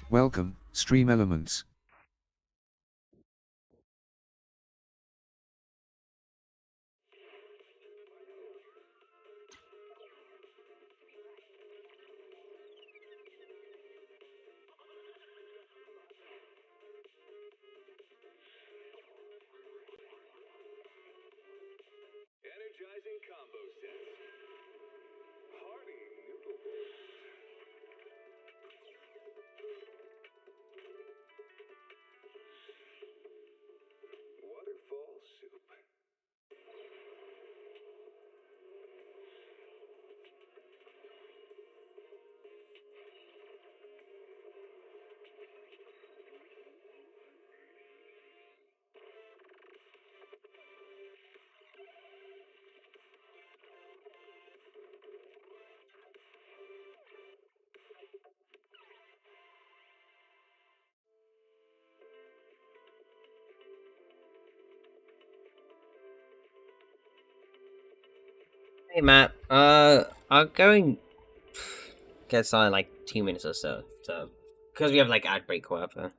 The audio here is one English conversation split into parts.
Welcome, Stream Elements. Energizing combo sets. Hearty noodle bowls. Waterfall soup. Hey Matt, I'll go and get started in like 2 minutes or so. So, because we have like ad break or whatever.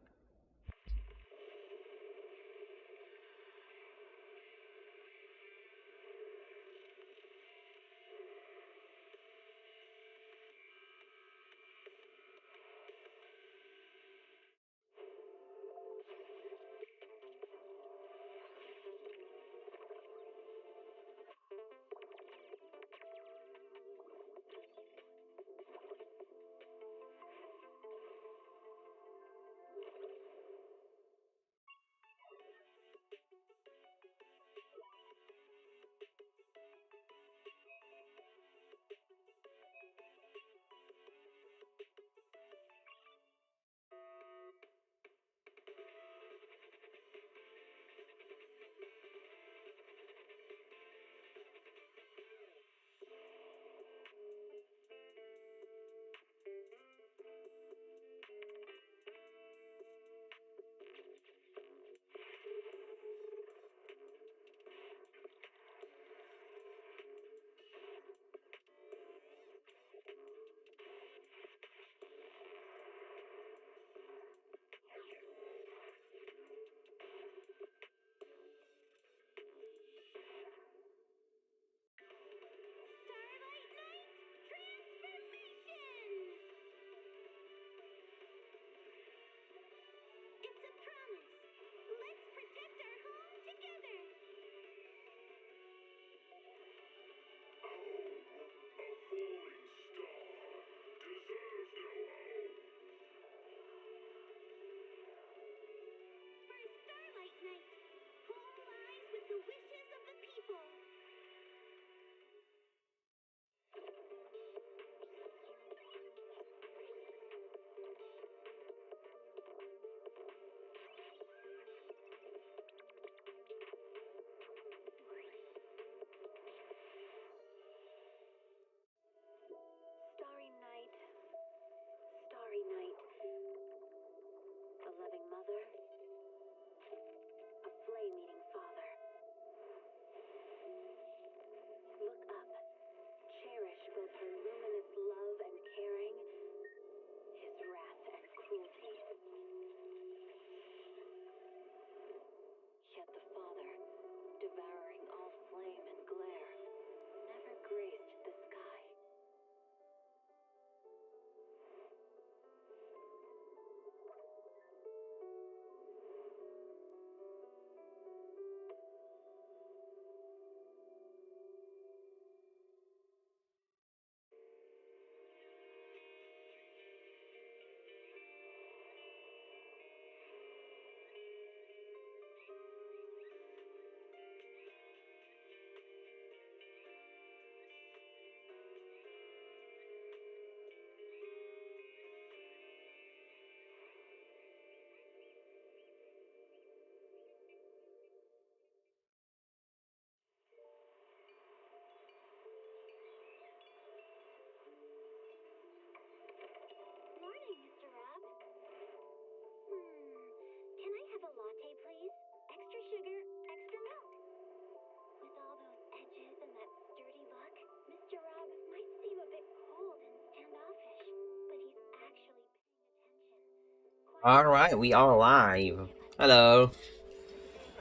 Alright, we are live. Hello.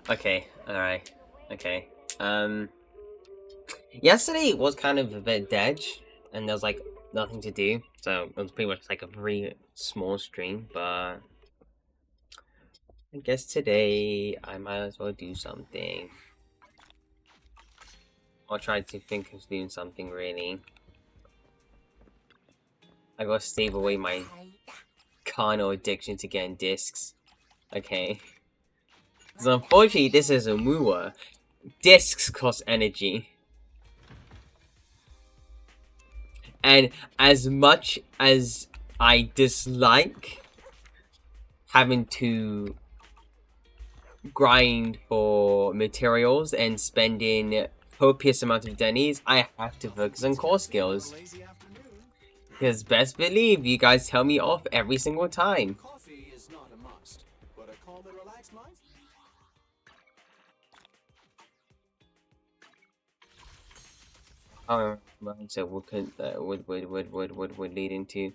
Okay, alright. Okay. Yesterday was kind of a bit dead, and there was like nothing to do, so it was pretty much like a very small stream, but I guess today I might as well do something. I'll try to think of doing something really. I gotta stave away my carnal addiction to getting discs. Okay. So unfortunately this is a Mua. Discs cost energy. And as much as I dislike having to grind for materials and spending copious amount of dennies, I have to focus on core skills. Because best believe you guys tell me off every single time. Coffee is not a must, but a calm and relaxed life. So what could would lead into?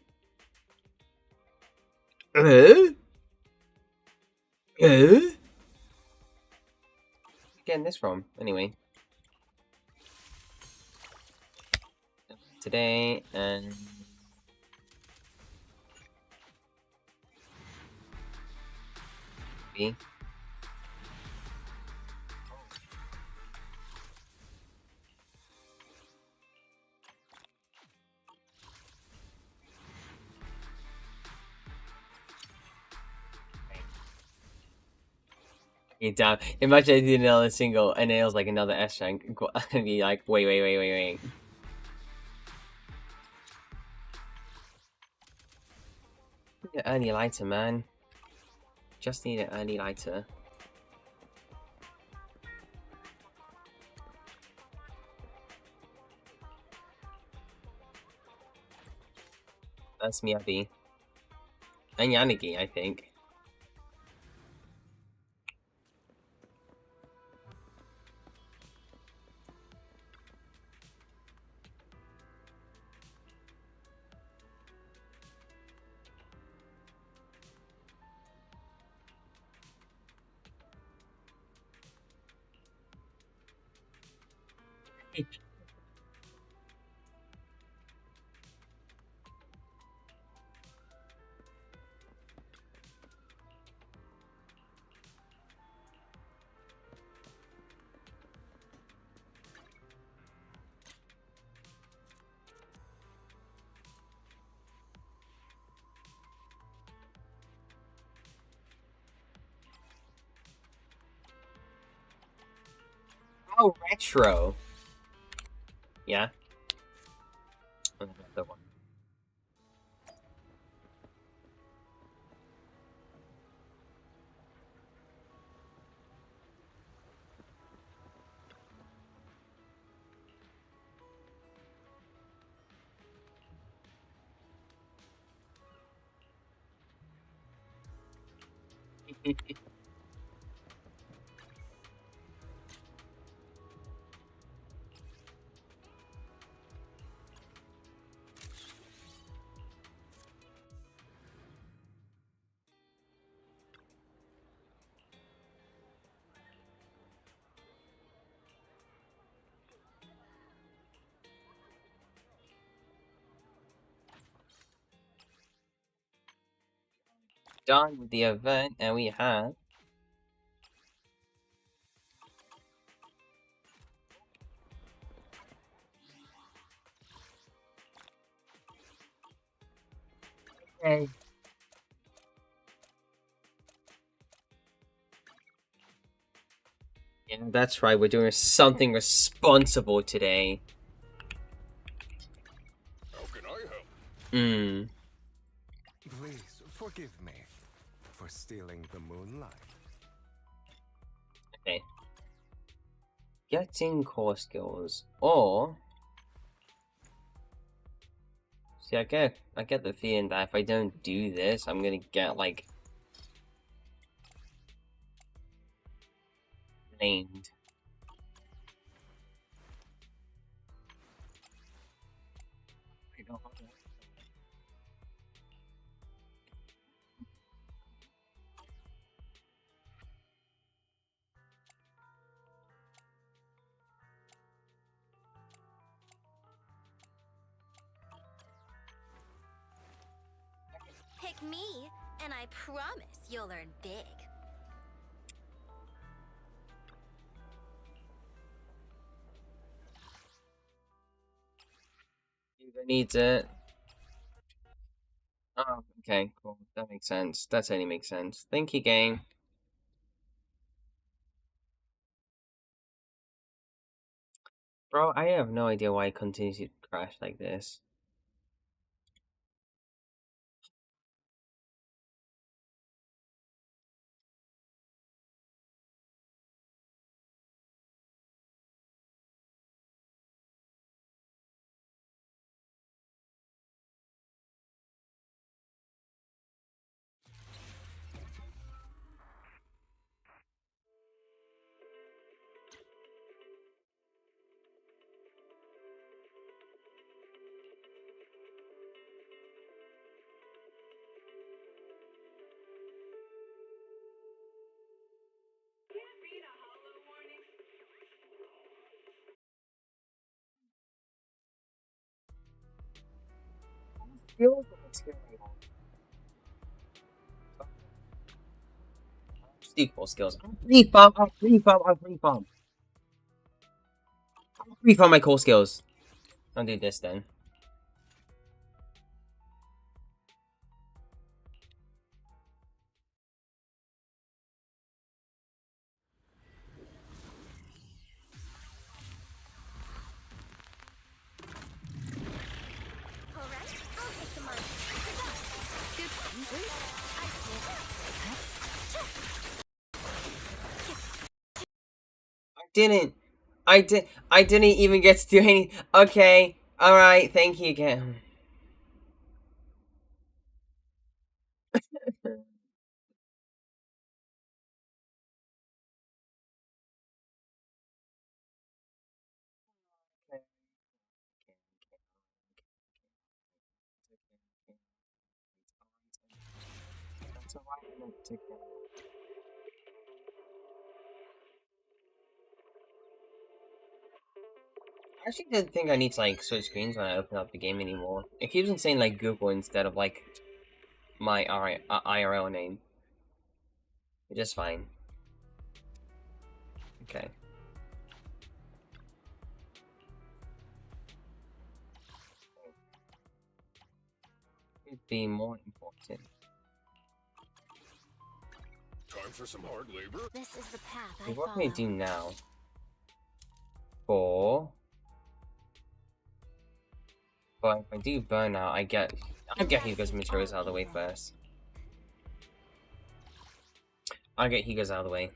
Getting this from anyway. Today and B. Down. Imagine I did another single and then it was like another S rank. I'd be like, wait. Need an early lighter, man. Just need an early lighter. That's Miyabi. And Yanagi, I think. How retro! Yeah? Another one. Done with the event, and we have okay. Yeah, that's right, we're doing something responsible today. How can I help? Please forgive me for stealing the moonlight. Okay. Getting core skills, or see, I get the feeling that if I don't do this, I'm gonna get like named. like me, and I promise you'll learn big. Hugo needs it. Oh, okay, cool. That makes sense. That certainly makes sense. Thank you, game. Bro, I have no idea why it continues to crash like this. Equal skills. Free farm, free farm, free farm. Free farm my core skills. I'll do this then. I didn't even get to do any. Okay, alright, thank you again. I actually didn't think I need to like switch screens when I open up the game anymore. It keeps on saying like Google instead of like my IRL name. Which is fine. Okay. It'd be more important. Time for some hard labor. This is the path I Okay, what follow. can I do now? 4. But if I do burnout, I get Hugo's materials out of the way first. I'll get Hugo's out of the way.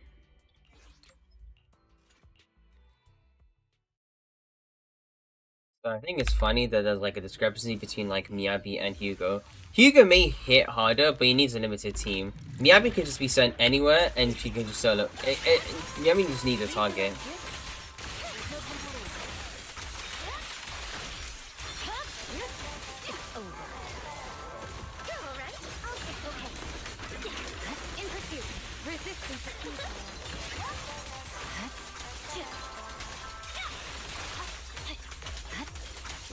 So I think it's funny that there's like a discrepancy between like Miyabi and Hugo. Hugo may hit harder, but he needs a limited team. Miyabi can just be sent anywhere and she can just solo. Miyabi just needs a target.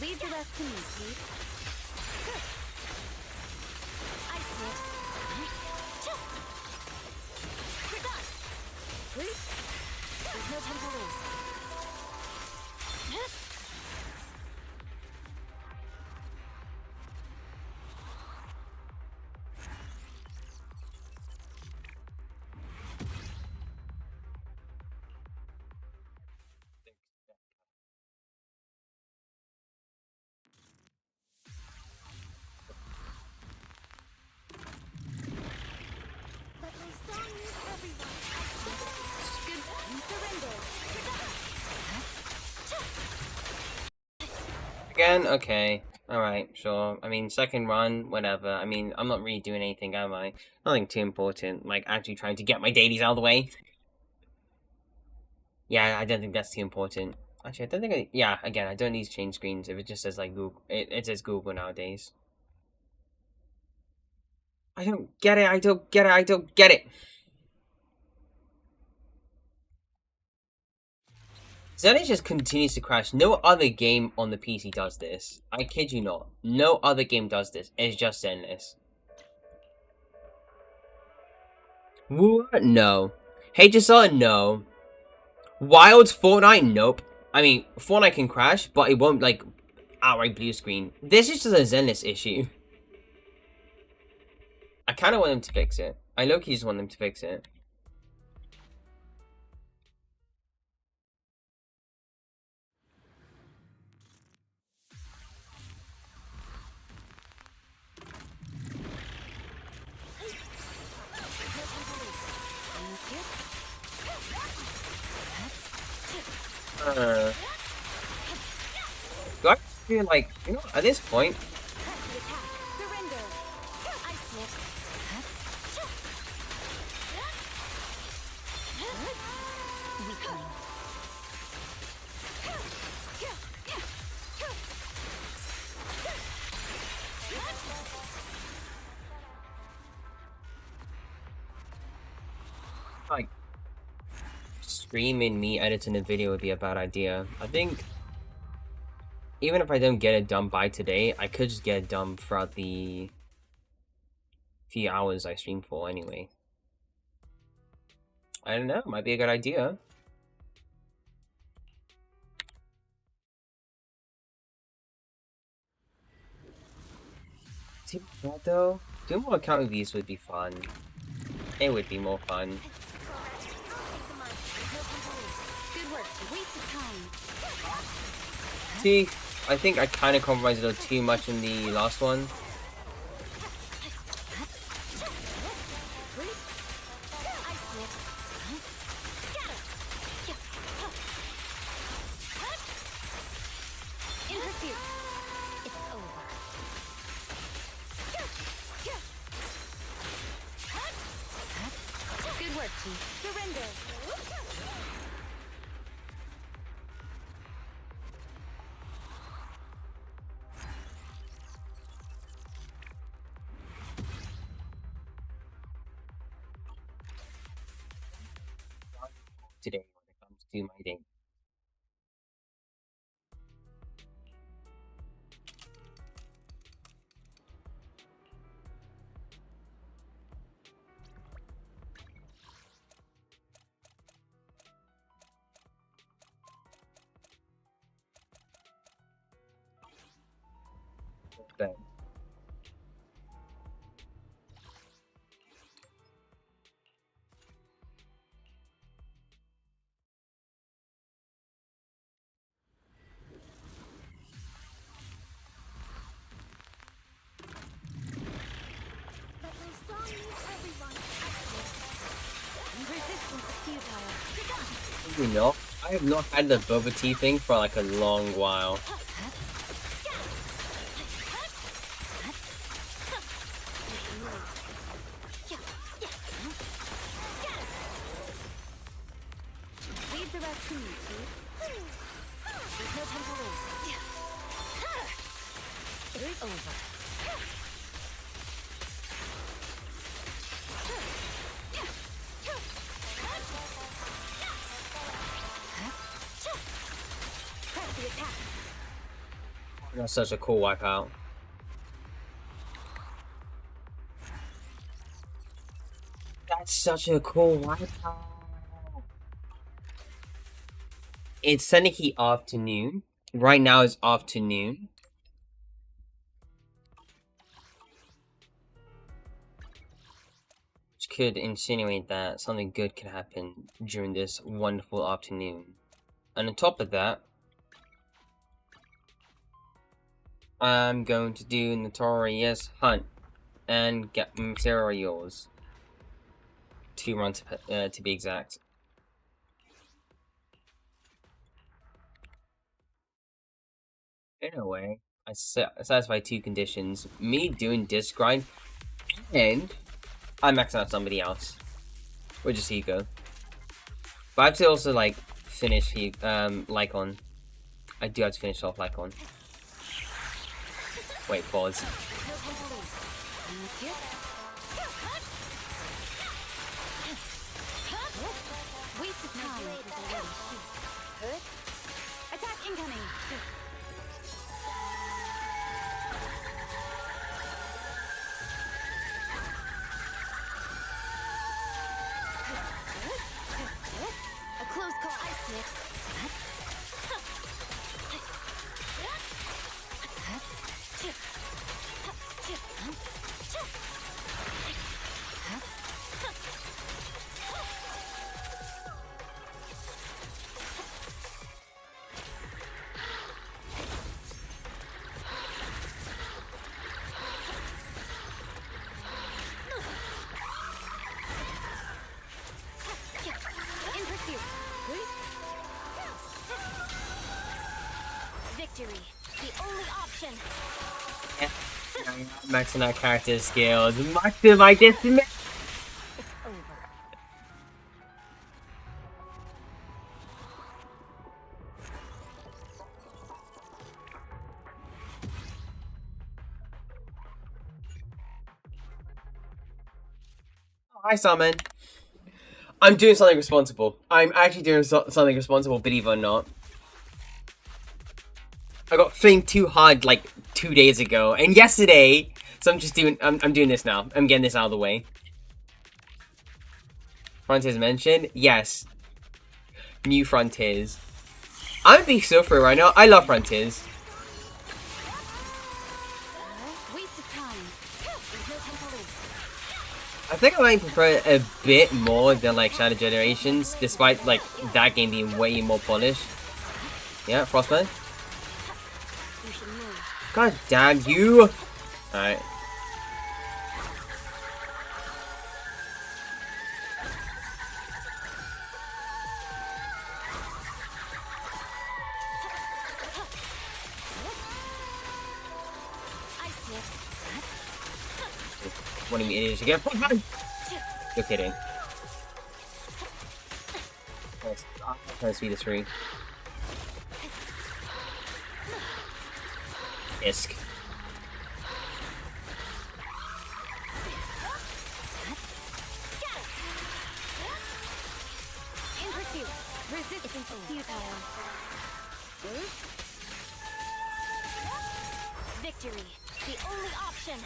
Leave the rest to me, Pete. Good. I see it. We're done. There's no time to lose. Again? Okay. Alright, sure. I mean, second run, whatever. I mean, I'm not really doing anything, am I? Nothing too important. Like, actually trying to get my dailies out of the way. Yeah, I don't think that's too important. Actually, I don't think I... Yeah, again, I don't need to change screens if it just says, like, Google. It says Google nowadays. I don't get it, I don't get it, I don't get it! Zelda just continues to crash. No other game on the PC does this. I kid you not. No other game does this. It's just Zenless. What? No. Hey, Gisela, no. Wilds, Fortnite, nope. I mean, Fortnite can crash, but it won't, like, outright blue screen. This is just a Zenless issue. I kind of want them to fix it. I low-key just want them to fix it. Do I feel like, you know, at this point, Surrender. Ice Smith. Weakling. like, streaming me editing a video would be a bad idea. I think, even if I don't get it done by today, I could just get it done throughout the few hours I stream for anyway. I don't know, might be a good idea. See what though? Doing more account reviews would be fun. It would be more fun. Good work. Waste of time. See, I think I kind of compromised a little too much in the last one. Ice Smith. Scatter. In pursuit. It's over. Good work, Chief. Surrender. Today when it comes to my day. Then. But my song needs everyone. Resistance is futile. You know, I have not had the boba tea thing for like a long while. Leave the rest to me, Chief. There's no time to waste. It's over. Press the attack. That's such a cool wipeout. That's such a cool wipeout. It's technically afternoon. Right now it's afternoon. Which could insinuate that something good could happen during this wonderful afternoon. And on top of that, I'm going to do Notorious Hunt and get materials. 2 runs to be exact. In a way, I satisfy 2 conditions. Me doing disc grind, and I'm maxing out somebody else. Which is Hiko. But I have to also, like, finish Lycon. I do have to finish off Lycon. Wait, pause. Waste of time. Good. Attack incoming. Victory, the only option. Maxing out character skills. Maxing my dismiss. It's over. Hi, Salmon. I'm doing something responsible. I'm actually doing something responsible, believe it or not. I got flamed too hard like 2 days ago, and yesterday. So I'm just doing. I'm doing this now. I'm getting this out of the way. Frontiers mentioned, yes. New Frontiers. I'm gonna be so free right now. I love Frontiers. Waste of time. There's no time to lose. I think I might prefer it a bit more than like Shadow Generations, despite like that game being way more polished. Yeah, Frostman. You should move. God damn you! Alright. I see it. What do you mean idiots again? You're kidding. I'm trying to speed this through. Isk. In pursuit. Resistance futile. Victory, the only option.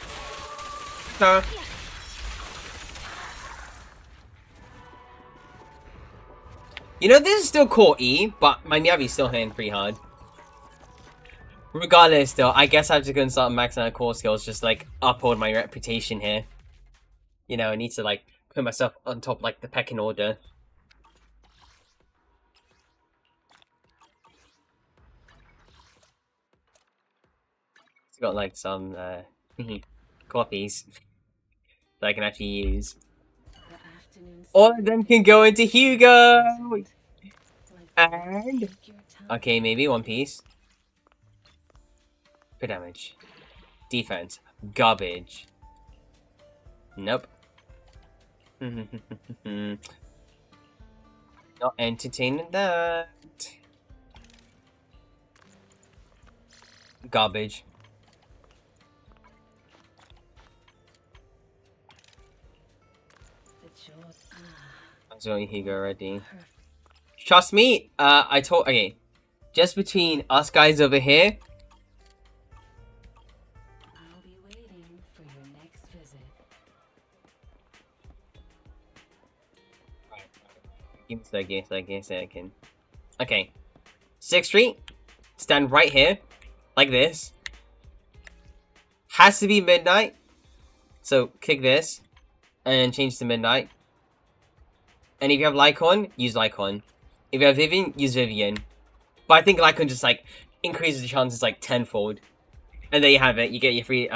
You know, this is still core E, but my Miyavi's still hitting pretty hard. Regardless, though, I guess I'm just gonna start maxing out core skills, just like uphold my reputation here. You know, I need to like put myself on top, like the pecking order. It's got like some copies that I can actually use. All of them can go into Hugo! And... okay, maybe one piece. Good damage. Defense. Garbage. Nope. Not entertaining that. Garbage. I'm showing Hugo already. Trust me, okay. Just between us guys over here. I'll be waiting for your next visit. Give me a second. Okay. 6th Street. Stand right here. Like this. Has to be midnight. So, click this. And change to midnight. And if you have Lycon, use Lycon. If you have Vivian, use Vivian. But I think Lycon just, like, increases the chances, like, tenfold. And there you have it. You get your free,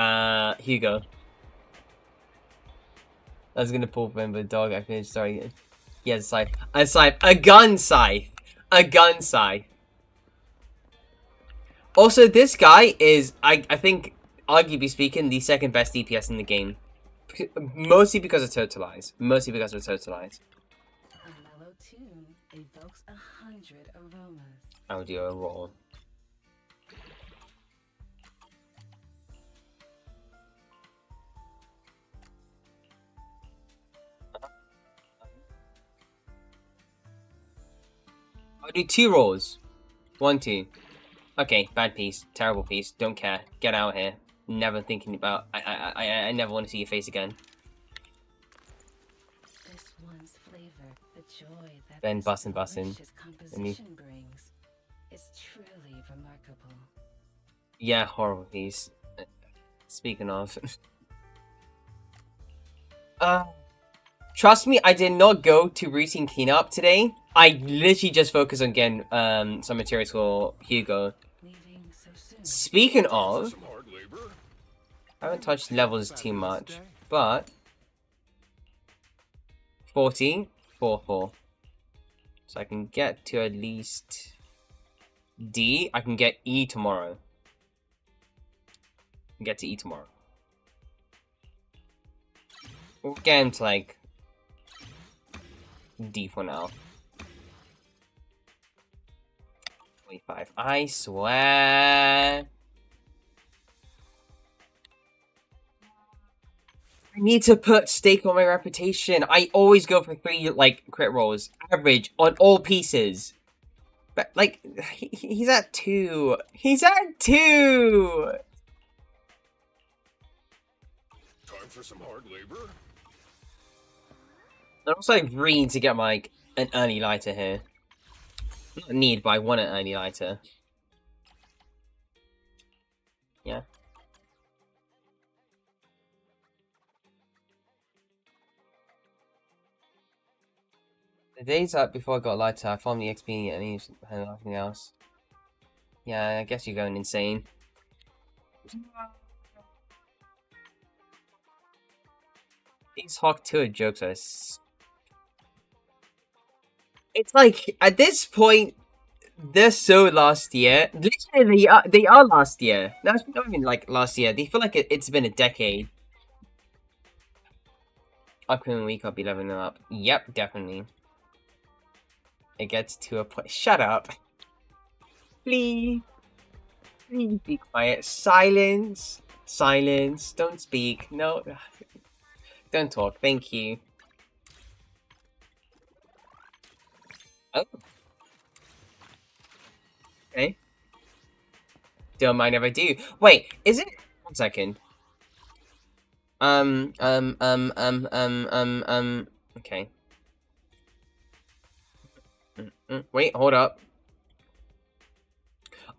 Hugo. I was gonna pull from the dog. I finished. Sorry. Yeah, a scythe. A scythe. A gun scythe. A gun scythe. Also, this guy is, I think, arguably speaking, the second best DPS in the game. Mostly because of Totalize. Mostly because of Totalize. A mellow tune evokes 100 aromas. I'll do a roll. I'll do 2 rolls. 1, 2. Okay, bad piece. Terrible piece. Don't care. Get out of here. Never thinking about... I never want to see your face again. This one's flavor, the joy that Then this bussin'. delicious Let me- composition brings, is truly remarkable. Yeah, horrible piece. Speaking of... trust me, I did not go to routine cleanup today. I literally just focused on getting some materials for Hugo. Leaving so soon. Speaking of... Some hard labor. I haven't touched levels too much, but 14, 4, 4. So I can get to at least D, I can get E tomorrow. Get to E tomorrow. We'll get into like D for now. 25. I swear. I need to put stake on my reputation. I always go for 3 like crit rolls, average on all pieces. But like, he's at 2. He's at 2. Time for some hard labor. I also like really need to get my, like an early lighter here. Not need, but I want an early lighter. Yeah. The days up before I got a lighter, I found the XP and nothing else. Yeah, I guess you're going insane. These Hawk Tour jokes are... It's like, at this point, they're so last year. Literally, they are last year. Not even like last year. They feel like it's been a decade. Upcoming week, I'll be leveling them up. Yep, definitely. It gets to a point. Shut up. Please. Please be quiet. Silence. Silence. Don't speak. No. Don't talk. Thank you. Oh. Okay. Don't mind if I do. Wait, is it? 1 second. Okay. Wait, hold up.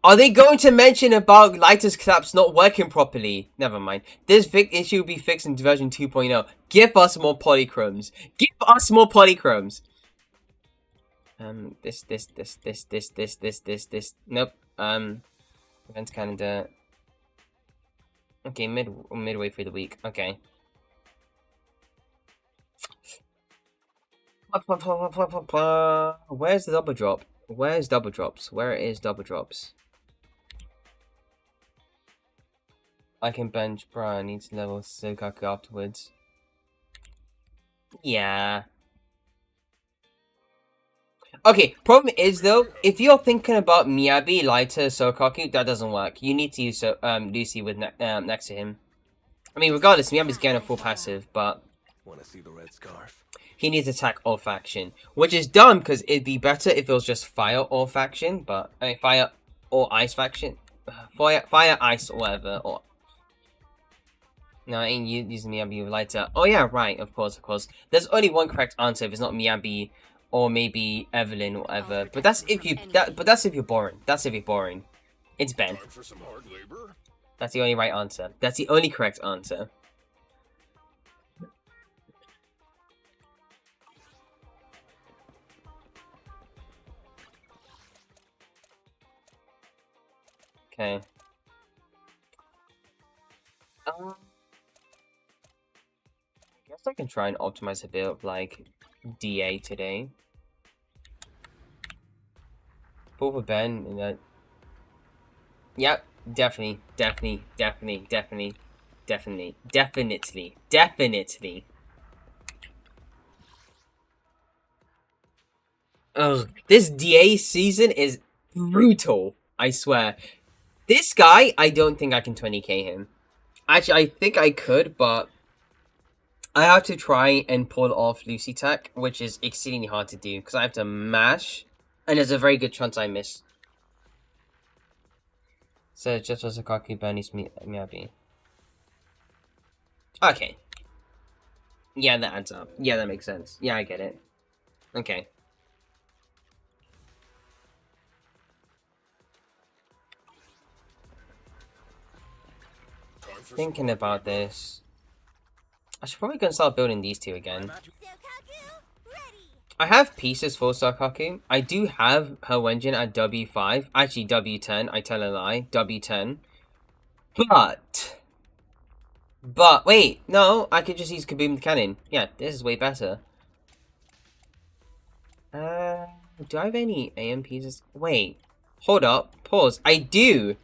Are they going to mention about Lighter's collapse not working properly? Never mind. This issue will be fixed in version 2.0. Give us more polychromes. Give us more polychromes. This. Nope. Events calendar. Okay, midway through the week. Okay. Where's the double drop? Where's double drops? Where is double drops? I can bench, bro. I need to level Sokaku afterwards. Yeah. Okay, problem is though, if you're thinking about Miyabi, Lighter, Sokaku, that doesn't work. You need to use Lucy with next to him. I mean, regardless, Miyabi's getting a full passive, but Want to see the red scarf? he needs attack all faction, which is dumb because it'd be better if it was just fire all faction, but I mean, fire or ice faction, fire, ice, or whatever. Or no, I ain't using Miyabi with Lighter. Oh yeah, right, of course. There's only one correct answer if it's not Miyabi. Or maybe Evelyn or whatever. But that's if you that's if you're boring. That's if you're boring. It's Ben. Time for some hard labor. That's the only right answer. That's the only correct answer. Okay. I guess I can try and optimize a bit of like DA today. Pull for Ben and that. Yep, definitely. Ugh, this DA season is brutal, I swear. This guy, I don't think I can 20k him. Actually, I think I could, but I have to try and pull off Lucy Tech, which is exceedingly hard to do, because I have to mash, and there's a very good chance I miss. So, just as a cocky Bernie's Miyabi. Okay. Yeah, that adds up. Yeah, that makes sense. Yeah, I get it. Okay. Thinking about this, I should probably go and start building these two again. I have pieces for Sokaku. I do have her engine at W5. Actually, W10. I tell a lie. W10. But, wait. No, I could just use Kaboom Cannon. Yeah, this is way better. Do I have any AM pieces? Wait. Hold up. Pause. I do,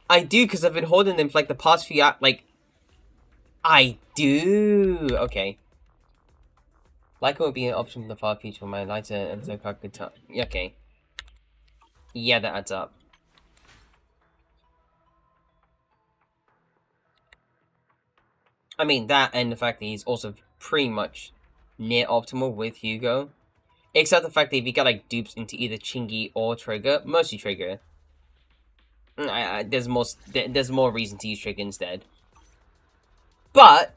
because I've been holding them for like the past few like. I do. Okay. Like it would be an option for the far future for my lighter and so I could tell. Okay. Yeah, that adds up. I mean, that and the fact that he's also pretty much near optimal with Hugo. Except the fact that if you get like dupes into either Chingy or Trigger, mostly Trigger. There's more reason to use Trigger instead. But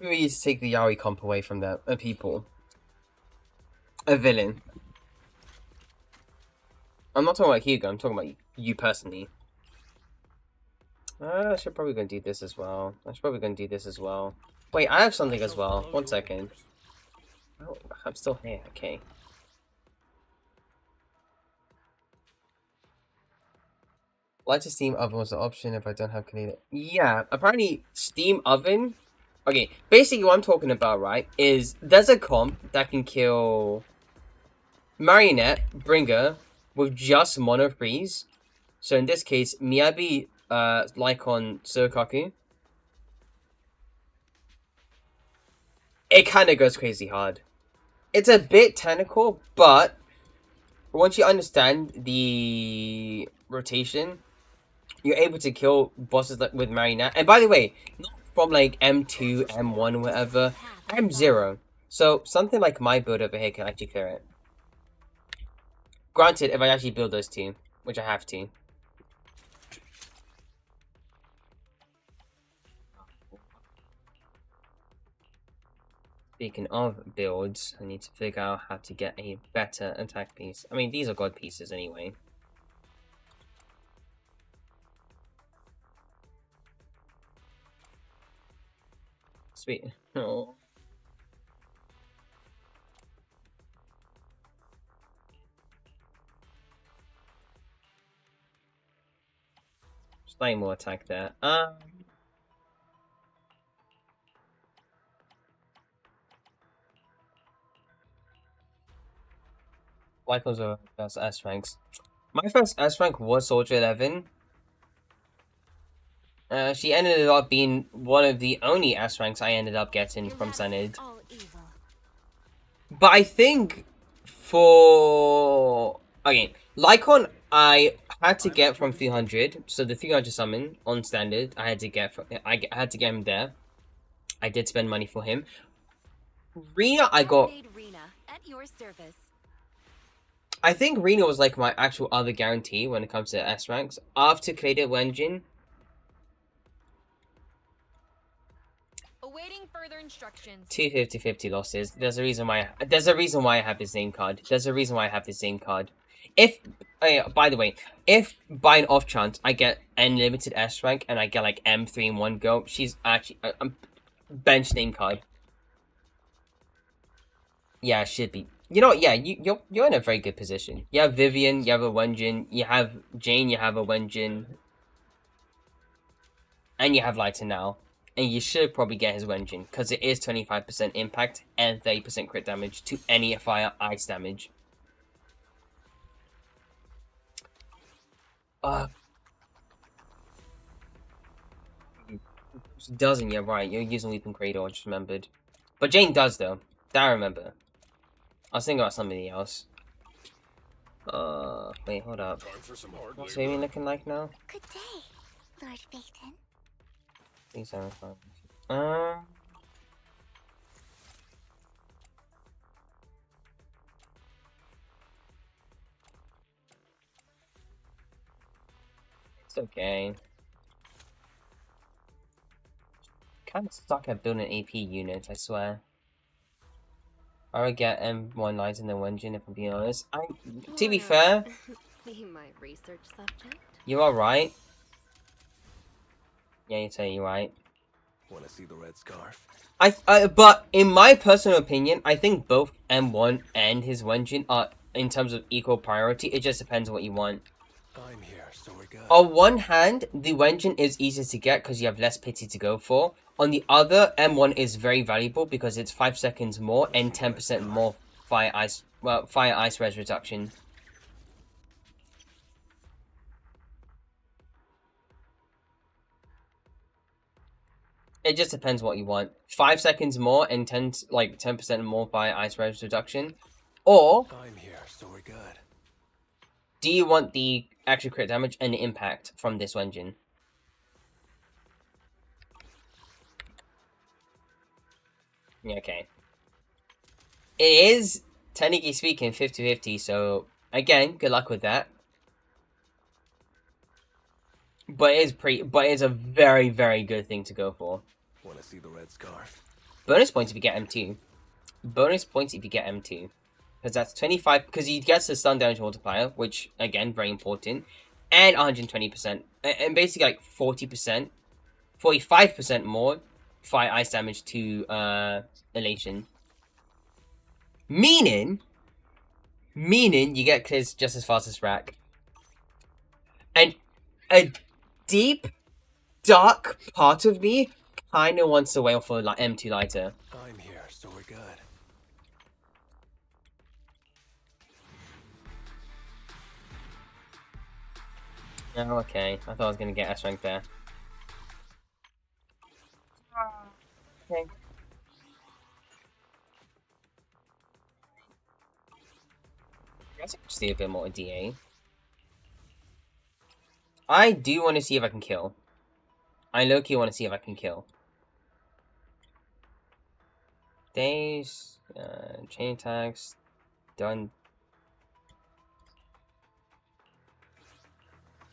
we need to take the Yaoi comp away from the people. A villain. I'm not talking about Hugo, I'm talking about you personally. I should probably gonna do this as well. Wait, I have something as well. 1 second. Oh, I'm still here, okay. Lighter steam oven was an option if I don't have Canadian. Yeah, apparently steam oven. Okay, basically what I'm talking about, right, is there's a comp that can kill Marionette, Bringer, with just mono freeze. So in this case, Miyabi, Lycon, Sokaku. It kind of goes crazy hard. It's a bit technical, but once you understand the rotation, you're able to kill bosses with Marionette. And by the way, not from like M2, M1, whatever, M0. So something like my build over here can actually clear it. Granted, if I actually build those two, which I have to. Speaking of builds, I need to figure out how to get a better attack piece. I mean, these are god pieces anyway. Sweet. Oh. Slightly more attack there. Lycos are first S ranks. My first S rank was Soldier 11. She ended up being one of the only S ranks I ended up getting from Sanid. But I think for... Okay, Lycon I had to get from 300. So the 300 summon on standard, I had to get him there. I did spend money for him. Rena, I got... I think Rena was like my actual other guarantee when it comes to S ranks. After Claydit Wenjin. Awaiting further instructions. 2 50-50 losses. There's a reason why I have this name card. If by the way, if by an off chance I get unlimited S rank and I get like M3 in one go, she's actually bench name card. Yeah, should be. You know, yeah, you're in a very good position. You have Vivian, you have a Wenjin, you have Jane, you have a Wenjin, and you have Lighter now. And you should probably get his Wenjin, because it is 25% impact and 30% crit damage to any fire ice damage. She doesn't, yeah, right. You're using Weeping Cradle, I just remembered. But Jane does, though. That I remember. I was thinking about somebody else. Wait, hold up. What's Amy looking like now? Good day, Lord Phaeton. 375. It's okay. Kind of stuck at building AP units, I swear. I would get M1 Light in the Wenjin if I'm being honest. To be fair, Be my research subject. you are right. Yeah, you're right. Wanna see the red scarf? But in my personal opinion, I think both M1 and his Wenjin are in terms of equal priority. It just depends on what you want. I'm here, so we're good. On one hand, the Wenjin is easier to get because you have less pity to go for. On the other, M1 is very valuable because it's 5 seconds more and 10% more fire ice res reduction. It just depends what you want. 5 seconds more and 10% more fire ice res reduction, or I'm here, so we're good. do you want the actual crit damage and the impact from this engine? Yeah, okay. It is, technically speaking, 50-50, so again, good luck with that. But it's a very, very good thing to go for. Wanna see the red scarf? Bonus points if you get M2. Bonus points if you get M2. Because that's 25, because he gets the stun damage multiplier, which, again, very important. And 120%. And basically, like, 40%. 45% more fire ice damage to, Elation. Meaning, you get clears just as fast as Rack. And a deep, dark part of me kind of wants to wail for, like, M2 lighter. I'm here, so we're good. Oh, okay. I thought I was gonna get S rank there. Okay. I guess I could see a bit more DA. I do want to see if I can kill. I low-key want to see if I can kill. Days, chain attacks, done.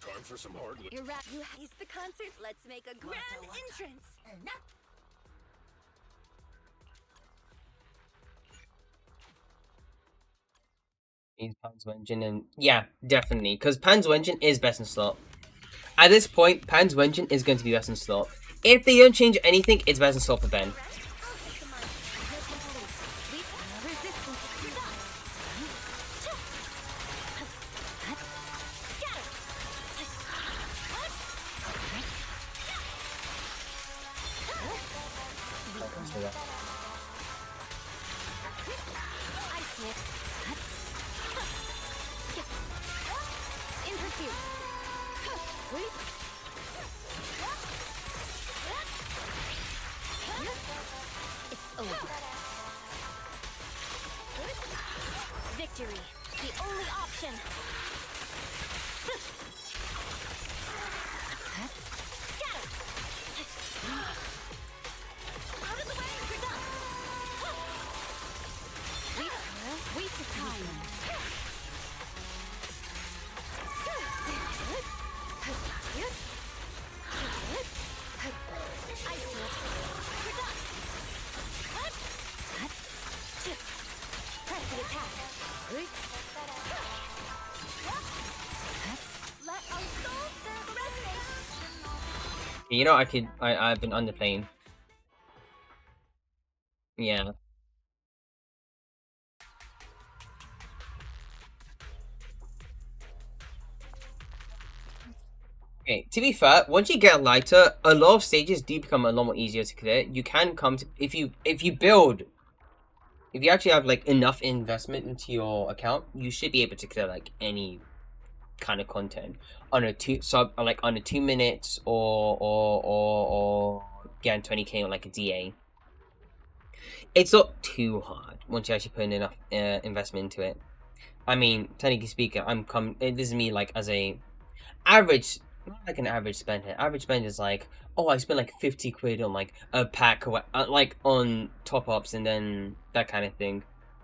Time for some hard You're right. You haze the concert. Let's make a grand entrance. Pan's Engine and yeah, definitely, because Pan's Engine is best in slot. At this point, Pan's Engine is going to be best in slot. If they don't change anything, it's best in slot for Ben. Victory, the only option. Out of the way, you're done. Waste of time. I see it. You're done. Press the attack. Let our souls serve resonate. You know, I've been underplaying. Yeah. Okay, to be fair, once you get a lighter, a lot of stages do become a lot more easier to clear. You can come to if you actually have like enough investment into your account, you should be able to clear like any kind of content on a 2 minutes or getting 20k on like a DA. It's not too hard once you actually put in enough investment into it. I mean, technically speaking, this is me like as a average, not like an average spender. Average spend is like, oh, I spent like 50 quid on like a pack or like on top ups and then that kind of thing.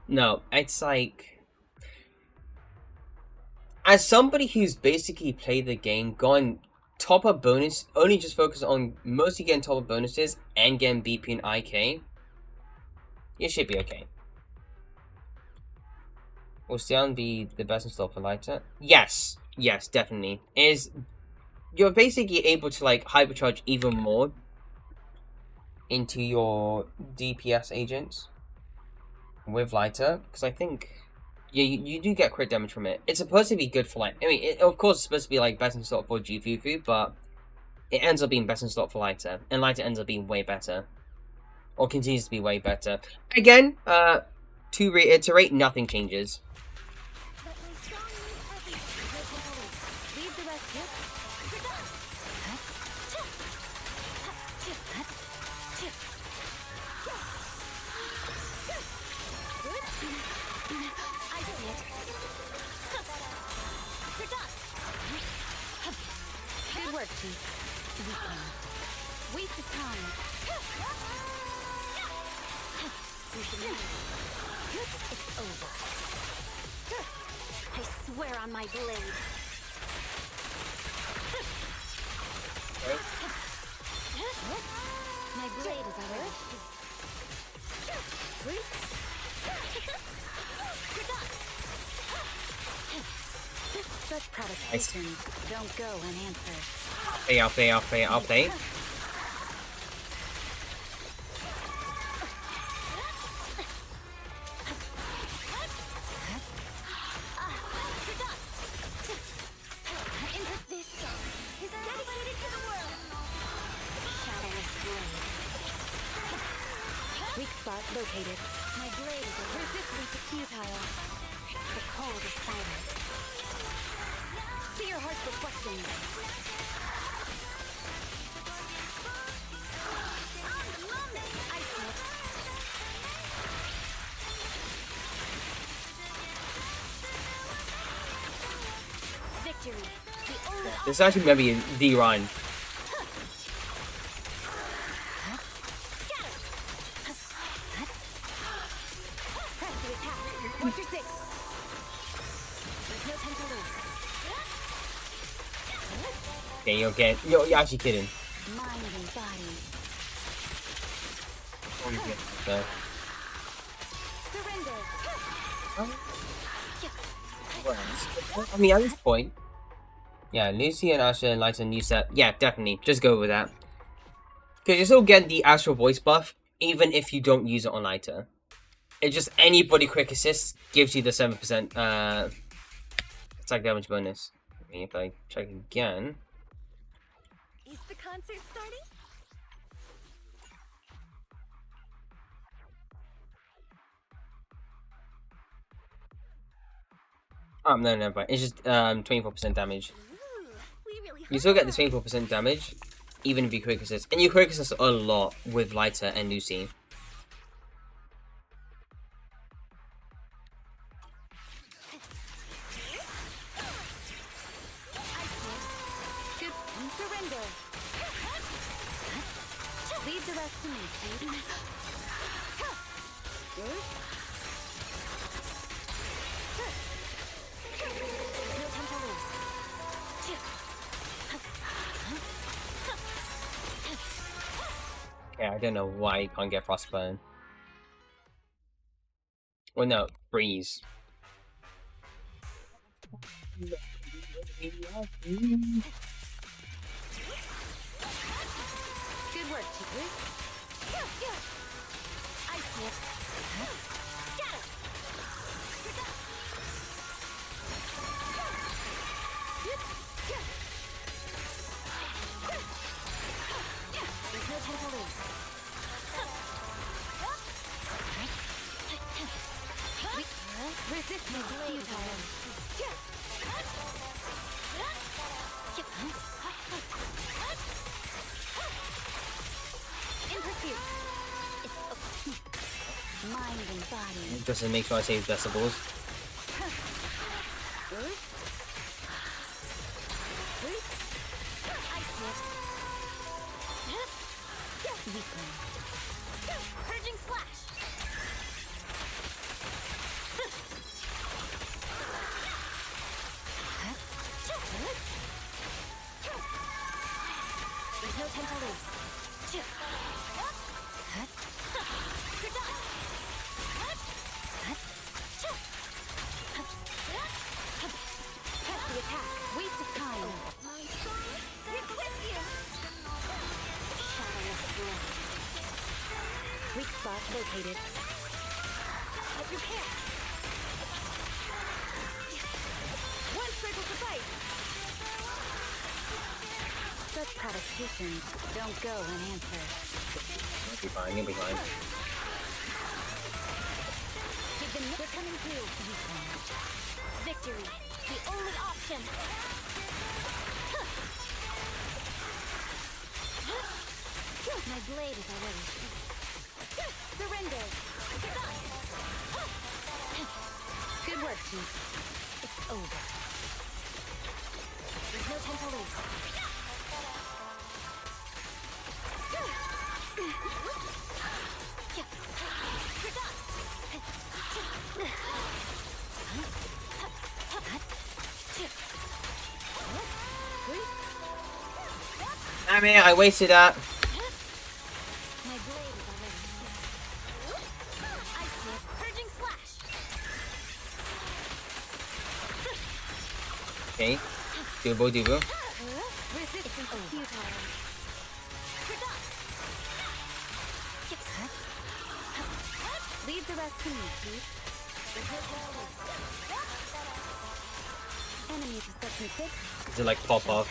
No, it's like, as somebody who's basically played the game, gone top up bonus, only just focus on mostly getting top up bonuses and getting BP and IK, you should be okay. Will Stian be the best in slot for lighter? Yes, definitely. You're basically able to like hypercharge even more into your DPS agents with lighter, because I think you do get crit damage from it. It's supposed to be good for like, I mean, of course it's supposed to be like best in slot for Jufufu, but it ends up being best in slot for lighter, and lighter ends up being way better, or continues to be way better. Again, to reiterate, nothing changes. But my song means everything. Leave the rest here. I see it. Good work, Chief. Waste of time. It's over. I swear on my blade. My blade is already. Such provocations don't go unanswered. I'll play. This song is dedicated to the world. Shadowless blade. Weak spot located. My blade is resistant to futile. The cold is silent. See your heart's reflection. I see it. Victory. The only This is actually maybe the run. press to attack. Watch your six. There's no time to lose. Okay, you're actually kidding. Mind and body. Okay. Surrender. I mean, at this point, yeah, Lucy and Asher and Lighter new set. Yeah, definitely. Just go with that. Because you still get the actual voice buff, even if you don't use it on Lighter. It's just anybody quick assist gives you the 7% attack damage bonus. I mean, if I check again. Is the concert starting? Oh, no, never mind. It's just 24% damage. Ooh, we really You still get the 24% damage, even if you quick assist. And you quick assist a lot with Lighter and Lucy. Good. Surrender. Leave the rest to me, please. No time to lose. Okay, I don't know why you can't get Frostburn. Well, no, Breeze. Good work, Chiku. I see it. Scatter. There's no time to lose. Resist my blade. In pursuit. It's mind and body. Just to make sure I save decibels. I see it. Weakling. Purging slash. There's no time to lose. Press the attack. Waste of time. My soul is with you. Shadowless blade. Weak spot located. Prepare. One circle to fight. Such provocations don't go unanswered. You'll be fine, you'll be fine. Give They're coming too. Victory, the only option. My blade is already. Surrender. Good work, Chief. It's over. There's no time to lose. I mean, I wasted that. My blade is already. Ice Whip, purging slash. Okay. Dubo. Resistance is futile. Leave the rest to me, Chief. Enemy perception 6. Does it like pop off?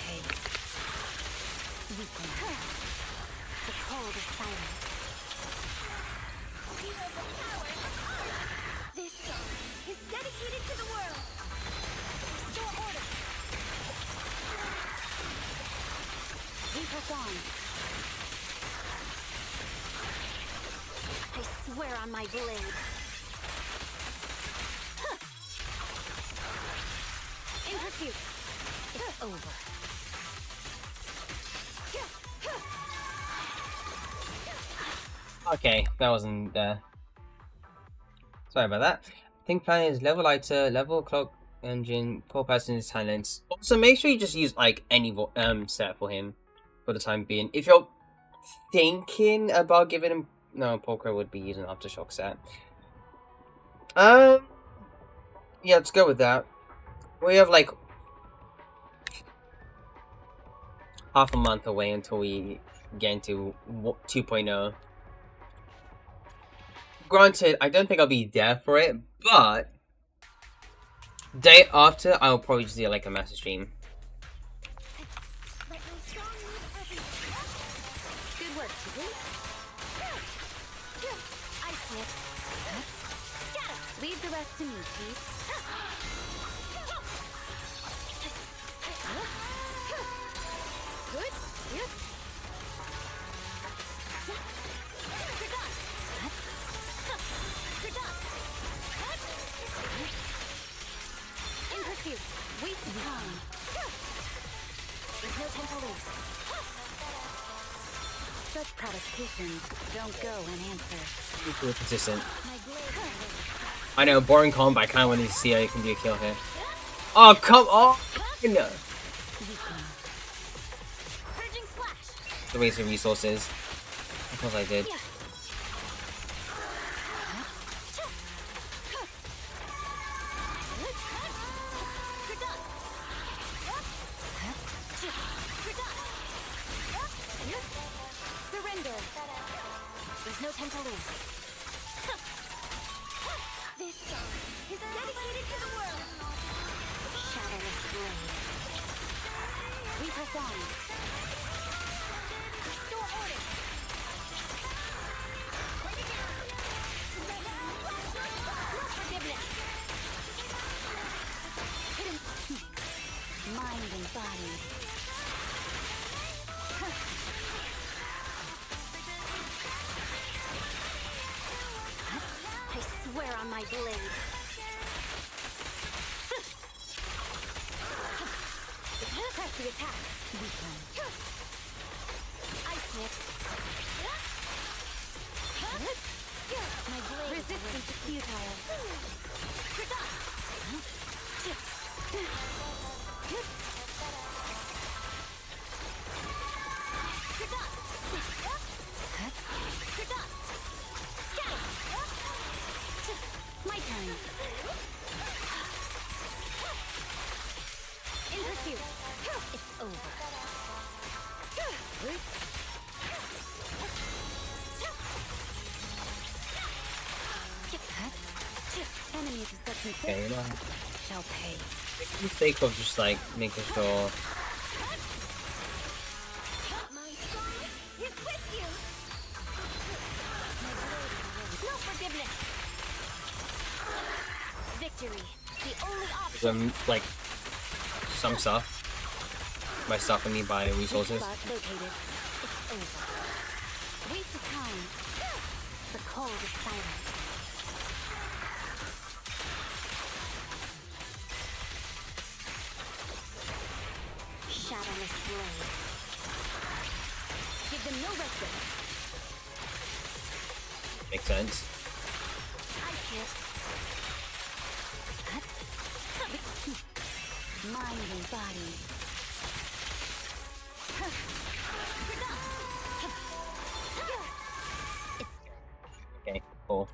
The cold is silent. This song is dedicated to the world. Restore order. We press on. I swear on my blade. In pursuit. It's over. Okay, that wasn't sorry about that. I think plan is level lighter, level clock engine, poor person silence. Also make sure you just use like any set for him for the time being. If you're thinking about giving him Poker would be using aftershock set. Yeah, let's go with that. We have like half a month away until we get into 2.0. Granted, I don't think I'll be there for it, but day after, I'll probably just do like a master stream. Good work, Chief. Ice Whip. Scatter. Leave the rest to me, Chief. Good. Yep. In pursuit. Waste time. There's no time to lose. Such provocations don't go unanswered. Equally consistent. My blade is ready. I know, boring combat. I kind of want to see how you can do a kill here. Oh, come on! No. Purging slash. The waste of resources. Of course I did. Surrender. There's no time to lose. This song is dedicated to the world. Shadowless blade. We press on. Restore order. No forgiveness. Mind and body. I swear on my blade. Press the attack. Ice Whip. My blade resistance is futile. My turn. In pursuit. It's over. Enemy perception Okay, you know, shall pay. make the mistake of just like making sure. My song is with you. No forgiveness. Victory. The only option. Like some stuff. By stuff I mean by resources. Spot located. It's over. Waste of time. The cold is silent. Shadowless blade. Give them no respite. Makes sense. I can't. Mind and body. Okay, cool.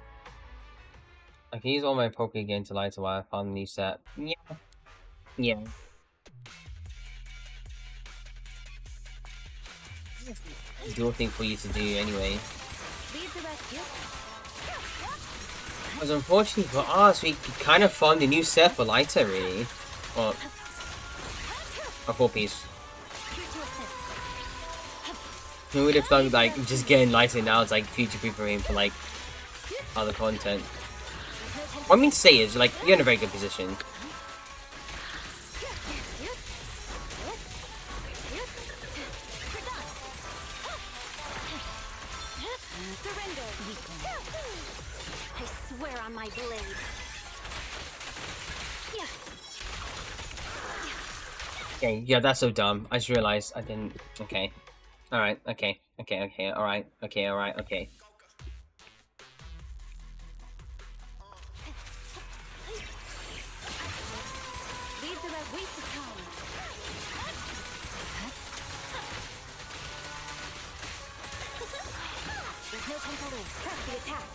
I can use all my poke again to light while I found a new set. Yeah. Yeah. Dual thing for you to do anyway. Lead the rescue. Because unfortunately for us, we kind of found a new set for lighter, really. Well, a 4-piece. Here to assist. We would have done like just getting lighter now. It's like future proof for him for like other content. What I mean to say is like you're in a very good position. Surrender. I swear on my blade. Okay, yeah, that's so dumb. I just realized I didn't. Okay. Alright, okay, alright, okay. Leave the red waste of time. There's no time to lose. Press the attack.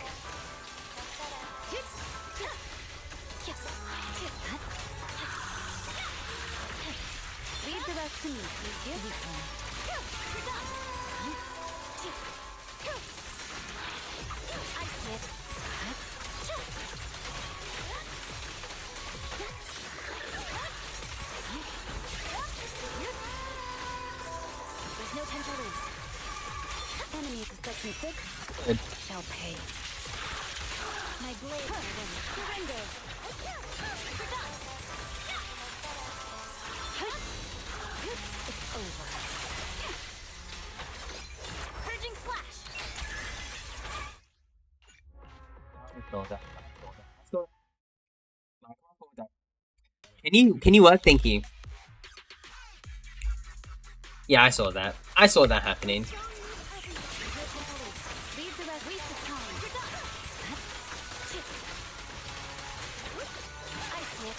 Leave the rest to me, please. I see it. There's no time to lose. Enemy expecting 6 Good. shall pay. My blade is ready. Surrender. It's over. Purging flash. Can you work? Thank you. Yeah, I saw that. I saw that happening. Leave the red waste of time. I see it.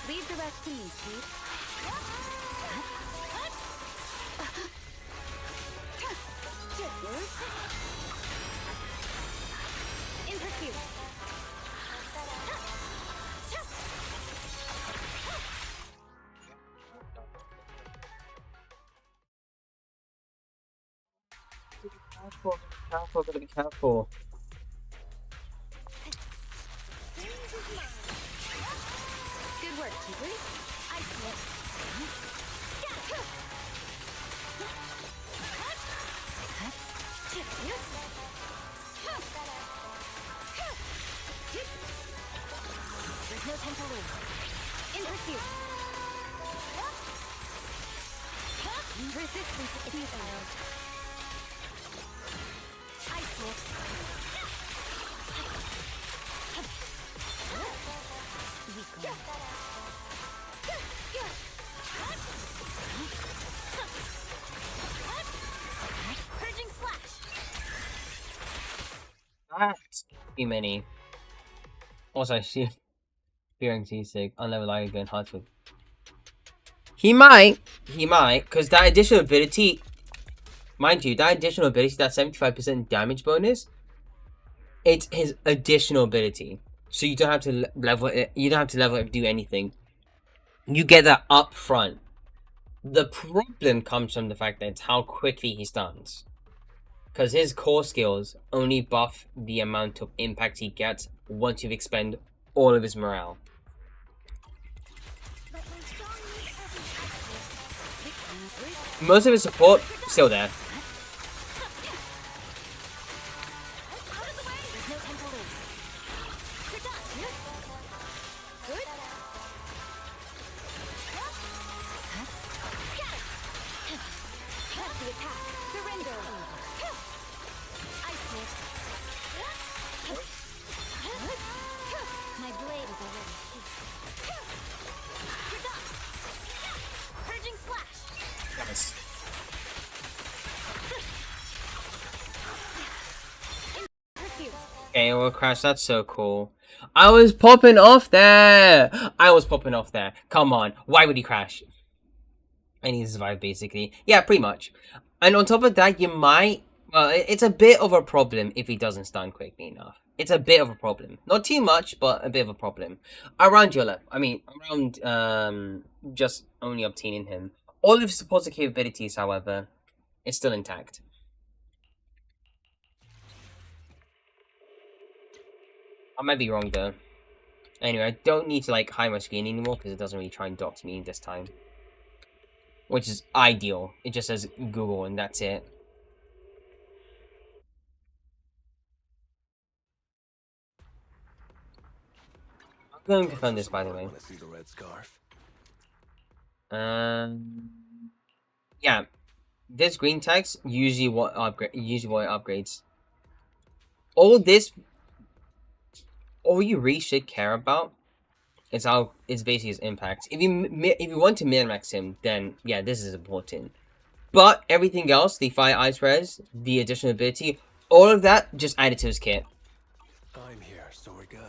Leave the rest to me, please. In pursuit. Gotta be careful. Good work, keepers. I see it. There's no time to lose. In pursuit. Resistance is futile. I see it. Weaken. Purging flash. That's too many. Also, I see fearing seasick, unlevel eye again, hard to. He might, because that additional ability, mind you, that additional ability, that 75% damage bonus, it's his additional ability. So you don't have to level it, you don't have to level it, do anything. You get that up front. The problem comes from the fact that it's how quickly he stuns. Because his core skills only buff the amount of impact he gets once you've expended all of his morale. Most of his support, still there. Okay, well, Crash, that's so cool. I was popping off there. Come on, why would he crash? I need to survive, basically. Yeah, pretty much. And on top of that, you might... Well, it's a bit of a problem if he doesn't stun quickly enough. It's a bit of a problem. Not too much, but a bit of a problem. Around your level. I mean, around just only obtaining him. All of his supported capabilities, however, is still intact. I might be wrong, though. Anyway, I don't need to, like, hide my screen anymore, because it doesn't really try and dox me this time. Which is ideal. It just says Google, and that's it. I'm going to confirm this, by the way. Wanna see the red scarf? Yeah. This green text usually what it upgrades. All you really should care about is basically his impact. If you want to min-max him, then yeah, this is important. But everything else, the fire ice res, the additional ability, all of that just added to his kit. I'm here, so we're good.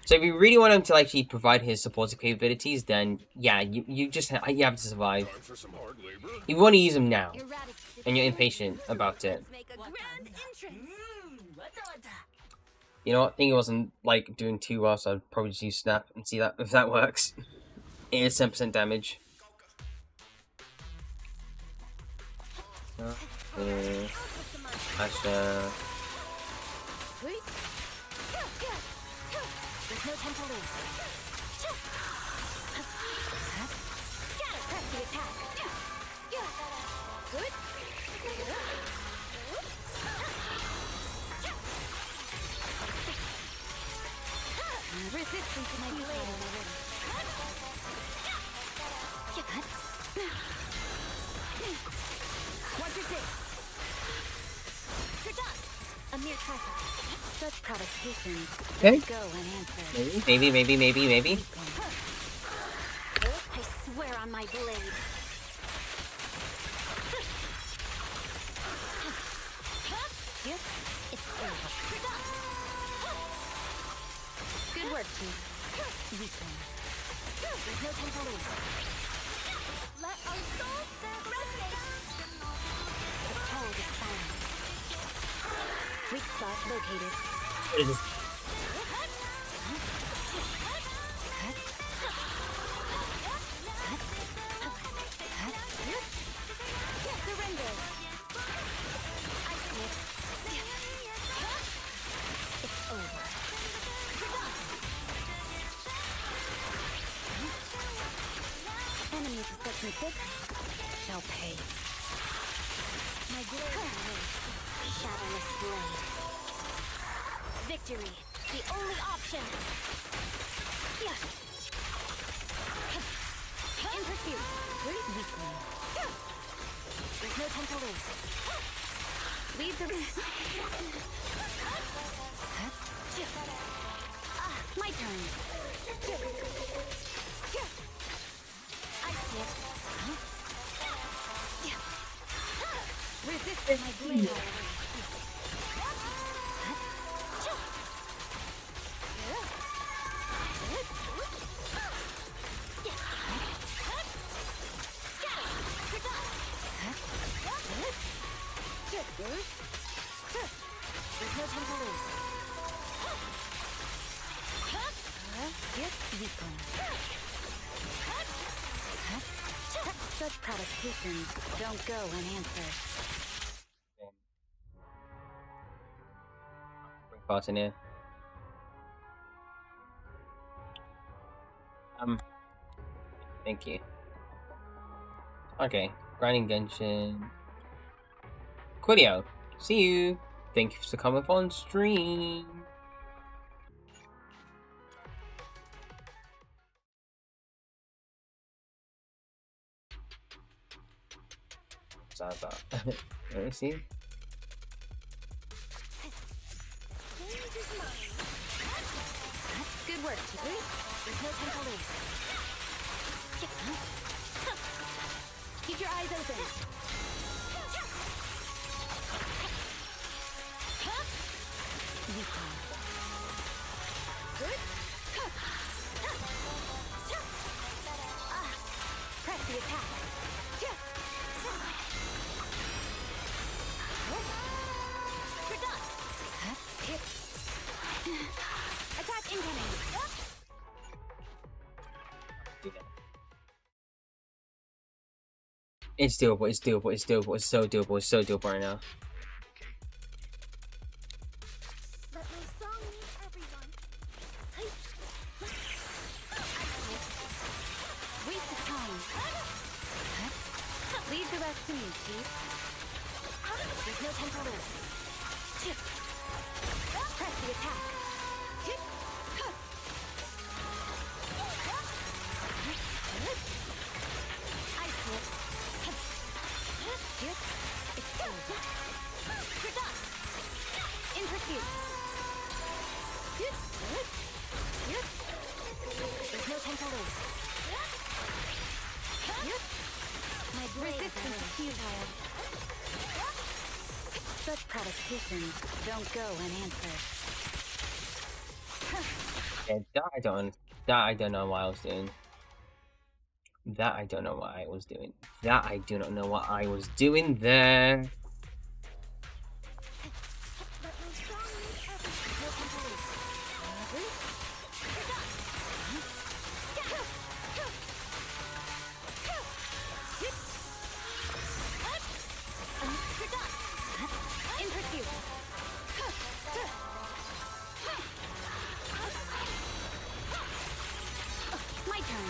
So if you really want him to actually provide his supportive capabilities, then yeah, you have to survive. If you want to use him now, and you're impatient about it, you know what? I think it wasn't like doing too well, so I'd probably just use Snap and see that if that works. It is 10% damage. There's no time to lose. Press the attack. Good. Resistance to my blade. Watch your six. You're done. A mere trifle. Such provocation. Okay. Go and answer. Maybe. I swear on my blade. Yep, it's over. Good work, Chief. Weakling. There's no time to lose. Let our souls resonate. The cold is silent. Weak spot located. What is this? Surrender. I see it. It's over. Enemies who set me sick shall pay. My blade. Shadowless blade. Victory, the only option. In pursuit. Where's weakling? There's no time to lose. Leave the... My turn. I see it. Resist my blade. There's no time to lose. Get weakling. Such provocations don't go unanswered. Bring boss in here. Thank you. Okay, grinding Genshin. Coolio, see you. Thank you for coming on stream. What's that about? Let me see. Good work, Chief. There's no time to lose. Keep your eyes open. It's doable, it's doable, it's doable, it's so doable, it's so doable right now. Let my song meet everyone. Waste of time. Leave the rest to me, Chief. There's no time to lose. Press the attack. Ice whip. It's over. In pursuit. There's no time to lose. My resistance is futile. Such provocations don't go unanswered. Yeah, that I don't know what I was doing. That I don't know what I was doing. That I do not know what I was doing there. In pursuit. My turn.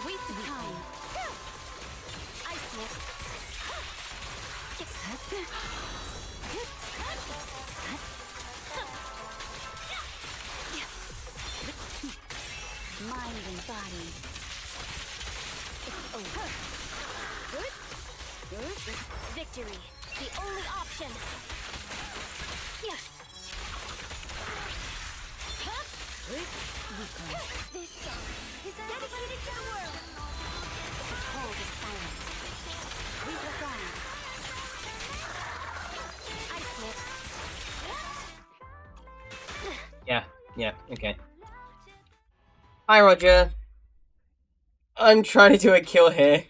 Waste of time. Ice whip. Mind and body. It's over. Victory, the only option. Yeah. This song is dedicated to the world. The cold is silent. We perform. Ice whip. Yeah, okay. Hi, Roger. I'm trying to do a kill here.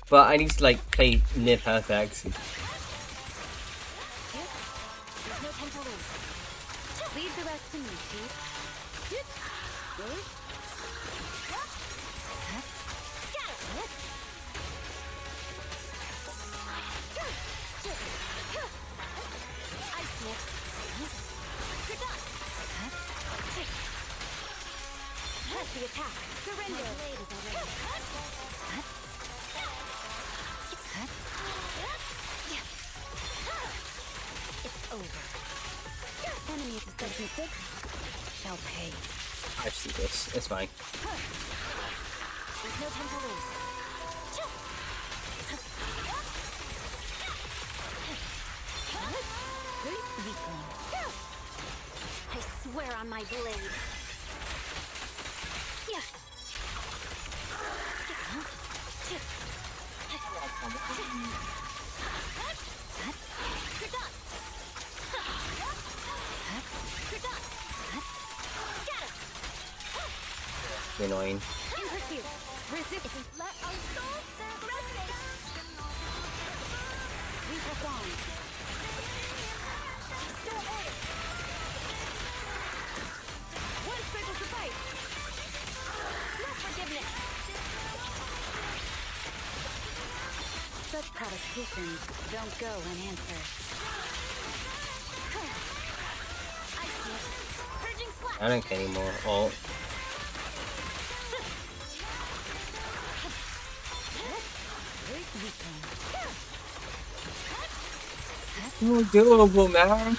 But I need to, like, play near perfect. There's no time to lose. Leave the rest to me, Chief. Ice whip. Press the attack. Surrender. It's over. Enemy of Section 6 shall pay. I see this. It's fine. There's no time to lose. I swear on my blade. Yeah. Annoying. In pursuit. Resistance. Let our souls resonate. We perform. Still order. One circle to fight. No forgiveness. Such provocations don't go unanswered. Ice whip. Purging slash. I don't care anymore. Oh. So doable, man.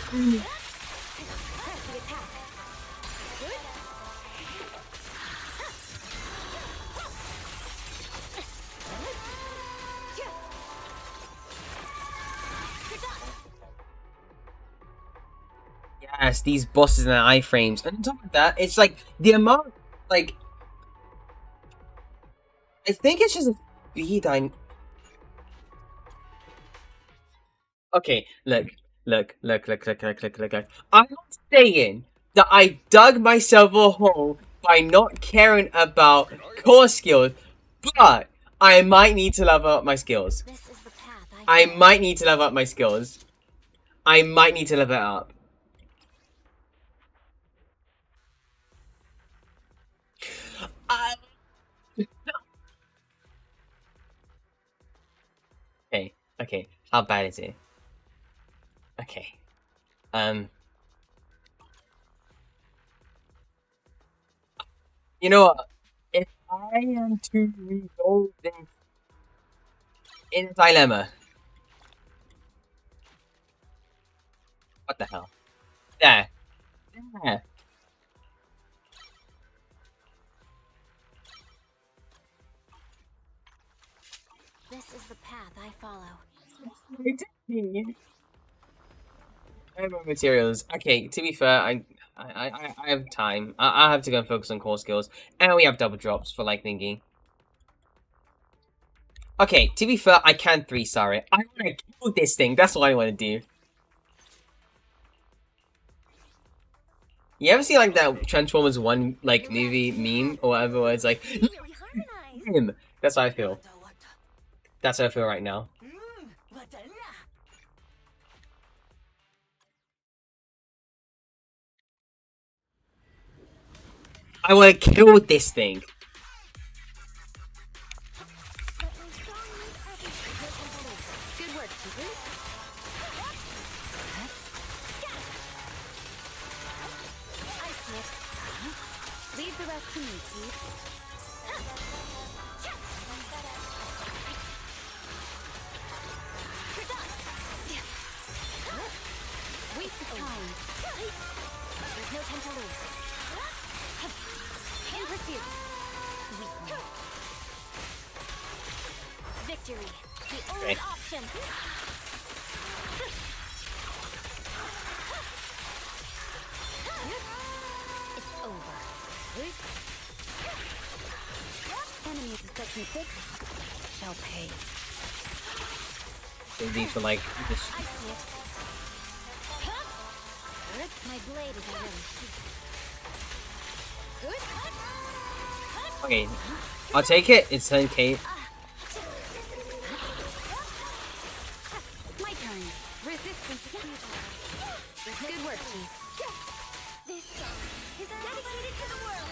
Yes, these bosses and the iframes. And on top of that, it's like the amount, like, I think it's just a speed I. Okay, look. I'm not saying that I dug myself a hole by not caring about core skills, but I might need to level up my skills. This is the path I might need to level up my skills. I might need to level it up. Okay, okay. How bad is it? Okay. You know what? If I am to resolve this in a dilemma. What the hell? There. There. This is the path I follow. I have my materials. Okay, to be fair, I have time. I have to go and focus on core skills. And we have double drops for like thinking. Okay, to be fair, I can 3-star it. I want to kill this thing. That's what I want to do. You ever see like that Transformers 1 like movie meme or whatever where it's like him? That's how I feel. That's how I feel right now. I want to kill this thing. Good work, Chief. Ice Smith. Leave the rest to me, Chief. Waste of time. There's no time to lose. In pursuit. Victory. The only Okay. option. It's over. Enemies of Section 6 shall pay. These for like just I see it. My blade is ready. okay. I'll take it. It's 10k. My turn. Resistance is futile. Good work, Chief. This song is dedicated to the world.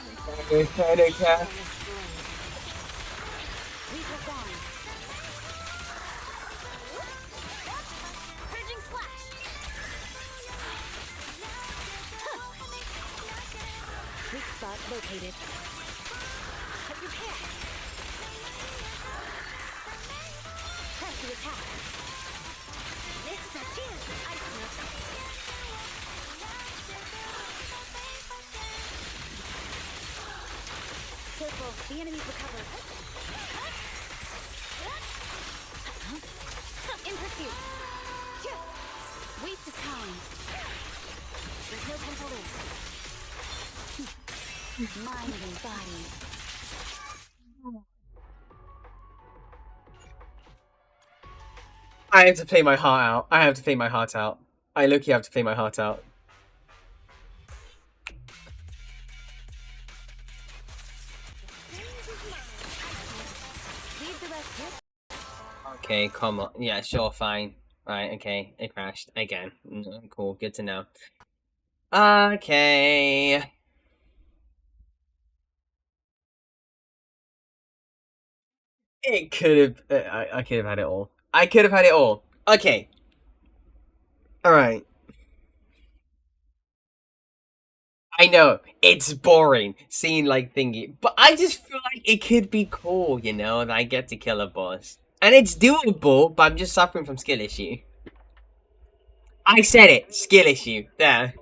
We press on. Bridging slash. Weak spot located. Prepare. Press the attack. This is a chance. Ice Smith. Careful, the enemy's recovered. In pursuit. Waste of time. There's no time to lose. Mind and body. I have to play my heart out. I have to play my heart out. I literally have to play my heart out. Leave the rest here. Okay, come on. Yeah, sure, fine. Right, okay. It crashed again. Cool, good to know. Okay. It could have. I could have had it all. I could have had it all. Okay. Alright. I know, it's boring seeing like thingy, but I just feel like it could be cool, you know, and I get to kill a boss. And it's doable, but I'm just suffering from skill issue. I said it, skill issue. There.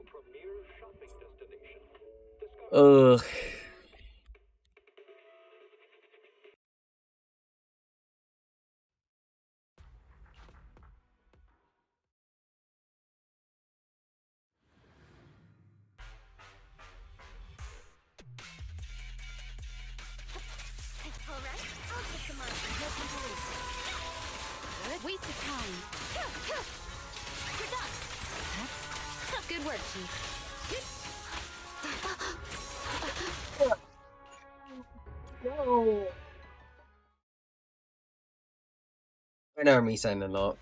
Ugh. Alright, I'll take the mark. No time to lose. Waste of time. You're done. Good work, Chief. I know I'm resetting a lot.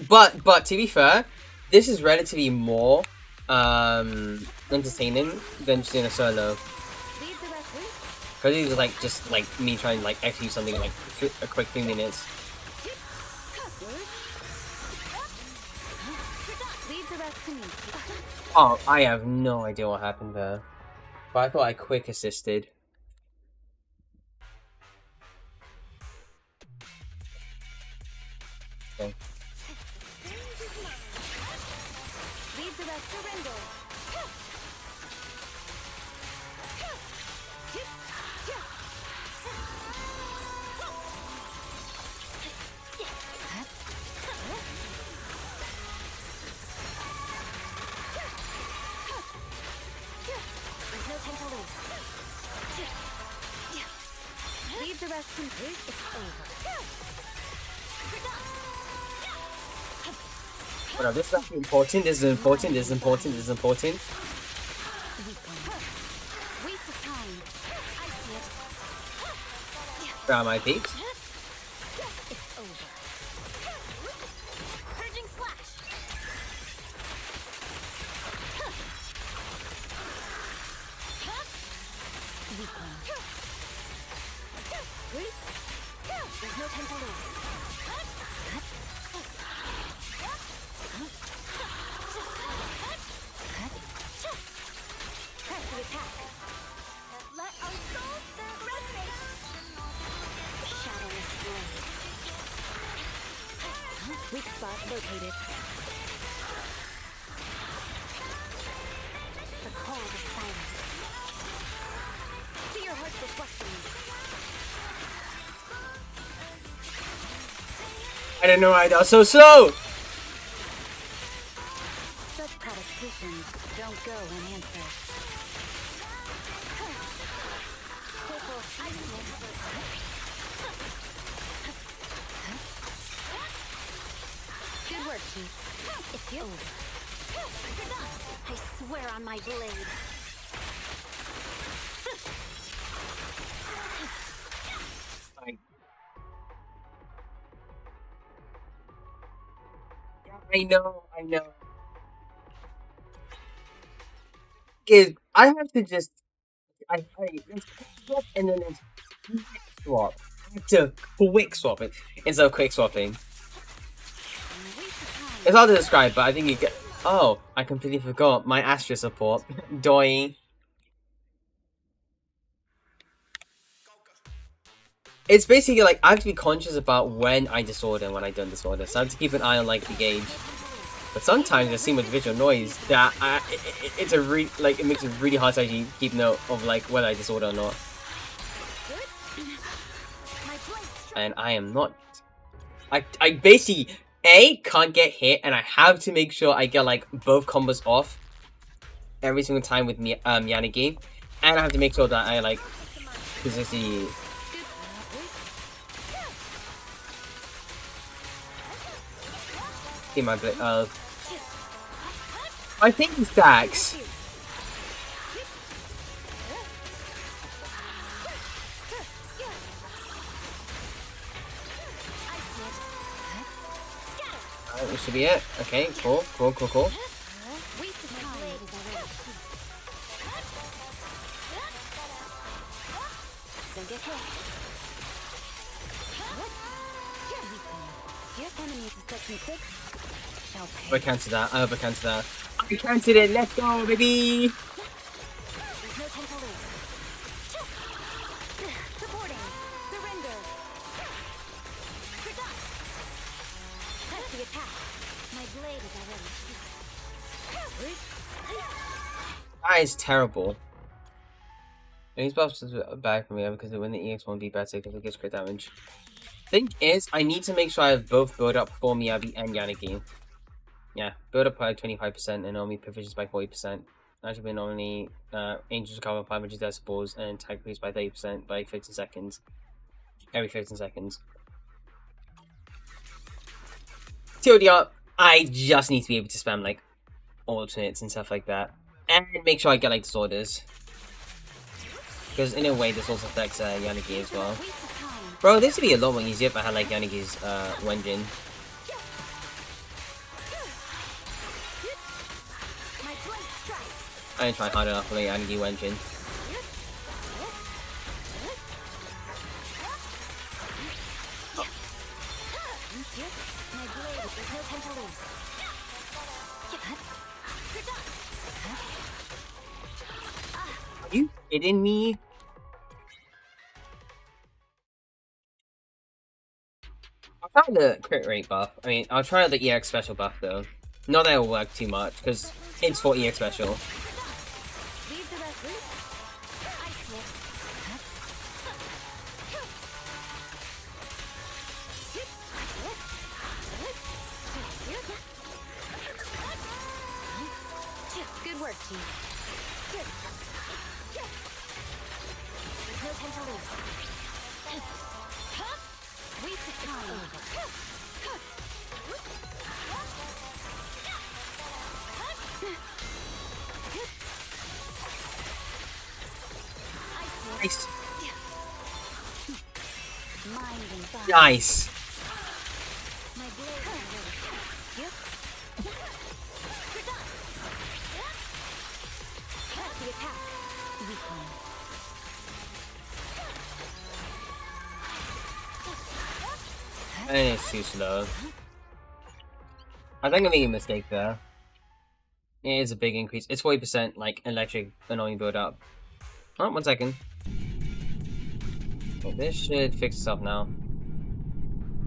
But to be fair, this is relatively more entertaining than just doing a solo. Leave the rest loose. Because it's like just like me trying to like execute something in like a quick 3 minutes. Leave the rest to me. Oh, I have no idea what happened there. But I thought I quick assisted. Okay. Leave the rest surrender. There's no time to lose. Leave the rest complete. It's over. Whatever, this is actually important, this is important, this is important, this is important. Waste of time. I see it. Grab my peaks. It's over. Purging slash. Weak one. There's no time to lose. Press the attack. Let our souls resonate. Shadowless blade. Weak spot located. The cold is silent. See your heart's reflection. I didn't know why that was so slow! Such provocations don't go unanswered. Careful, I see it. Good work, Chief. It's over. I swear on my blade. I know. Because I have to just there's quick swap and then there's quick swap. I have to quick swap it instead of quick swapping. It's hard to describe, but I think you get. Oh, I completely forgot my Astra support. Doi. It's basically like I have to be conscious about when I disorder and when I don't disorder, so I have to keep an eye on like the gauge. But sometimes there's so much visual noise that it's a it makes it really hard to actually keep note of like whether I disorder or not. And I am not. I basically can't get hit, and I have to make sure I get like both combos off every single time with me Yanagi, and I have to make sure that I like consistently. In my I think he stacks. Alright, this should be it. Okay, cool. I cancelled that. I cancelled that. I cancelled it. Let's go, baby. That is terrible. And these buffs are bad for me because when the EX won't be better because it gives crit damage. Thing is, I need to make sure I have both build up for Miyabi and Yanagi. Yeah, build up by 25% and only provisions by 40%. That should be only Angels recover 500 decibels and tag increase by 30% by 15 seconds. Every 15 seconds. TLDR, I just need to be able to spam like alternates and stuff like that. And make sure I get like disorders. Because in a way this also affects Yanagi as well. Bro, this would be a lot more easier if I had like Yanagi's Wenjin. I didn't try hard enough for the Yanagi engine. My blade, there's no time to lose. Are you kidding me? I'll try the crit rate buff. I mean, I'll try the EX special buff though. Not that it'll work too much, because it's for EX special. Leave the rest loose. Ice Whip. Good work, team. There's no time to lose. Waste of time. Nice. Mind and body. Nice. My blade is ready. Yep. That's the attack. Weakling. And it's too slow. I think I'm making a mistake there. It is a big increase. It's 40% like electric annoying build up. Oh, 1 second. Okay, this should fix itself now.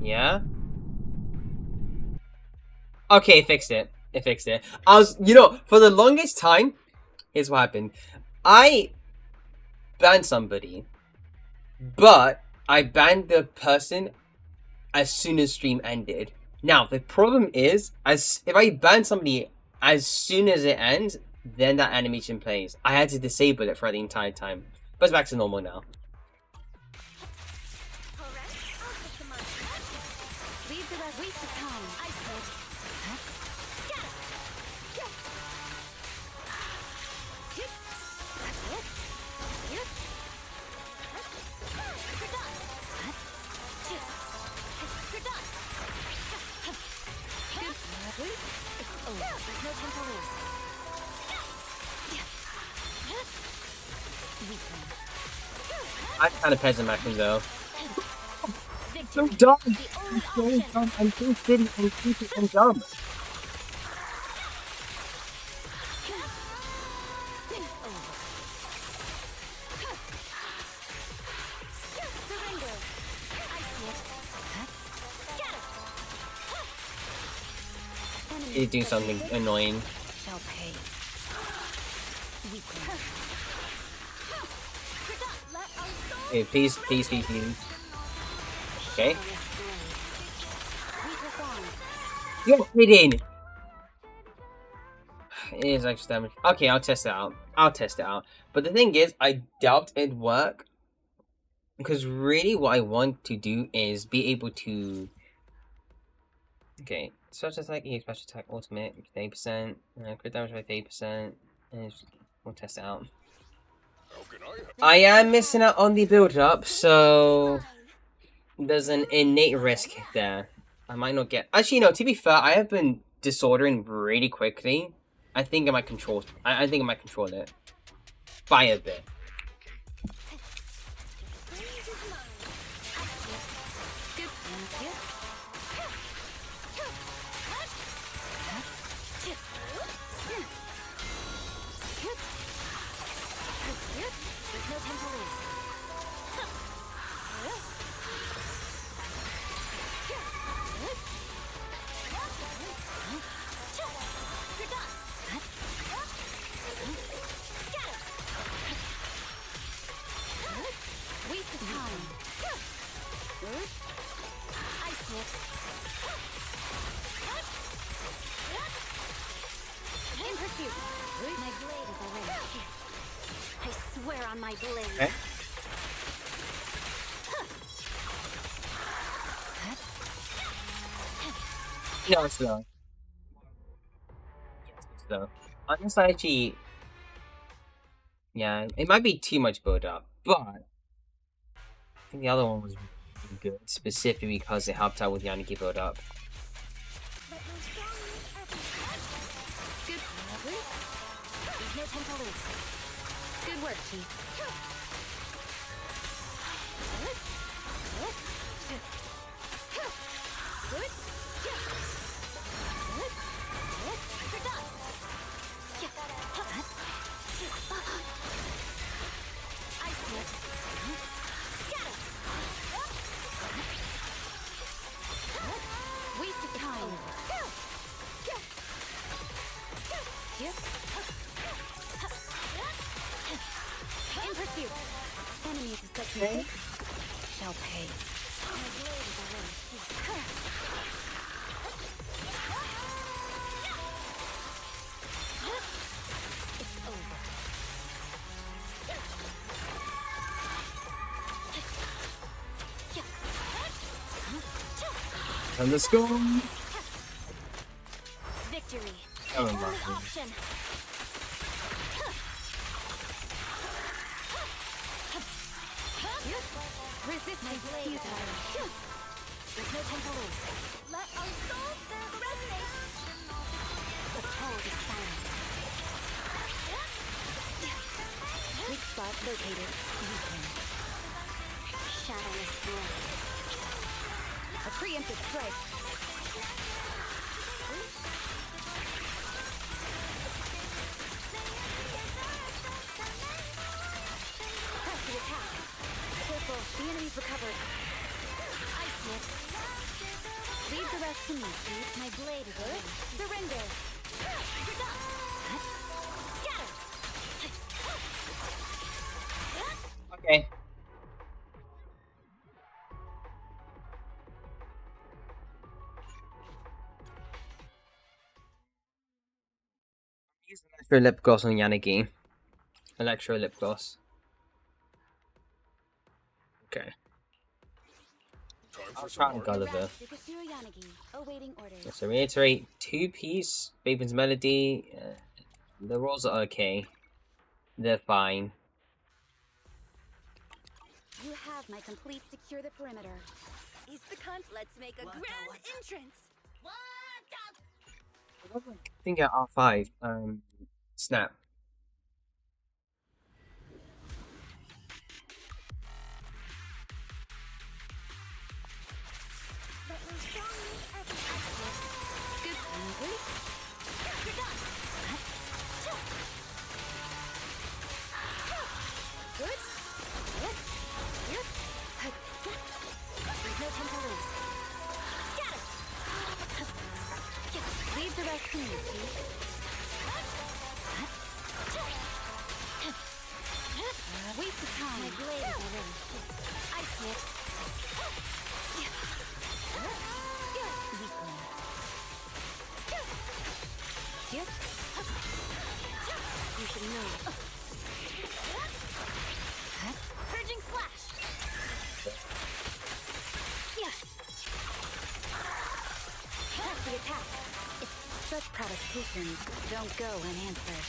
Yeah? Okay, it fixed it. It fixed it. I was, you know, for the longest time, here's what happened. I banned somebody, but I banned the person as soon as stream ended. Now, the problem is, if I ban somebody as soon as it ends, then that animation plays. I had to disable it for the entire time. But it's back to normal now. Leave the rest. Waste of time. Ice Whip. It's over. There's no time to lose. Weakling. I'm kind of peasant matching though. Victory. dumb. The only option. I'm so silly and stupid and dumb. It's over. Surrender. Ice Whip. Scatter. You do something annoying. Shall pay. Weakling. Hey, please. Okay. Weaker form. You're kidding! It is extra damage. Okay, I'll test it out. But the thing is, I doubt it'd work. Because really what I want to do is be able to... Okay, such as like special attack ultimate, 30%, crit damage by 30%, and we'll test it out. I am missing out on the build up, so there's an innate risk there. I might not get. Actually, no. To be fair, I have been disordering really quickly. I think I might control. I think I might control it by a bit. There's no time to lose. Waste of time. Ice Whip. In pursuit. My blade is away. I swear on my blade. Okay. No, it's slow. It's slow. On this side, actually, yeah, it might be too much build up, but I think the other one was really good, specifically because it helped out with Yanagi build up. Good. There's no no time to lose. Good work, Chief. Waste of time. In pursuit. Enemies of such mistakes shall pay. My blade is already. It's over. And let's go. Victory. Oh, The my only goodness. option. Resist my blade. There's no time to lose. Let our souls resonate. The cold is silent. Weak spot located. Weaken. Shadowless blood. A preemptive strike. Press the attack. Careful, the enemy's recovered. I see it. Leave the rest to me, Chief. My blade is ready. Surrender. Scatter. Okay. Use an extra lip gloss on Yanagi. Electro lip gloss. Okay. I'll try on Gulliver. Awaiting orders. So reiterate, 2-piece, Baben's Melody. The rolls are okay. They're fine. You have my complete secure the perimeter. Is the cunt? Let's make a grand entrance. I think at R5. Snap. Good. You're done. Good. Yep. There's no time to lose. Scatter. Leave the rest to me, Chief. Waste of time. My blade is already. I see it. Weakling. Yep. You should know. Purging slash. Yeah. Press the attack. Such provocations don't go unanswered.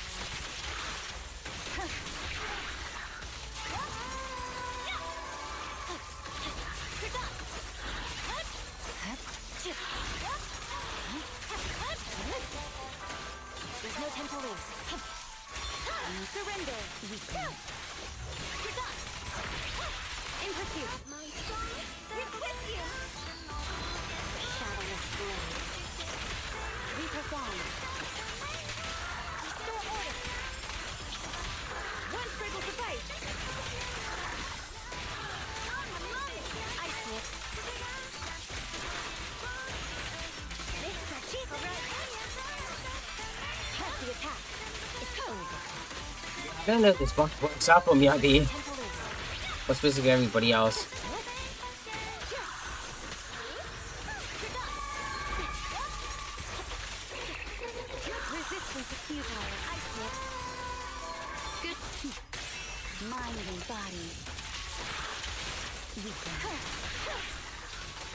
There's no time to lose. Surrender. Weakling. You're done. In pursuit. My soul is with you. Shadowless blade. Reperform. Restore order. One strike will suffice. I see it. This is achievable. Press the attack. It's over. I don't know if this box works out for Miyagi. Or specifically everybody else. Resistance is futile. I see it. Good. Mind and body. Weaken.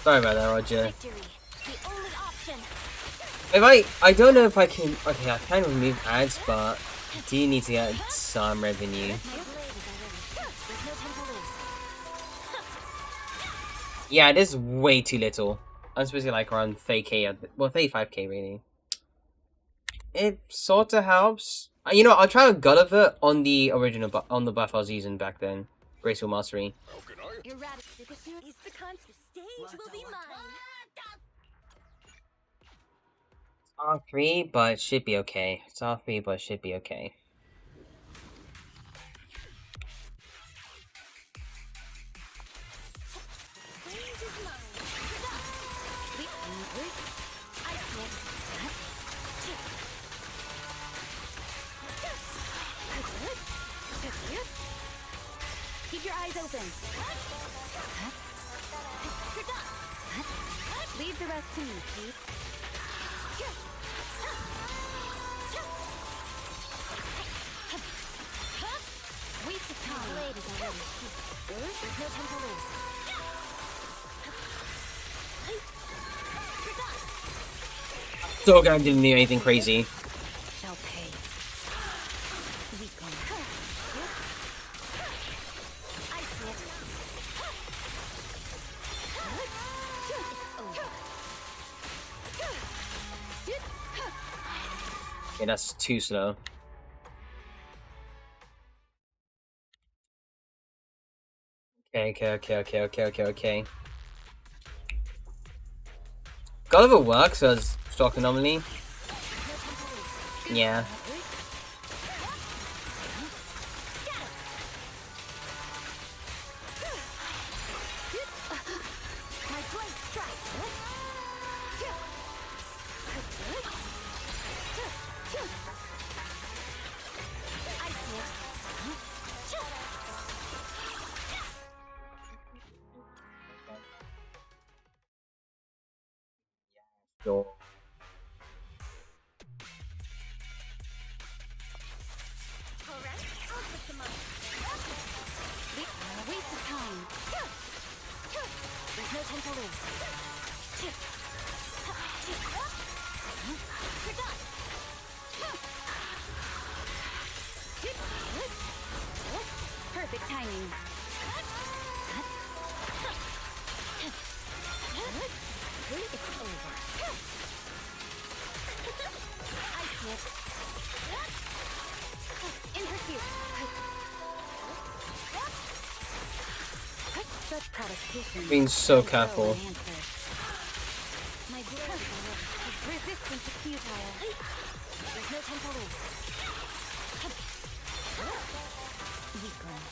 Sorry about that, Roger. Victory. The only option. If I don't know if I can. Okay, I can remove ads, but I do need to get some revenue. My blade is already. There's no time to lose. Yeah, it is way too little. I'm supposed to like around 30k, well 35k really. It sort of helps. You know, I'll try a Gulliver on the original, on the buff I was using back then. Graceful Mastery. Erratic superhero is the concert. Stage will be mine. R3, but it should be okay. It's R3, but it should be okay. Stage is mine. Keep your eyes open. Leave the rest to me, Pete. Waste of time. My blade is already There's no time to lose. Still gonna do anything crazy. Shall pay. Weakling. I see it. Okay, that's too slow. Okay. Gulliver works as stock anomaly. Yeah. My blade strikes. I see it. Sure. Alright, I'll put them on. Waste of time. There's no time to lose. Perfect timing. It's over. I snip. In pursuit. Such provocation. Being so careful. My blade resistance is futile. There's no time to lose. Weakling.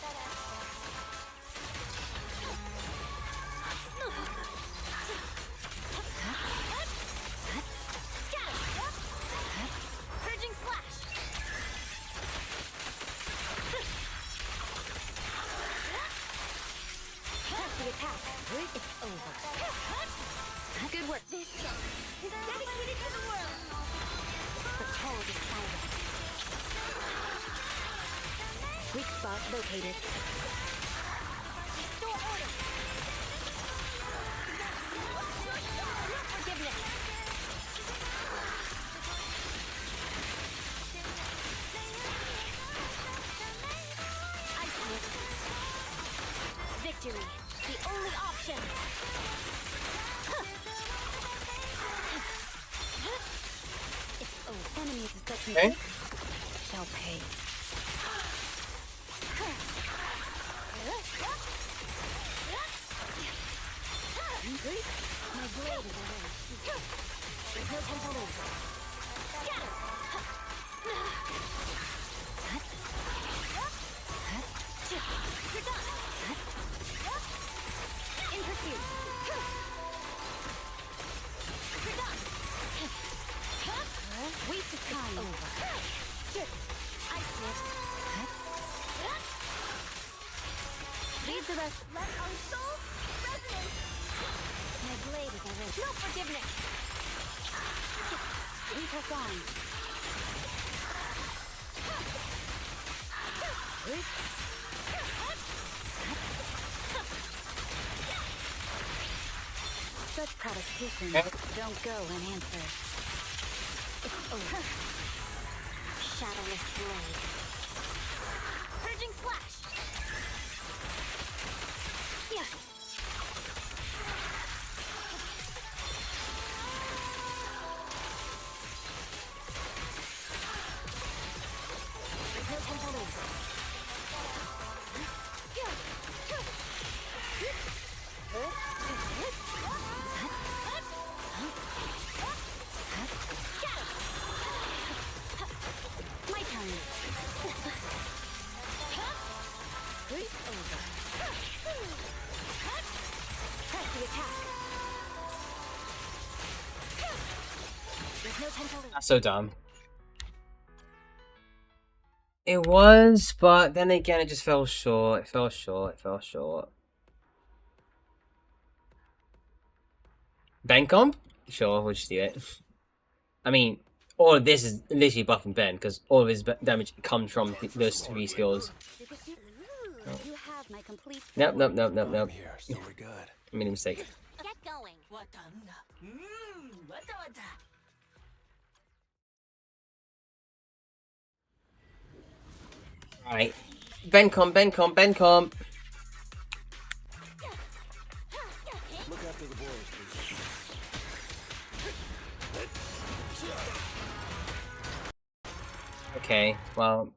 Purging slash. That's the attack. It's over. Good work. This song is dedicated to the world. The call is silent. Weak spot located. Restore order. No forgiveness. I snip. Victory, the only option. It's over. Enemies of such Okay. mistake shall pay. My blade is already. There's no time to lose. Scatter. You're done. In pursuit. You're done. Waste of time. Over. I see it. Leave the rest. Let our souls resonate. My blade is already. No forgiveness. We press on. Such provocation. Okay. Don't go and answer. It's over. Shadowless blade. Purging slash. Yeah. the attack. There's no time to lose. That's so dumb. It was, but then again, it just fell short. It fell short. It fell short. Ben comp? Sure, we'll just do it. I mean, all of this is literally buffing Ben because all of his damage comes from those 3 skills. You have my complete Nope, nope, nope, nope, I'm nope. here, so we're good. I made a mistake. Get going. Alright. Ben comp, Ben comp, Ben comp. Look after the boys, please. Okay, well,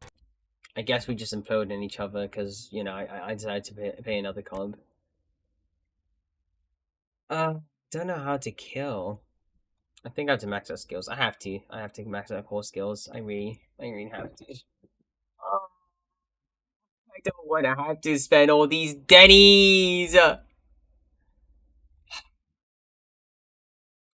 I guess we just imploded in each other because, you know, I decided to pay another comp. Don't know how to kill. I think I have to max out skills. I have to. I have to max out core skills. I really have to. Oh, I don't want to have to spend all these Denny's.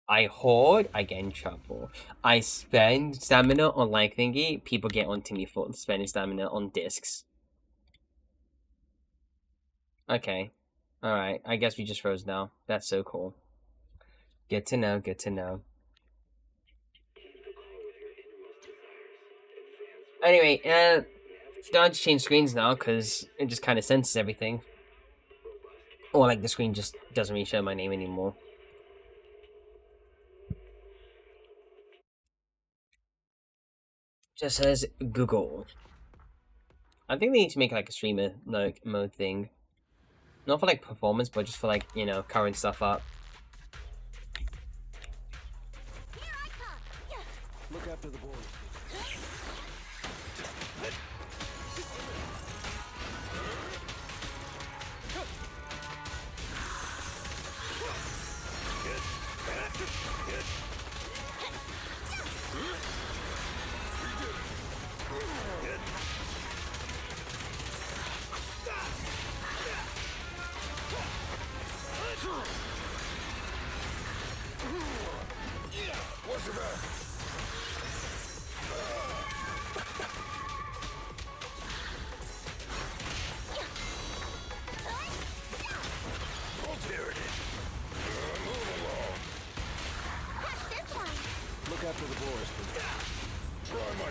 I hoard, I get in trouble. I spend stamina on like thingy, people get onto me for spending stamina on discs. Okay. Alright, I guess we just froze now. That's so cool. Good to know, good to know. Anyway, don't have to change screens now, because it just kind of senses everything. Or like the screen just doesn't really show my name anymore. Just says Google. I think they need to make like a streamer like mode thing. Not for like performance, but just for like, you know, current stuff up. Look after the boys, please. What's your back? I'll tear it. Move along. What's this one? Look after the boys, please. Try my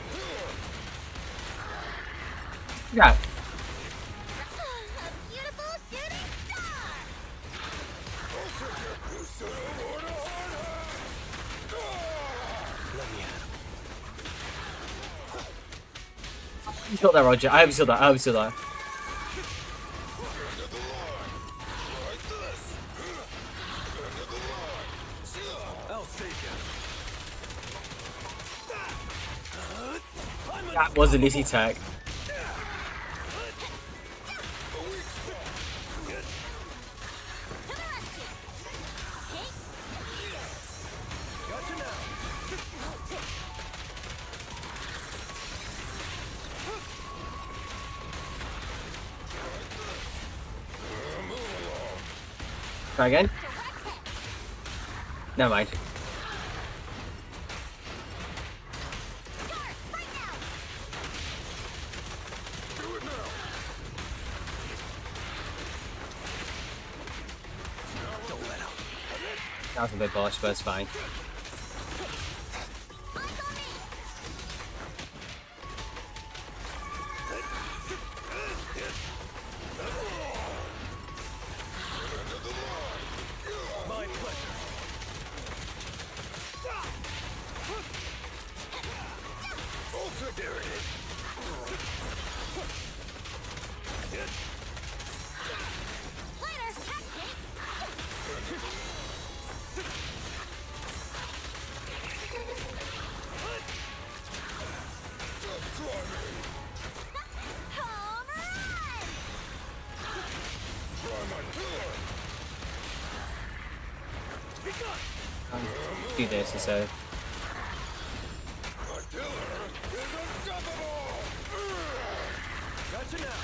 Yeah. A beautiful shooting star. I'll take it. You said I want a hard hat. Let me at him. You killed that, Roger. I hope you saw that. I hope you saw that. End of the line. Like this. End of the line. I'll save you. That was a Lizzie tag. Gotcha now. Try again. Never mind. Do it now. Don't let up. That was a bit bullish, but it's fine. My pleasure. Ultra, there it is. Just try me. Home run! Try my Do this instead. My killer is unstoppable. Gotcha now.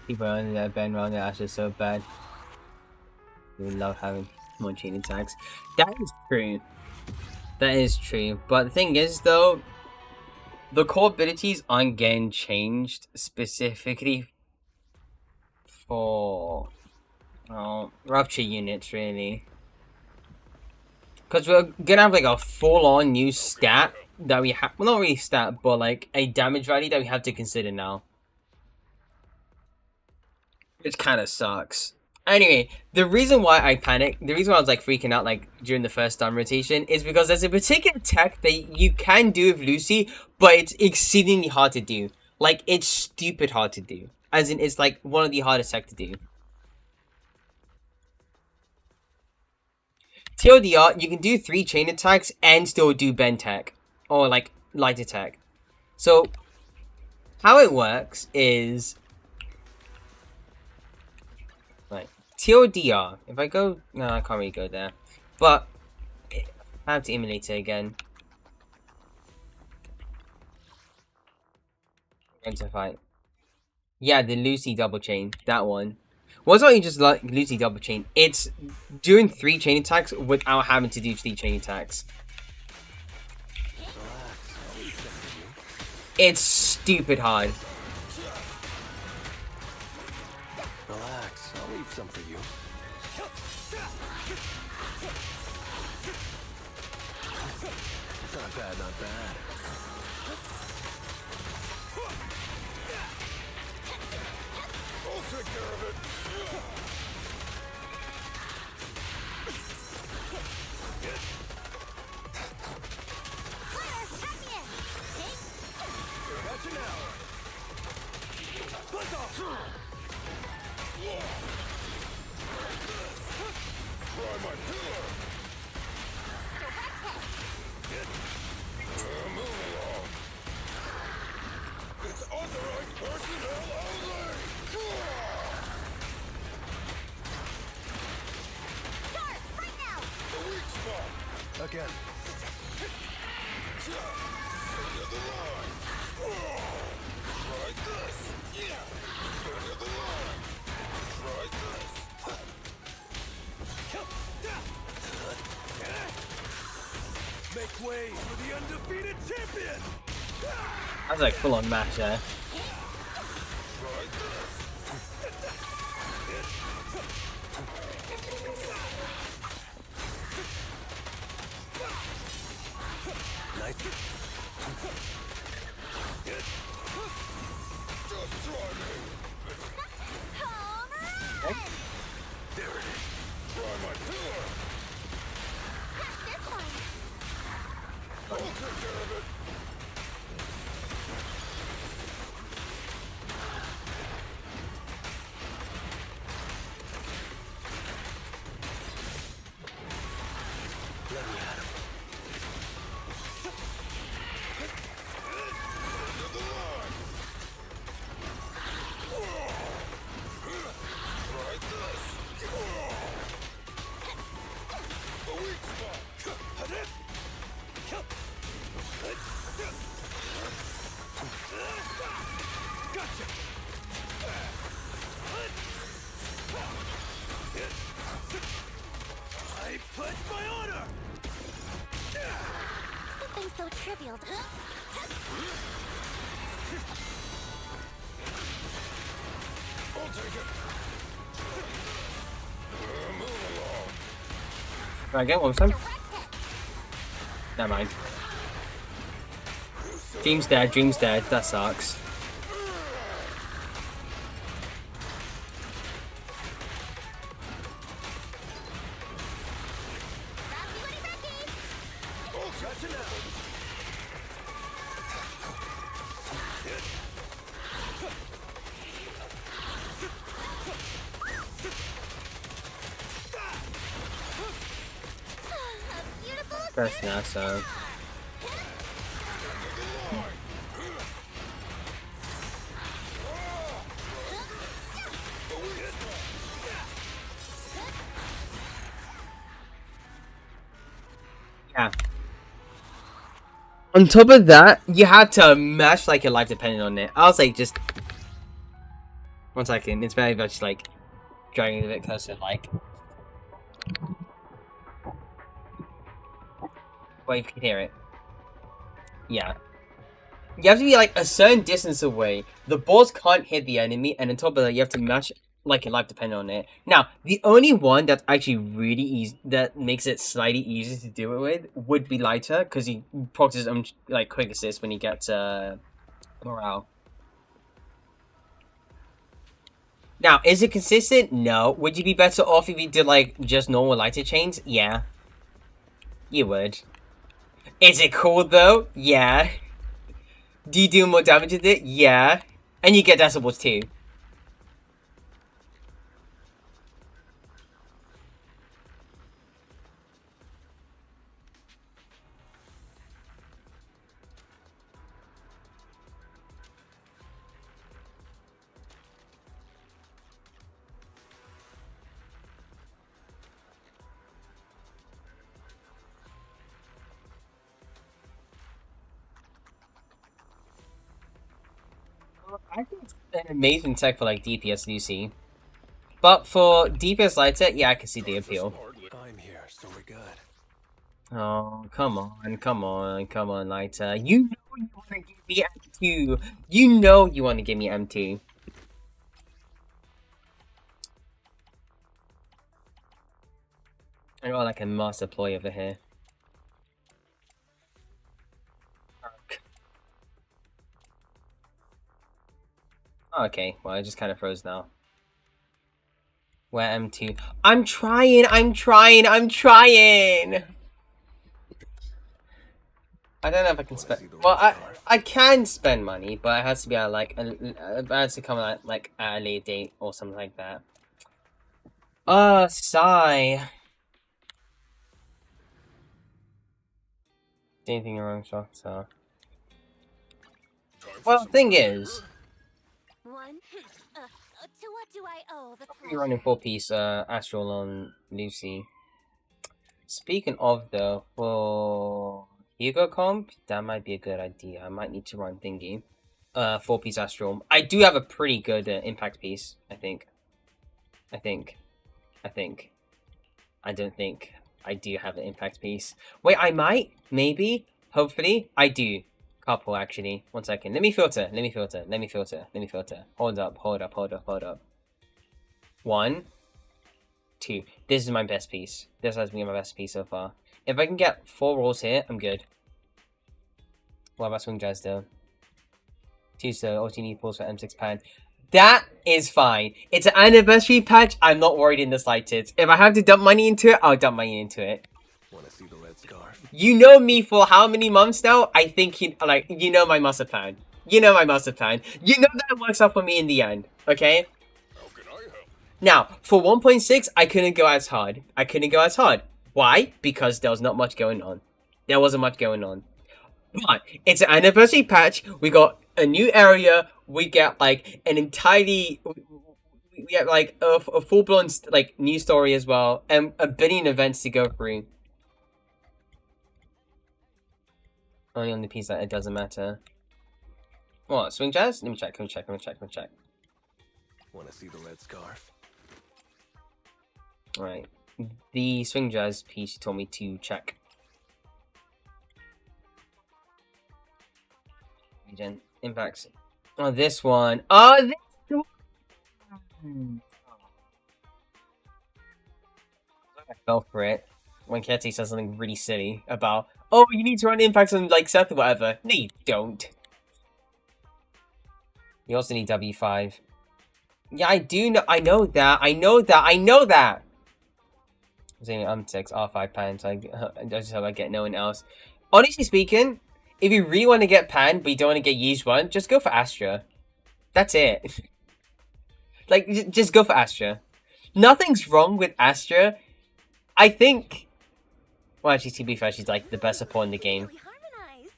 People on that Ben around that's just so bad. We love having more chain attacks. That is true. That is true. But the thing is though, the core abilities aren't getting changed specifically for rupture units really. Because we're gonna have like a full-on new stat that we have, well not really stat, but like a damage value that we have to consider now. Which kind of sucks. Anyway, the reason why I panicked, the reason why I was like freaking out like during the first stun rotation is because there's a particular tech that you can do with Lucy, but it's exceedingly hard to do. Like, it's stupid hard to do. As in, it's like one of the hardest tech to do. TLDR, you can do 3 chain attacks and still do bend tech. Or like light attack. So, how it works is... Like, TLDR, if I go... No, I can't really go there. But, I have to emulate it again. To fight. Yeah, the Lucy double chain. That one. Well, it's not even just like Lucy double chain. It's doing 3 chain attacks without having to do 3 chain attacks. It's stupid hard. Relax, I'll leave some for you. Not bad, not bad. I'll take care of it. Gotcha now. Let's off. Try my pillar. Move along. It's authorized personnel only. Start right now. The weak spot. Again. End of the line. Try this. End of the line. Try this. Make way for the undefeated champion. That's like full on match there. Try this. Nice. Just try me. There it is. Try my pillar. This one. I'll take care of it. Let me at him. End of the line. Try this. The weak spot. Gotcha. I pledge my honor. Something so trivial. I'll take it. Move along. Can I get one time? Never mind. Dream's dead, Dream's dead. That sucks. I'll catch it now. First now, so. Yeah. On top of that, you have to match like your life depending on it. I was like, just 1 second. It's very much like dragging a bit closer, like. Well, you can hear it. Yeah. You have to be like a certain distance away. The balls can't hit the enemy, and on top of that, you have to match like your life depending on it. Now, the only one that's actually really easy that makes it slightly easier to do it with would be Lighter, because he procs his own like quick assist when he gets morale. Now, is it consistent? No. Would you be better off if you did like just normal Lighter chains? Yeah. You would. Is it cool though? Yeah. Do you do more damage with it? Yeah. And you get decibels too. I think it's an amazing tech for like DPS UC. But for DPS Lighter, yeah, I can see the appeal. I'm here, so we're good. Oh, come on, Lighter. You know you want to give me M2. You know you want to give me M2. I got like a master ploy over here. Oh, okay, well, it just kind of froze now. Where M2? I'm trying! I don't know if I can spend. Well, I can spend money, but it has to be at like it has to come at like at a later date or something like that. Sigh. Anything wrong, Shota? Well, thing is, One. To what do I owe the you're running 4-piece Astral on Lucy. Speaking of though, for Hugo comp, that might be a good idea. I might need to run thingy. 4-piece Astral. I do have a pretty good impact piece, I think. I don't think I do have an impact piece. Wait, I might? Maybe? Hopefully? I do. Couple, actually. 1 second. Let me filter. Hold up. 1, 2. This is my best piece. This has been my best piece so far. If I can get 4 rolls here, I'm good. What about Swing Jazz though? 2 so all you need pulls for M6 pan. That is fine. It's an anniversary patch. I'm not worried in the slightest. If I have to dump money into it, I'll dump money into it. Wanna see the red scarf? You know me for how many months now? I think you know my master plan. You know that it works out for me in the end. Okay? How can I help? Now, for 1.6, I couldn't go as hard. Why? Because there was not much going on. There wasn't much going on. But it's an anniversary patch. We got a new area. We get like an entirely, we get like a full-blown like new story as well, and a billion events to go through. Only on the piece that it doesn't matter. What, Swing Jazz? Let me check. Wanna see the red scarf? Alright. The Swing Jazz piece you told me to check. Regen. Impacts. Oh, this one. Oh, this one! I fell for it. When Ketty says something really silly about, oh, you need to run impacts on, like, Seth or whatever. No, you don't. You also need W5. Yeah, I do know. I know that. I'm saying M6, R5 pan, so I just hope I get no one else. Honestly speaking, if you really want to get pan, but you don't want to get used one, just go for Astra. That's it. Like, just go for Astra. Nothing's wrong with Astra. I think... Well, actually, to be fair, she's like the best support in the game. Really harmonize.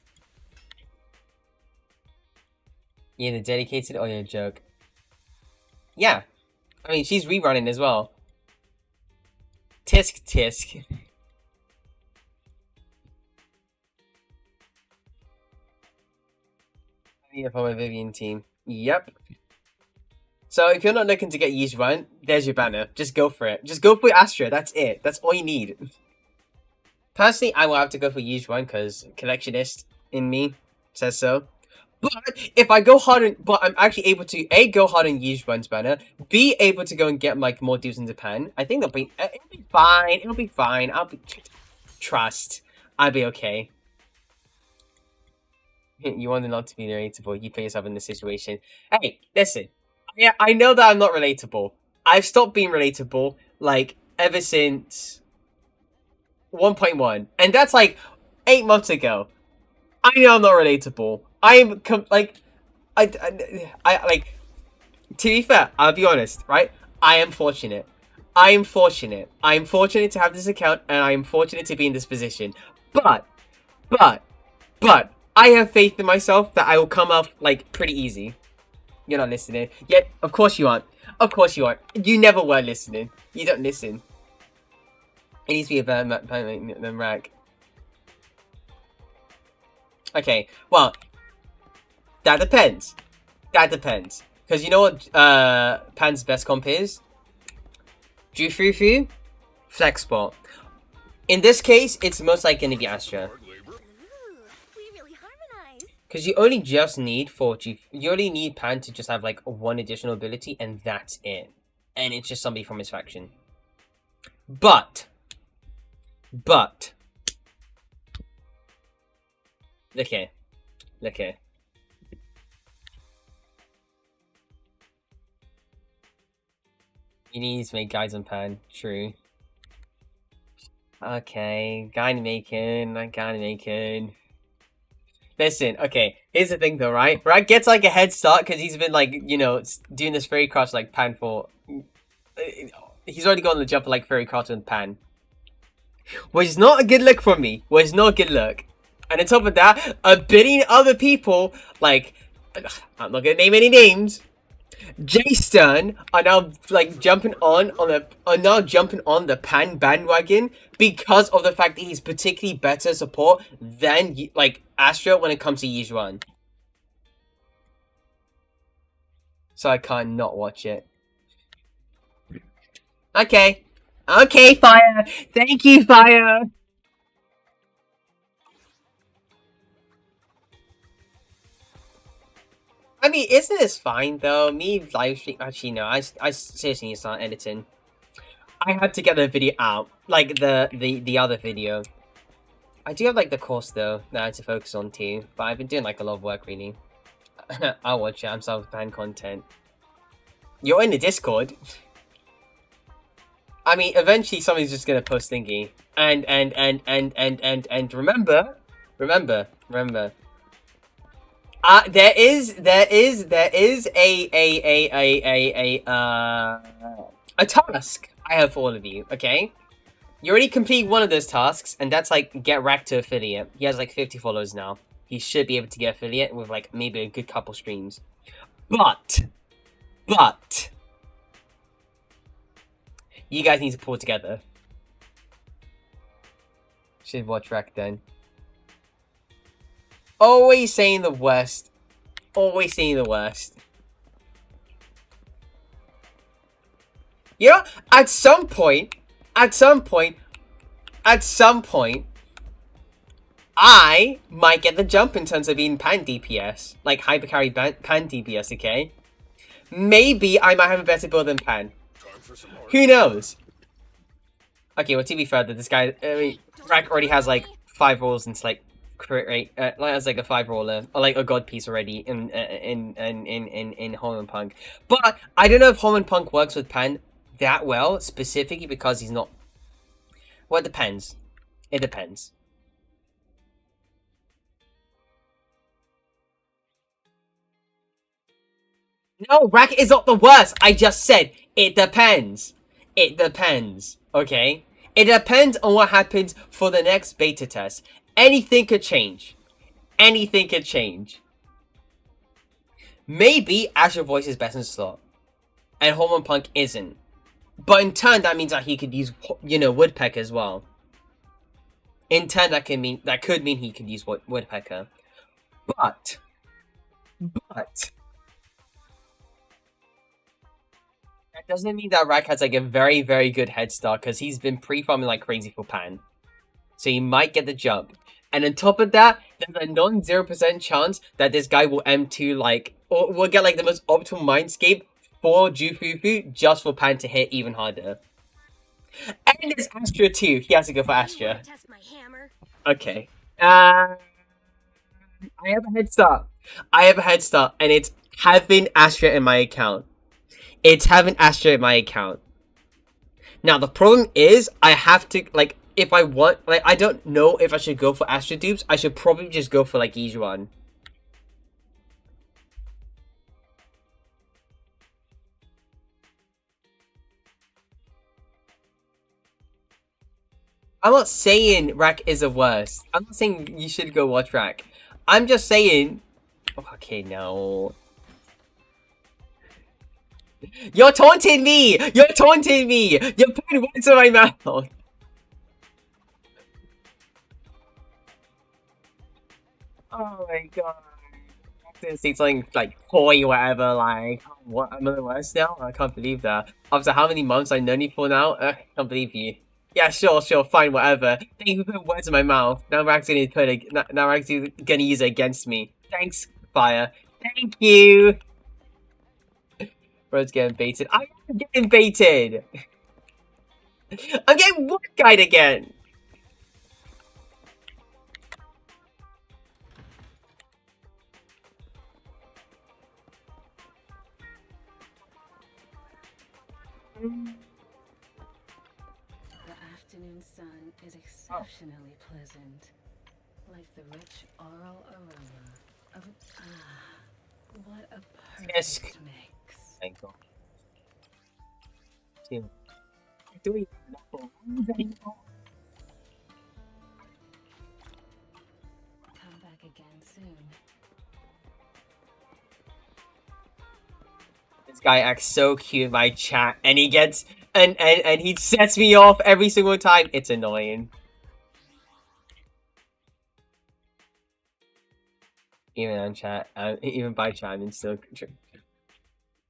You're either dedicated or you're a joke. Yeah. I mean, she's rerunning as well. Tisk. I need to follow my Vivian team. Yep. So if you're not looking to get used one, there's your banner. Just go for it. Just go for Astra. That's it. That's all you need. Personally, I will have to go for used one because collectionist in me says so. But if I go hard on, but I'm actually able to A, go hard on used one's banner, B, able to go and get like more dudes in Japan. I think it'll be fine. It'll be fine. Trust. I'll be okay. You want not to be relatable. You put yourself in this situation. Hey, listen. Yeah, I know that I'm not relatable. I've stopped being relatable like ever since 1.1, and that's like 8 months ago. I know I'm not relatable. I'm like, I like. To be fair, I'll be honest, right? I am fortunate. I am fortunate. I am fortunate to have this account, and I am fortunate to be in this position. But, I have faith in myself that I will come up like pretty easy. You're not listening. Yet, of course you aren't. Of course you aren't. You never were listening. You don't listen. It needs to be a better than rag. Okay, well, that depends. That depends. Because you know what Pan's best comp is? Jufufu, Flexbot. In this case, it's most likely going to be Astra. Ooh, we really harmonize. Because you only just need you only need Pan to just have like one additional ability, and that's it. And it's just somebody from his faction. But. Look here. Look here. You need to make guides on Pan. True. Okay. Guide making. Listen, okay. Here's the thing though, right? Rag gets like a head start because he's been like, you know, doing this fairy cross like Pan for... He's already gone on the jump like fairy cross with Pan. Which is not a good look for me. Which is not a good look. And on top of that, a billion other people, like, I'm not gonna name any names. J-Stern are now like jumping on the Pan bandwagon because of the fact that he's particularly better support than like Astra when it comes to Yijuan. So I can't not watch it. Okay. Okay, Fire. Thank you, Fire. I mean, isn't this fine though? Me live stream. Actually, no. I seriously need to start editing. I had to get the video out, like the other video. I do have like the course though that I had to focus on too, but I've been doing like a lot of work really. I'll watch it. I'm self-fan content. You're in the Discord. I mean, eventually somebody's just gonna post thingy. And remember. There is a task I have for all of you, okay? You already complete one of those tasks, and that's like get racked to affiliate. He has like 50 followers now. He should be able to get affiliate with like maybe a good couple streams. But you guys need to pull together. Should watch rack then. Always saying the worst. Always saying the worst. You know, at some point, I might get the jump in terms of being Pan DPS. Like, hyper carry Pan DPS, okay? Maybe I might have a better build than Pan. Who knows? Okay, well, to be fair, this guy, I mean, Rack already has, like, 5 rolls and, like, crit rate, has like a 5 roller or like a god piece already in Holman Punk. But I don't know if Holman Punk works with Pan that well, specifically because he's not. Well, it depends. It depends. No, Rack is not the worst. I just said it depends. It depends. Okay. It depends on what happens for the next beta test. Anything could change. Anything could change. Maybe Asher Voice is best in slot. And Hormone Punk isn't. But in turn, that means that he could use, you know, Woodpecker as well. In turn, that could mean he could use Woodpecker. But that doesn't mean that Rack has like a very, very good head start because he's been pre-farming like crazy for Pan. So he might get the jump. And on top of that, there's a non-0% chance that this guy will M2 like, or will get like the most optimal mindscape for Jufufu just for Pan to hit even harder. And there's Astra too. He has to go for Astra. Test my hammer. Okay. I have a head start. I have a head start, and it's having Astra in my account. It's having Astra in my account. Now, the problem is, I have to, like, if I want, like, I don't know if I should go for Astra dupes. I should probably just go for, like, Ijuan. I'm not saying Rack is the worst. I'm not saying you should go watch Rack. I'm just saying... Okay, no. You're taunting me! You're taunting me! You're putting words in my mouth! Oh my god. I'm gonna say something like toy or whatever, like, what, I'm the worst now? I can't believe that. After how many months I've known you for now, I can't believe you. Yeah, sure, fine, whatever. Thank you for putting words in my mouth. Now Rack's gonna put it, now Rack's gonna use it against me. Thanks, Fire. Thank you! Bro's getting baited. I am getting baited! I'm getting one guide again! The afternoon sun is exceptionally pleasant, like the rich oral aroma of what a Yes. perfect mix. Thank you. Doing Come back again soon. This guy acts so cute in my chat, and he gets and he sets me off every single time. It's annoying. Even on chat, even by chat, I'm still.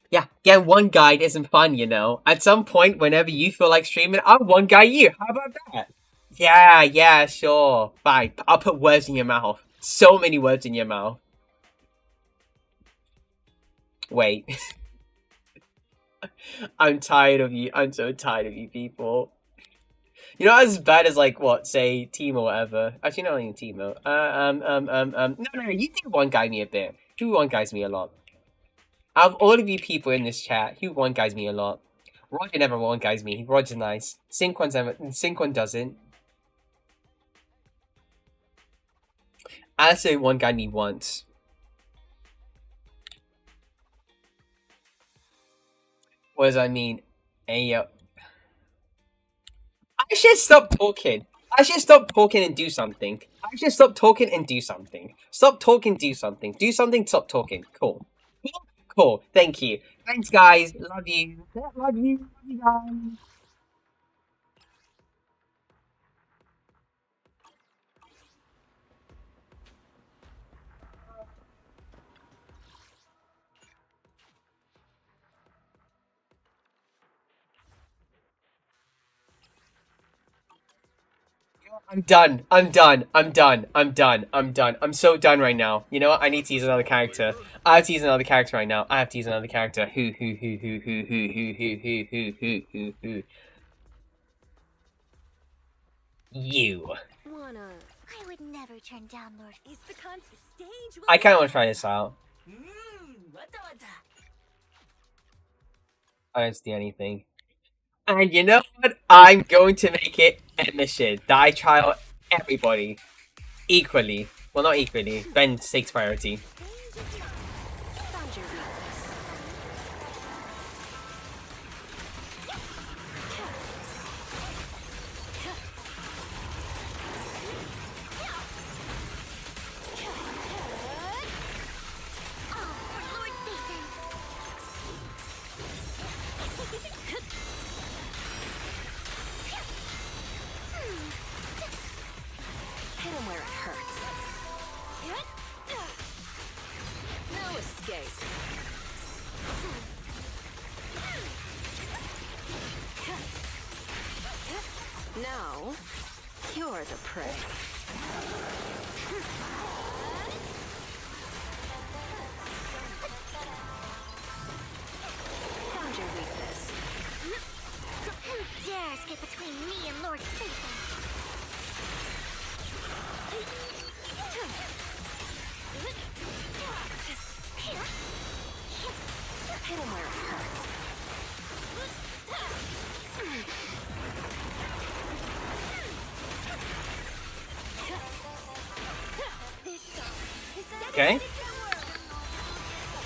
Yeah, getting one guide isn't fun, you know. At some point, whenever you feel like streaming, I'll one guide you. How about that? Yeah, sure. Fine. I'll put words in your mouth. So many words in your mouth. Wait. I'm tired of you. I'm so tired of you people. You know, as bad as like what, say Teemo or whatever. Actually, not even Teemo. No. You do one guide me a bit. You one guides me a lot. Out of all of you people in this chat, you one guides me a lot. Roger never one guides me. Roger's nice. Synchron doesn't. Alistair one guide me once. What does that mean? Hey, yo. I should stop talking. I should stop talking and do something. I should stop talking and do something. Stop talking, do something. Do something, stop talking. Cool. Cool. Thank you. Thanks, guys. Love you. Love you. Love you, guys. I'm done. I'm so done right now. You know what? I need to use another character. I have to use another character right now. I have to use another character. Who. You. Wanna? I would never turn down Lord. Is the contest stage? I kind of want to try this out. I don't see anything. And you know what? I'm going to make it a mission that I trial everybody equally. Well, not equally. Ben takes priority. Found your weakness. Lord Satan. Hit him where it hurts. Now, you're the prey. Found your weakness. Who dares get between me and Lord Satan? Hit him where it hurts. Okay.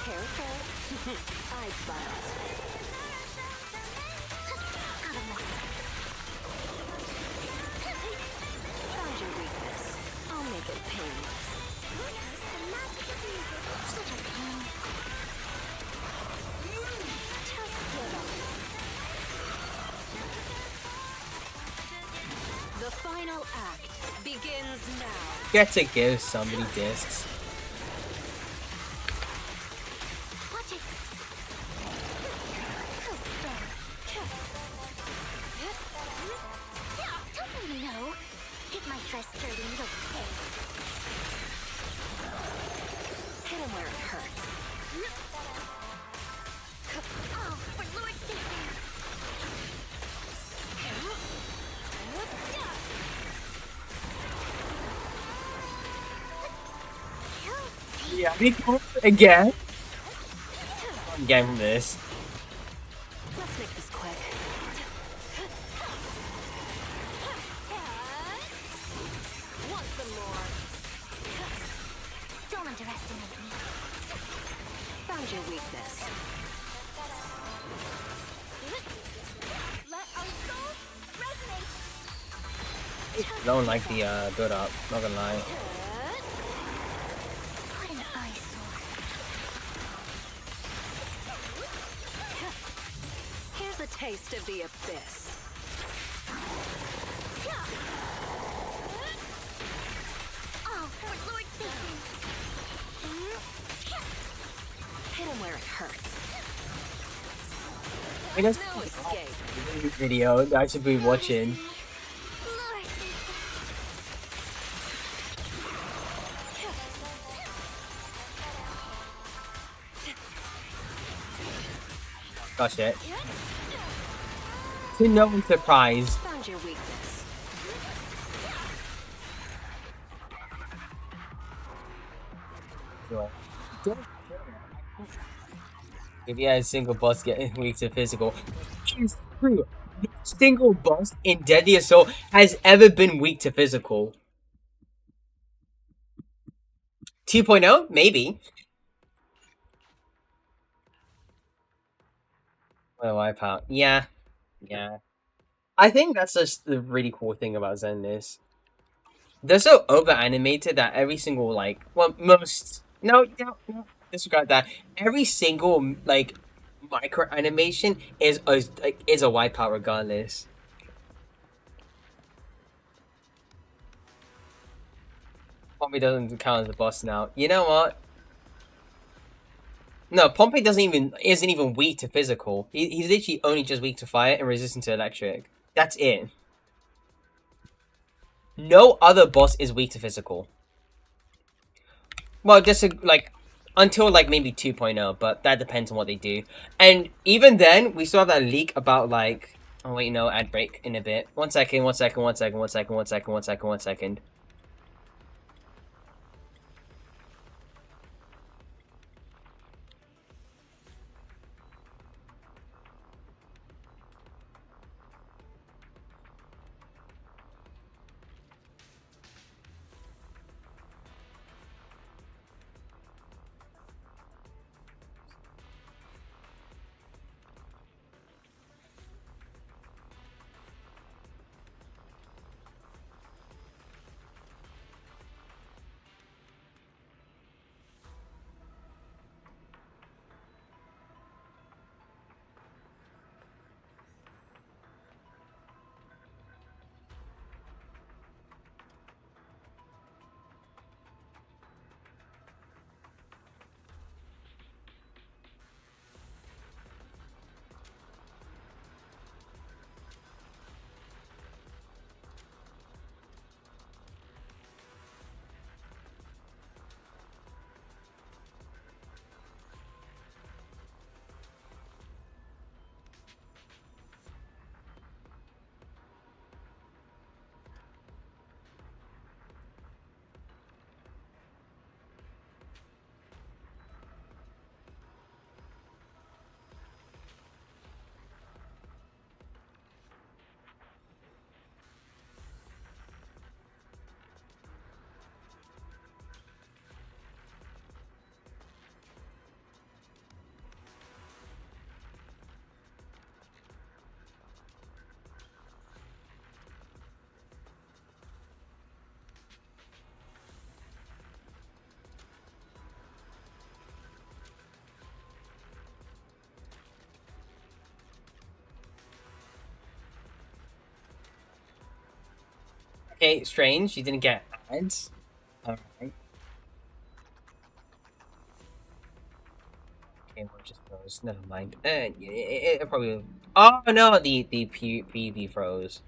Careful. I bust. Found your weakness. I'll make it painless. Such a pain. Just get up. The final act begins now. Get to give somebody discs. Watch it. Don't let me know. Get my dress dirty and you'll pay. Hit him where it hurts. Oh, for Lord Satan. Yeah, again. Again from this. Let's make this quick. Want some more? Don't underestimate me. Found your weakness. Let our souls resonate. Don't like the build up, not gonna lie. What an eyesore. Here's a taste of the abyss. Oh, for Lord Satan. Hit him where it hurts. I guess No escape. video that I should be watching. Lord Satan. Gosh it. To no one's surprise. Found your weakness. If you had a single boss getting weak to physical, it's true. No single boss in Deadly Assault has ever been weak to physical. 2.0? Maybe. Well, Wipeout. Yeah. Yeah. I think that's just the really cool thing about Zenless. They're so over animated that every single most no, disregard that. Every single micro animation is a wipeout regardless. Pompey doesn't count as a boss now. You know what? No, Pompey isn't even weak to physical. He's literally only just weak to fire and resistant to electric. That's it. No other boss is weak to physical. Well, just until maybe 2.0, but that depends on what they do. And even then, we still have that leak about oh wait, no, ad break in a bit. One second. Okay, strange. You didn't get ads. Alright. Okay, we're just froze. Never mind. It probably. Oh no, the PV froze.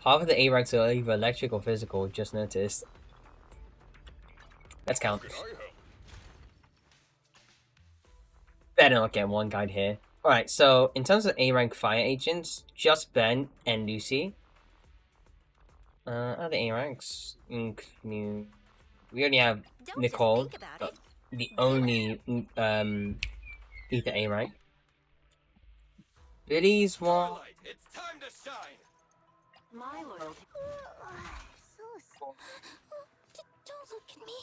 Half of the A ranks are either electric or physical. Just noticed. Let's count. Can I help? Better not get one guide here. Alright, so in terms of A rank fire agents, just Ben and Lucy. Other A ranks include. We already have Don't Nicole, just think about it. the only either A rank. Billy's one. Starlight, it's time to shine. My loyalty. So don't look at me.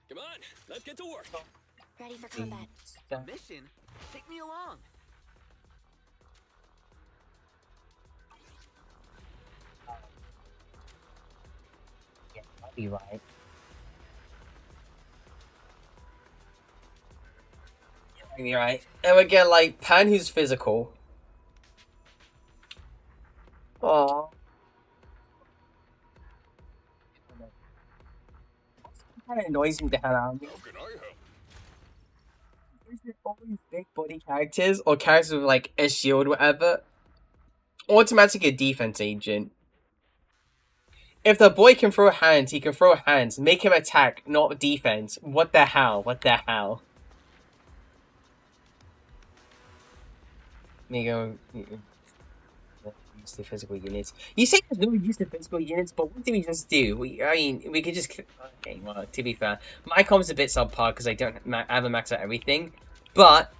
Come on, let's get to work. Ready for combat. Mission? Take me along. Yeah, I'll be right. I'll be right. And we get like Pan, who's physical. Aww. Kind of annoys me the hell out of me. How can I help? Is it always big body characters or characters with like a shield, whatever? Automatically a defense agent. If the boy can throw hands, he can throw hands. Make him attack, not defense. What the hell? What the hell? Me go. Use the physical units. You say there's no use to physical units, but what do we just do? We could just. Okay, well, to be fair, my com's a bit subpar because I don't I haven't maxed out everything. But.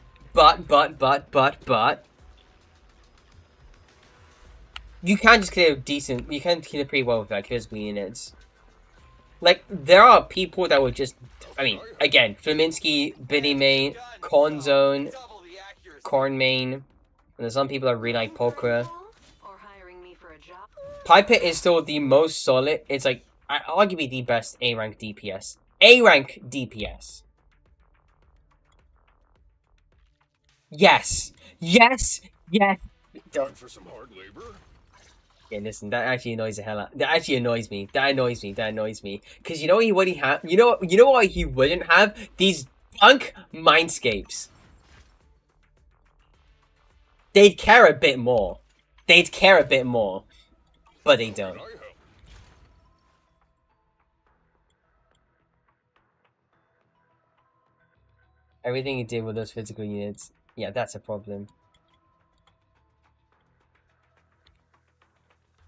You can just clear decent. You can clear pretty well with like physical units. Like there are people that would just. I mean, again, Flaminsky, Billy May, Corn Zone, Double the accuracy. Corn Main, and there's some people that really like Poker. Or hiring me for a job. Pipet is still the most solid. It's like arguably the best A rank DPS. A rank DPS. Yes. Time for some hard labor. Yeah, listen, that actually annoys the hell out. That actually annoys me. That annoys me. Cause you know what he have. You know what he wouldn't have? These bunk mindscapes. They'd care a bit more. But they don't. Can I help? Everything he did with those physical units. Yeah, that's a problem.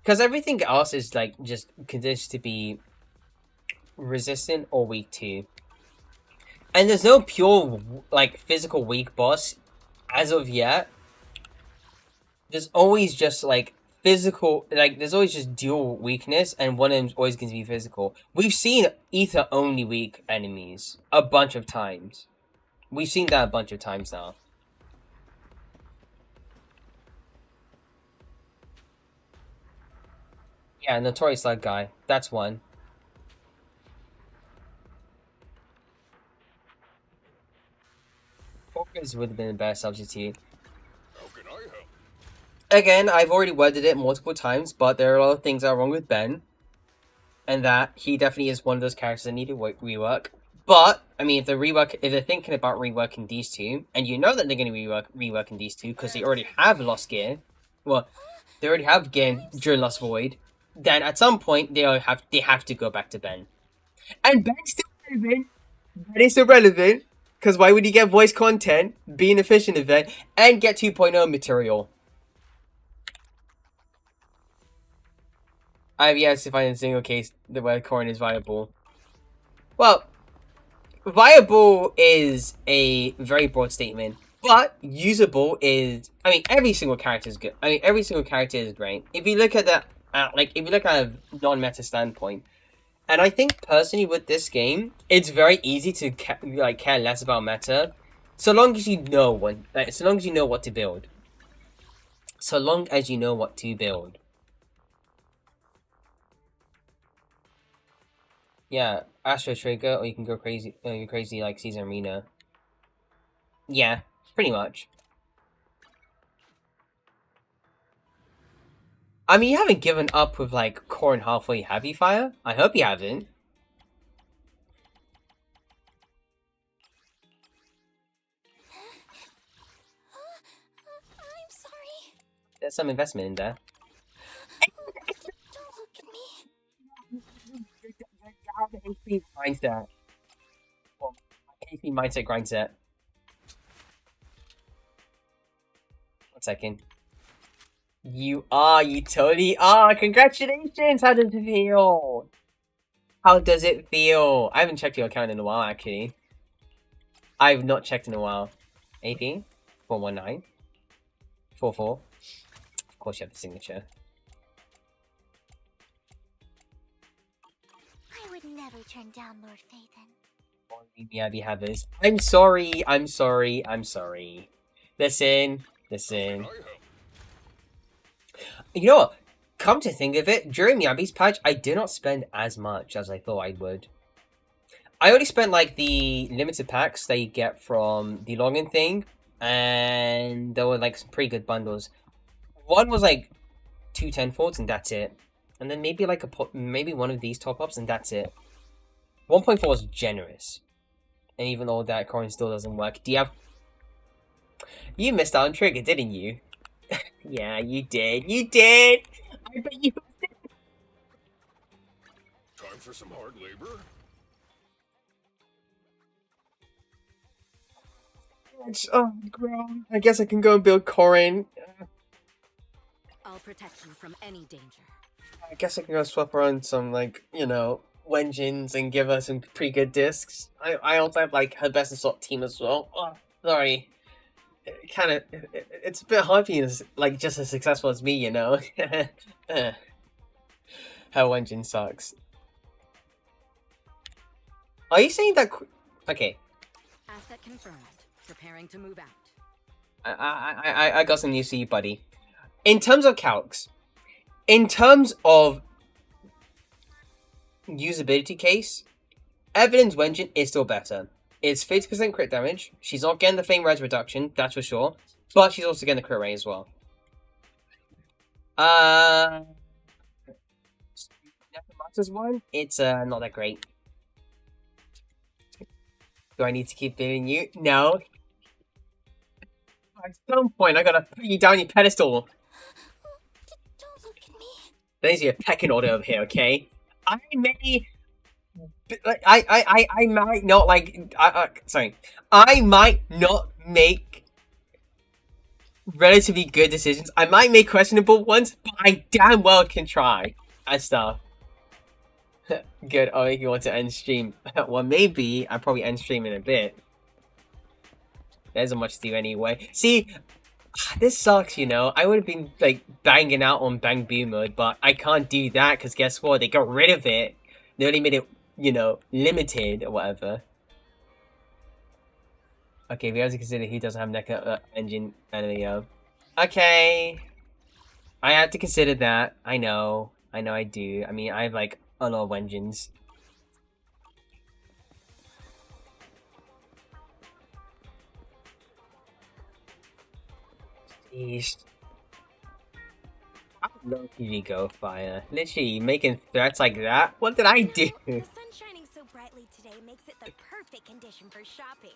Because everything else is like just conditioned to be resistant or weak too. And there's no pure like physical weak boss as of yet. There's always just like physical, like there's always just dual weakness, and one of them's always going to be physical. We've seen ether only weak enemies a bunch of times. We've seen that a bunch of times now. Yeah, Notorious Slug guy. That's one. Focus would have been a better substitute. How can I help? Again, I've already worded it multiple times, but there are a lot of things that are wrong with Ben. And that he definitely is one of those characters that need to rework. But, I mean, if they're thinking about reworking these two, and you know that they're going to be reworking these two because they already have Lost Gear. Well, they already have Gear during Lost Void. Then at some point they have to go back to Ben. And Ben's still relevant. Ben is still relevant. Because why would he get voice content, be an efficient event, and get 2.0 material? I have yet to find a single case where Corn is viable. Well, viable is a very broad statement. But usable is... I mean, every single character is good. I mean, every single character is great. If you look at that... if you look at a non-meta standpoint, and I think personally with this game, it's very easy to care less about meta, so long as you know what to build. Yeah, Astro Trigger, or you can go crazy. You're crazy like Season Arena. Yeah, pretty much. I mean, you haven't given up with, like, Core and halfway, have you, Fire? I hope you haven't. I'm sorry. There's some investment in there. Don't look at me. Mindset. Well, HP mindset grindset. 1 second. You totally are! Congratulations! How does it feel? How does it feel? I haven't checked your account in a while, actually. I've not checked in a while. AP? 419? 44? Of course you have the signature. I would never turn down Lord Phaethon. Only Abby Havers. I'm sorry, I'm sorry, I'm sorry. Listen. I help. You know what? Come to think of it, during Miyabi's patch, I did not spend as much as I thought I would. I only spent like the limited packs that you get from the login thing, and there were like some pretty good bundles. One was like 2 10-folds and that's it. And then maybe like maybe one of these top-ups and that's it. 1.4 is generous. And even though that coin still doesn't work, do you have... You missed out on Trigger, didn't you? Yeah, you did. You did! I bet you did! Time for some hard labor? Oh, ground. I guess I can go and build Corin. I'll protect you from any danger. I guess I can go swap around some, like, you know, Wenjins and give her some pretty good discs. I also have, like, her best assault team as well. Oh, sorry. It's a bit hard being, like, just as successful as me, you know? Her Wenjin sucks. Are you saying that... Okay. Asset confirmed. Preparing to move out. I got some news for you, buddy. In terms of calcs, in terms of usability case, Evelyn's Wenjin is still better. It's 50% crit damage. She's not getting the flame res reduction, that's for sure. But she's also getting the crit rate as well. Masters one, it's not that great. Do I need to keep doing you? No. At some point, I gotta put you down your pedestal. Don't look at me. There needs to be a pecking order over here, okay? I may... I might not, like... sorry. I might not make relatively good decisions. I might make questionable ones, but I damn well can try and stuff. Good. Oh, you want to end stream? Well, maybe. I'll probably end stream in a bit. There isn't much to do anyway. See, this sucks, you know. I would have been, like, banging out on Bang Boo mode, but I can't do that, because guess what? They got rid of it. They only made it, you know, limited or whatever. Okay, we have to consider who doesn't have NECA engine and okay. I have to consider that. I know I do. I mean, I have, like, a lot of engines. Jeez. I love PG Go Fire. Literally making threats like that. What did I do? The sun shining so brightly today makes it the perfect condition for shopping.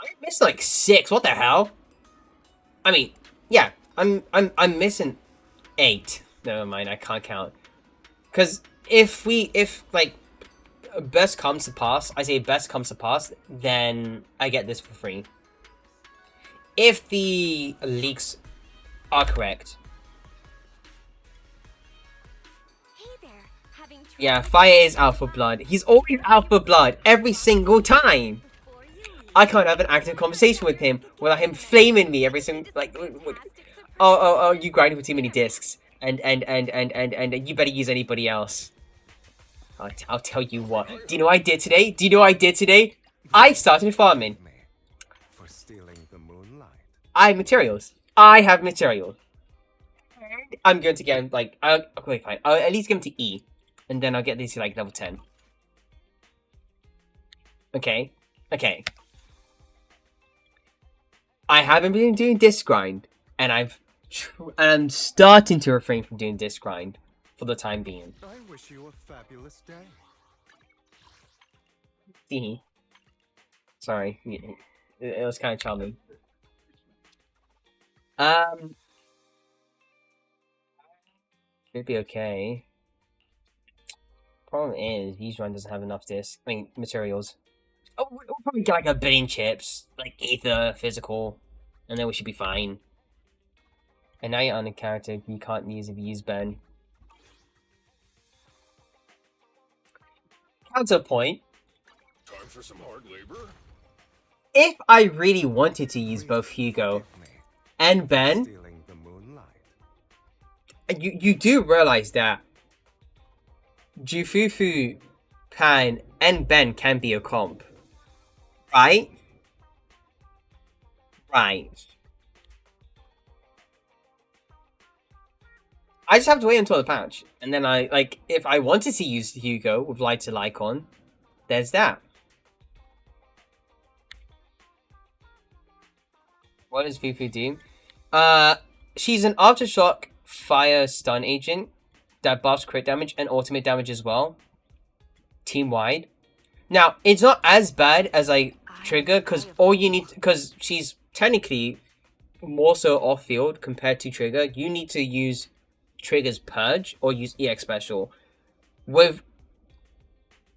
I missed like 6. What the hell? I mean, yeah, I'm missing 8. Never mind, I can't count. Cause if like best comes to pass, I say best comes to pass, then I get this for free. If the leaks are correct. Hey there, having Yeah, Fire is out for blood. He's always out for blood every single time. before you leave. I can't have an active conversation with him without him flaming me every single like. Oh, you grinding for too many discs, and you better use anybody else. I'll tell you what. Do you know what I did today? Do you know what I did today? I started farming. Me for stealing the moonlight. I have materials. I have materials. And I'm going to get him, like, okay, fine. I'll at least give him to E. And then I'll get these to, like, level 10. Okay. Okay. I haven't been doing disc grind. And I've I'm starting to refrain from doing this grind for the time being. I wish you a fabulous day. Sorry, it was kind of charming. Should be okay. Problem is, these run doesn't have enough materials. Oh, we'll probably get like 1 billion chips, like ether, physical, and then we should be fine. And now you're on a character you can't use if you use Ben. Counterpoint. Time for some hard labor? If I really wanted to use both Hugo Forgive me and for Ben, stealing the moonlight. you do realize that Jufufu, Pan, and Ben can be a comp. Right? Right. I just have to wait until the patch. And then if I wanted to use Hugo with Light to Lycon, there's that. What does Fufu do? She's an Aftershock Fire Stun agent that buffs crit damage and ultimate damage as well. Team-wide. Now, it's not as bad as Trigger, because she's technically more so off-field compared to Trigger. You need to use Trigger's Purge or use EX Special.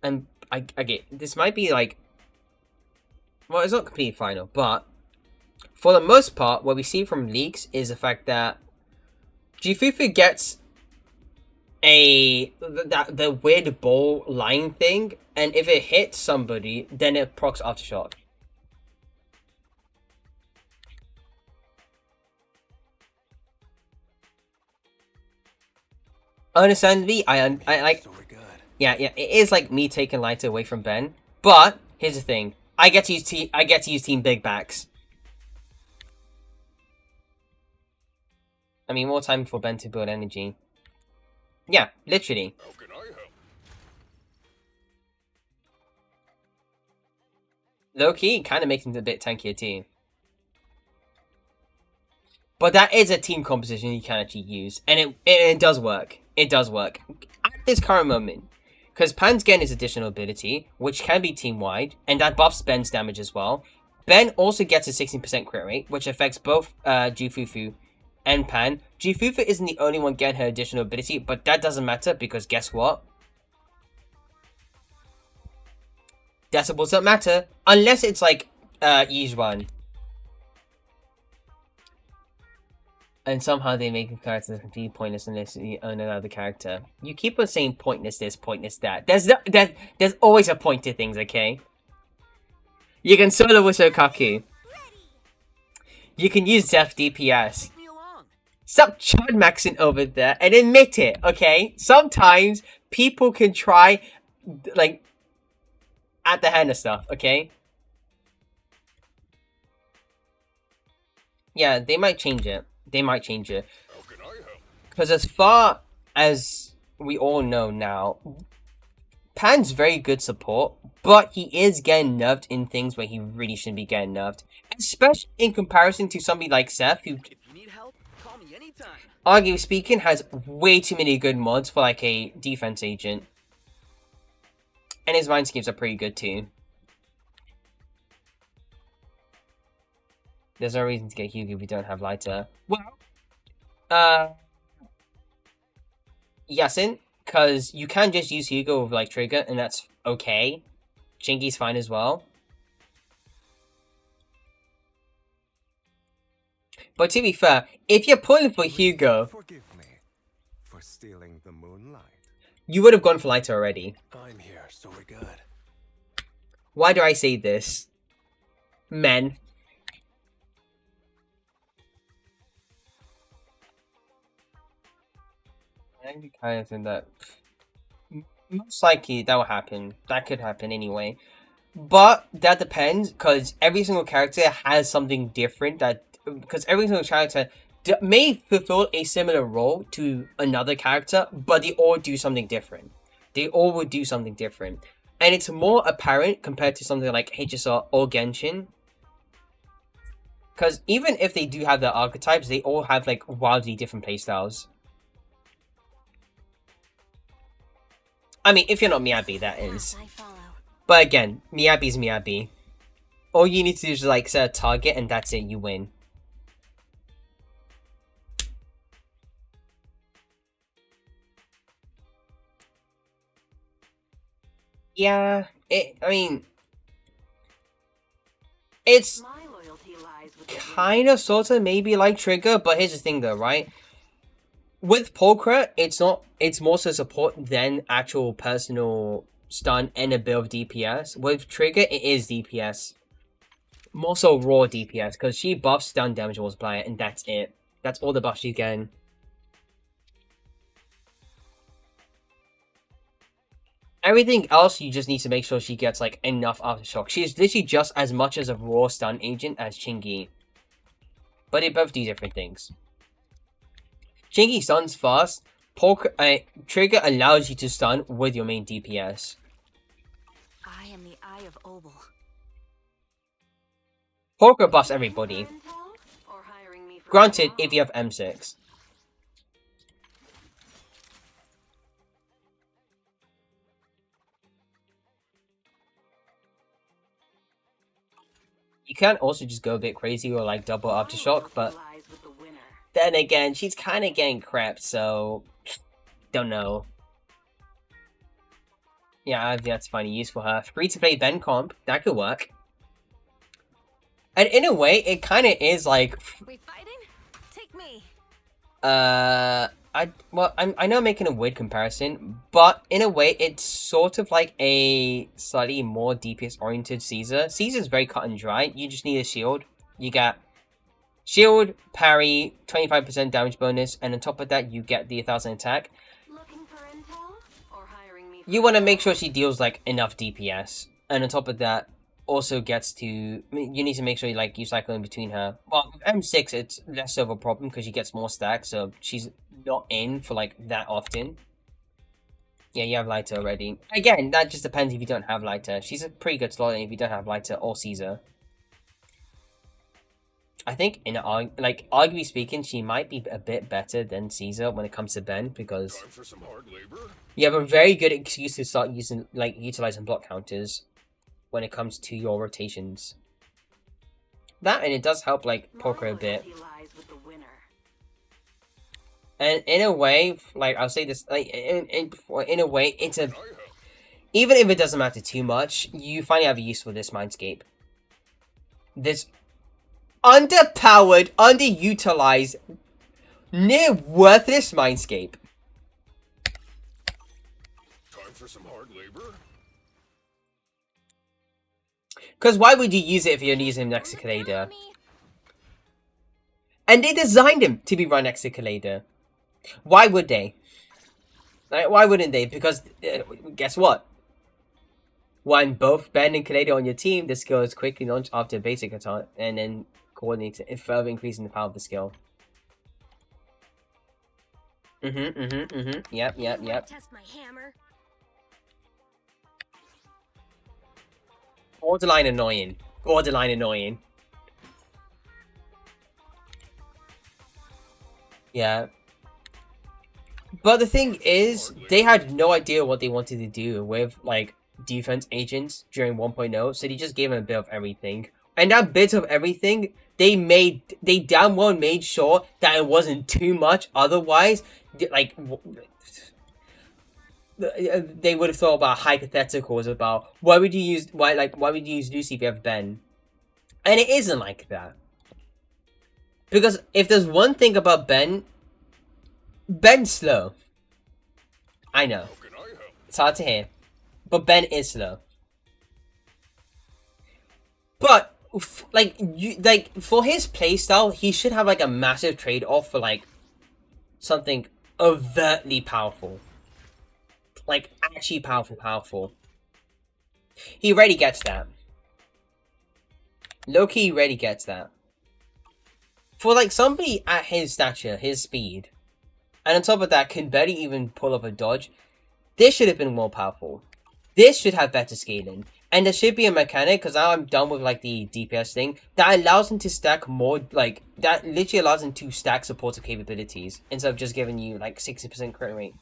And I get, this might be well, it's not completely final, but for the most part, what we see from leaks is the fact that Jifufu gets the weird ball line thing, and if it hits somebody, then it procs Aftershock. Understandably, I like. So we're good. Yeah, it is like me taking Lighter away from Ben. But here's the thing: I get to use Team Big Backs. I mean, more time for Ben to build energy. Yeah, literally. How can I help? Low key, kind of makes him a bit tankier too. But that is a team composition you can actually use, and it does work. It does work at this current moment, because Pan's getting his additional ability, which can be team wide, and that buffs Ben's damage as well. Ben also gets a 16% crit rate, which affects both Jufufu and Pan. Jufufu isn't the only one getting her additional ability, but that doesn't matter because guess what? Decibels don't matter unless it's like Yizhuan. And somehow they make a character completely pointless unless you own another character. You keep on saying pointless this, pointless that. There's always a point to things, okay? You can solo with Shokaku. You can use Zeph DPS. Take me along. Stop chud maxing over there and admit it, okay? Sometimes people can try, like, at the hand of stuff, okay? Yeah, they might change it. They might change it. How can I help? Because as far as we all know now, Pan's very good support, but he is getting nerfed in things where he really shouldn't be getting nerfed. Especially in comparison to somebody like Seth, who, If you need help, call me anytime. arguably speaking, has way too many good mods for like a defense agent. And his mind schemes are pretty good too. There's no reason to get Hugo if we don't have Lighter. Well, Yasin, because you can just use Hugo with like Trigger, and that's okay. Chingy's fine as well. But to be fair, if you're pulling for Hugo, Forgive me for stealing the moonlight. you would have gone for Lighter already. I'm here, so we're good. Why do I say this? Men. I kind of think that most likely that will happen. That could happen anyway. But that depends, because every single character has something different. Because every single character may fulfill a similar role to another character, but they all do something different. They all would do something different. And it's more apparent compared to something like HSR or Genshin. Because even if they do have their archetypes, they all have like wildly different playstyles. I mean, if you're not Miyabi, that is. But again, Miyabi's Miyabi. All you need to do is like set a target and that's it, you win. Yeah, I mean, it's kind of sort of maybe like Trigger, but here's the thing though, right? With Polka, it's more so support than actual personal stun and a bit of DPS. With Trigger, it is DPS. More so raw DPS, because she buffs stun damage multiplier, and that's it. That's all the buffs she's getting. Everything else, you just need to make sure she gets, like, enough Aftershock. She is literally just as much as a raw stun agent as Chingy. But they both do different things. Chingy stuns fast. Trigger allows you to stun with your main DPS. I am the Eye of Obel. Polka buffs everybody. Granted, if you have M6. You can also just go a bit crazy or like double Aftershock, but then again, she's kind of getting crept, so don't know. Yeah, I think that's finding use for her. Free to play Ben comp, that could work. And in a way, it kind of is like. We fighting? Take me. I know I'm making a weird comparison, but in a way, it's sort of like a slightly more DPS-oriented Caesar. Caesar's very cut and dry. You just need a shield. You got shield, parry, 25% damage bonus, and on top of that, you get the 1000 attack. Looking for intel or hiring me? You want to make sure she deals like enough DPS, and on top of that, also gets to. You need to make sure you cycle in between her. Well, with M6, it's less of a problem because she gets more stacks, so she's not in for like that often. Yeah, you have Lighter already. Again, that just depends if you don't have Lighter. She's a pretty good slot if you don't have Lighter or Caesar. I think, arguably speaking, she might be a bit better than Caesar when it comes to Ben, because Time for some hard labor? you have a very good excuse to start using, utilizing block counters when it comes to your rotations. That, and it does help, Polka a bit. And in a way, I'll say this, in a way, it's a... Even if it doesn't matter too much, you finally have a use for this Mindscape. This underpowered, underutilized, near worthless Mindscape. Time for some hard labor? Because why would you use it if you're using him next to Kaleda? And they designed him to be run next to Kaleda. Why would they? Why wouldn't they? Because, guess what? When both Ben and Kaleda on your team, the skill is quickly launched after a basic attack, and then coordinates it, further increasing the power of the skill. Yep. Test my hammer. Borderline annoying. Borderline annoying. Yeah. But the thing is, they had no idea what they wanted to do with, defense agents during 1.0, so they just gave them a bit of everything. And that bit of everything, they damn well made sure that it wasn't too much, otherwise, they would have thought about hypotheticals about why would you use Lucy if you have Ben? And it isn't like that. Because if there's one thing about Ben, Ben's slow. I know. It's hard to hear. But Ben is slow. But for his playstyle, he should have a massive trade-off for something overtly powerful. Actually powerful. He already gets that. Loki already gets that. For somebody at his stature, his speed, and on top of that can barely even pull off a dodge, this should have been more powerful. This should have better scaling. And there should be a mechanic, because now I'm done with like the DPS thing, that allows him to stack more, like, that literally allows him to stack supportive capabilities, instead of just giving you like 60% crit rate.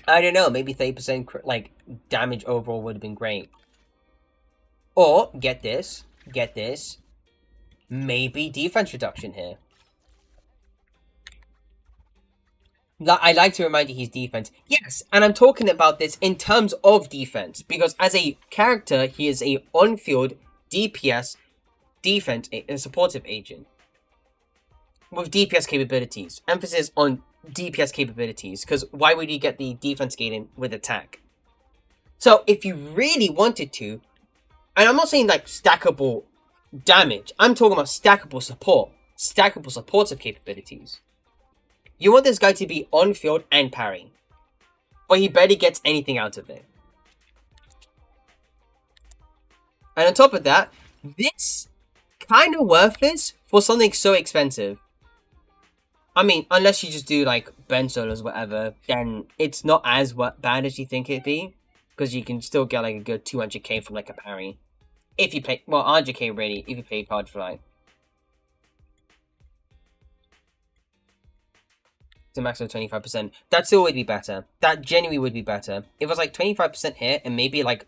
I don't know, maybe 30% like damage overall would have been great. Or, get this, maybe defense reduction here. I like to remind you he's defense. Yes, and I'm talking about this in terms of defense, because as a character, he is a on-field DPS defense a supportive agent with DPS capabilities. Emphasis on DPS capabilities, because why would you get the defense scaling with attack? So if you really wanted to, and I'm not saying like stackable damage, I'm talking about stackable support, stackable supportive capabilities. You want this guy to be on field and parry, but he barely gets anything out of it. And on top of that, this kind of worthless for something so expensive. I mean, unless you just do like Ben solos, whatever, then it's not as bad as you think it'd be, because you can still get like a good 200k from like a parry. If you pay, well, 100k really, if you pay hard for like. To maximum 25%. That still would be better. That genuinely would be better. If it was like 25% here and maybe like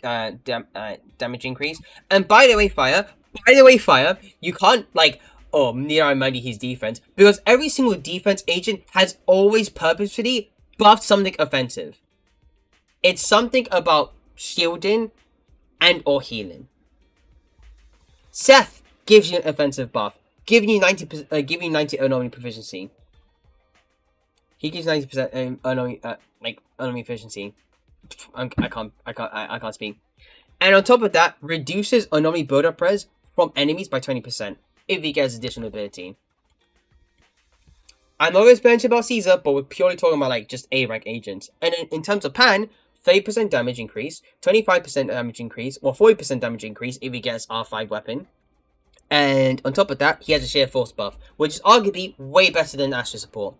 damage increase. And by the way, Fire, you can't like, oh, near I mind his defense, because every single defense agent has always purposefully buffed something offensive. It's something about shielding and or healing. Seth gives you an offensive buff, giving you 90 anomaly proficiency. He gives 90% anomaly efficiency. I can't speak. And on top of that, reduces anomaly build-up res from enemies by 20% if he gets additional ability. I'm not always bench about Caesar, but we're purely talking about like just A rank agents. And in terms of Pan, 30% damage increase, 25% damage increase, or 40% damage increase if he gets R5 weapon. And on top of that, he has a sheer force buff, which is arguably way better than Astra support.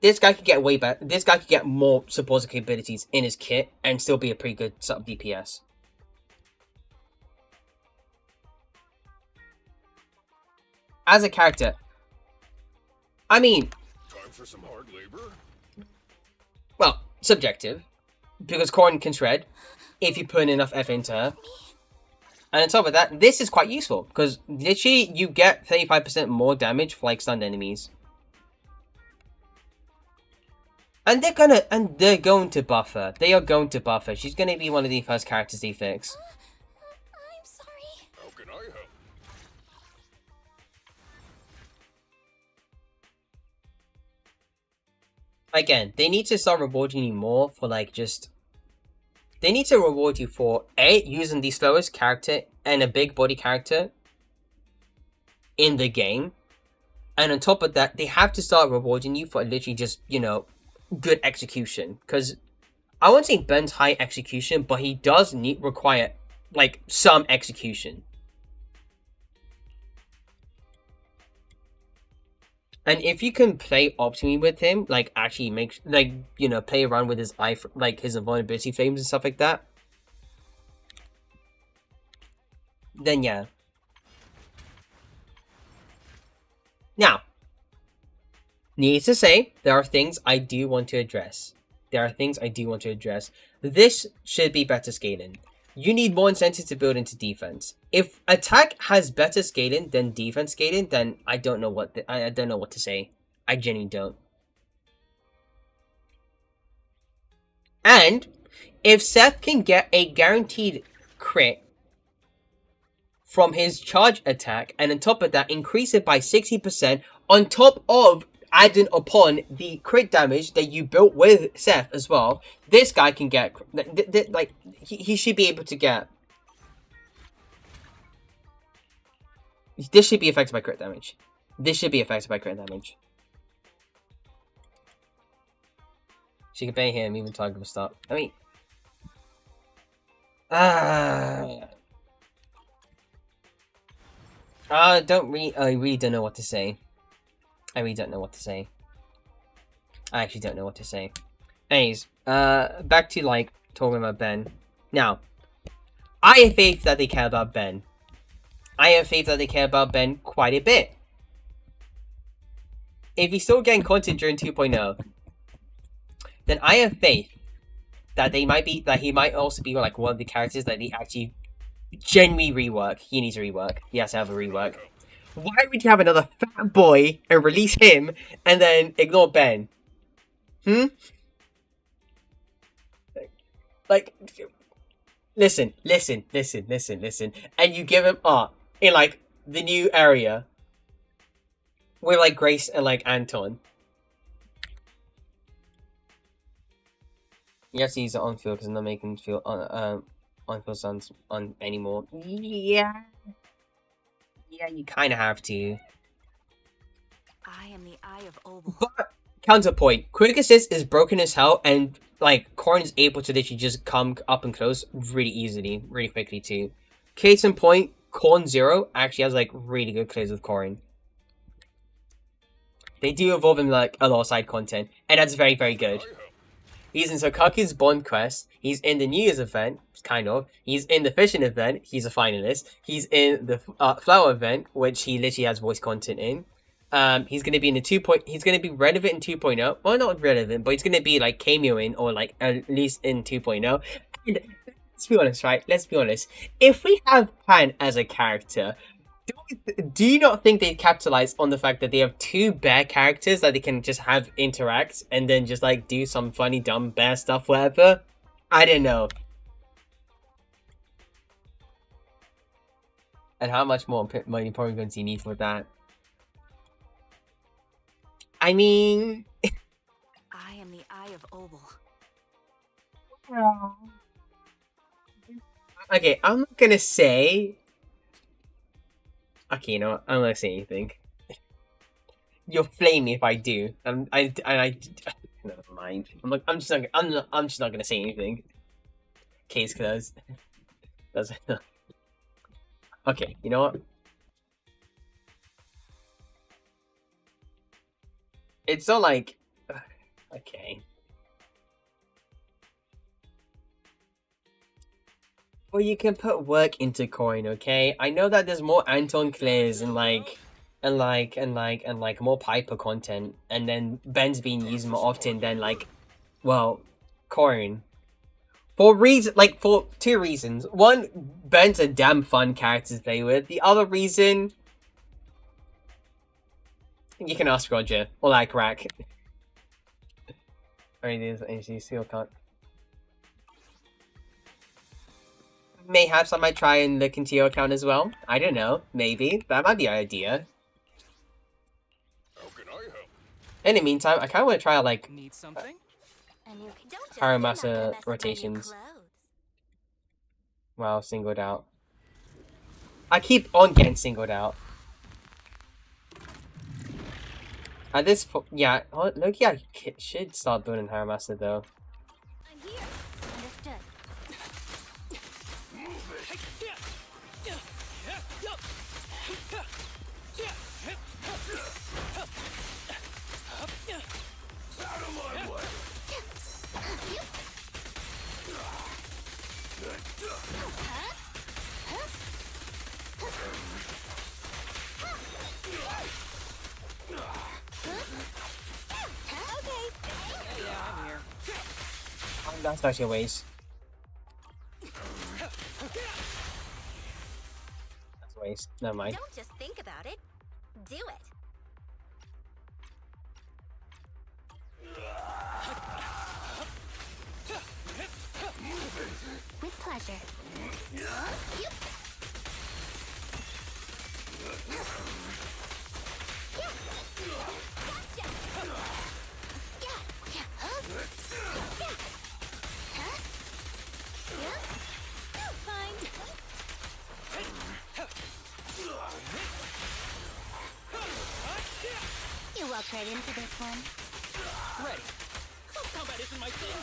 This guy could get way better. This guy could get more supportive capabilities in his kit and still be a pretty good sub DPS. As a character, I mean, Time for some hard labor. well, subjective, because Corrin can shred if you put enough effort into her. And on top of that, this is quite useful because literally you get 35% more damage for like stunned enemies. And they're going to buff her. They are going to buff her. She's going to be one of the first characters they fix. I'm sorry. How can I help? Again, they need to start rewarding you more for like just... They need to reward you for A, using the slowest character and a big body character in the game. And on top of that, they have to start rewarding you for literally just, you know, good execution. Because I won't say Ben's high execution, but he does require like some execution. And if you can play optimally with him, like actually make, like, you know, play around with his like his invulnerability flames and stuff like that, then yeah. Now, needless to say, there are things I do want to address. This should be better scaling. You need more incentive to build into defense. If attack has better scaling than defense scaling, then I don't know what I don't know what to say. I genuinely don't. And if Seth can get a guaranteed crit from his charge attack, and on top of that, increase it by 60% on top of adding upon the crit damage that you built with Seth as well, this guy can get, like, he should be able to get. This should be affected by crit damage. She can bang him, even target will stop. I mean... I really don't know what to say. I actually don't know what to say. Anyways, back to, like, talking about Ben. Now, I have faith that they care about Ben. I have faith that they care about Ben quite a bit. If he's still getting content during 2.0, then I have faith that he might also be like one of the characters that they actually genuinely rework. He needs a rework. He has to have a rework. Why would you have another fat boy and release him and then ignore Ben? Like, listen, and you give him art in like the new area with like Grace and like Anton. Yes, he's on field because I'm not making feel on field sounds on anymore. Yeah, you kind of have to. I am the Eye of Obel. But counterpoint, Quick Assist is broken as hell, and like Corrin is able to literally just come up and close really easily, really quickly too. Case in point, Corn Zero actually has like really good clears with Corrin. They do evolve him like a lot of side content, and that's very, very good. He's in Sokaku's Bond quest. He's in the New Year's event, kind of. He's in the fishing event. He's a finalist. He's in the flower event, which he literally has voice content in. He's gonna be in the he's gonna be relevant in 2.0. Well, not relevant, but he's gonna be like cameo in, or like at least in 2.0. And let's be honest, right? Let's be honest. If we have Pan as a character, do you not think they capitalize on the fact that they have two bear characters that they can just have interact and then just like do some funny dumb bear stuff, whatever? I don't know. And how much more money probably going to need for that? I mean, I am the Eye of Obel. Okay, I'm not gonna say. Okay, you know what? I'm not gonna say anything. You'll flame me if I do. I never mind. I'm just not gonna say anything. Case closed. That's okay. You know what? It's not like okay. Well, you can put work into Coin, okay? I know that there's more Anton clears and more Piper content, and then Ben's being used more often than like, well, Coin. For two reasons. One, Ben's a damn fun character to play with. The other reason, you can ask Roger or like Rack. Alright, there's NC still can't. Mayhaps I might try and look into your account as well. I don't know. Maybe. That might be an idea. How can I help? In the meantime, I kind of want to try like Need something? Haramasa rotations. Wow, singled out. I keep on getting singled out. At this point, yeah, look, yeah, I should start building Haramasa though. I'm here. Understood. Out of my way! Yeah, I'm here. That's actually a waste. That's a waste. Never mind. Don't just think about it. Do it. With pleasure. You walked right into this one. Ready. Close combat isn't my thing.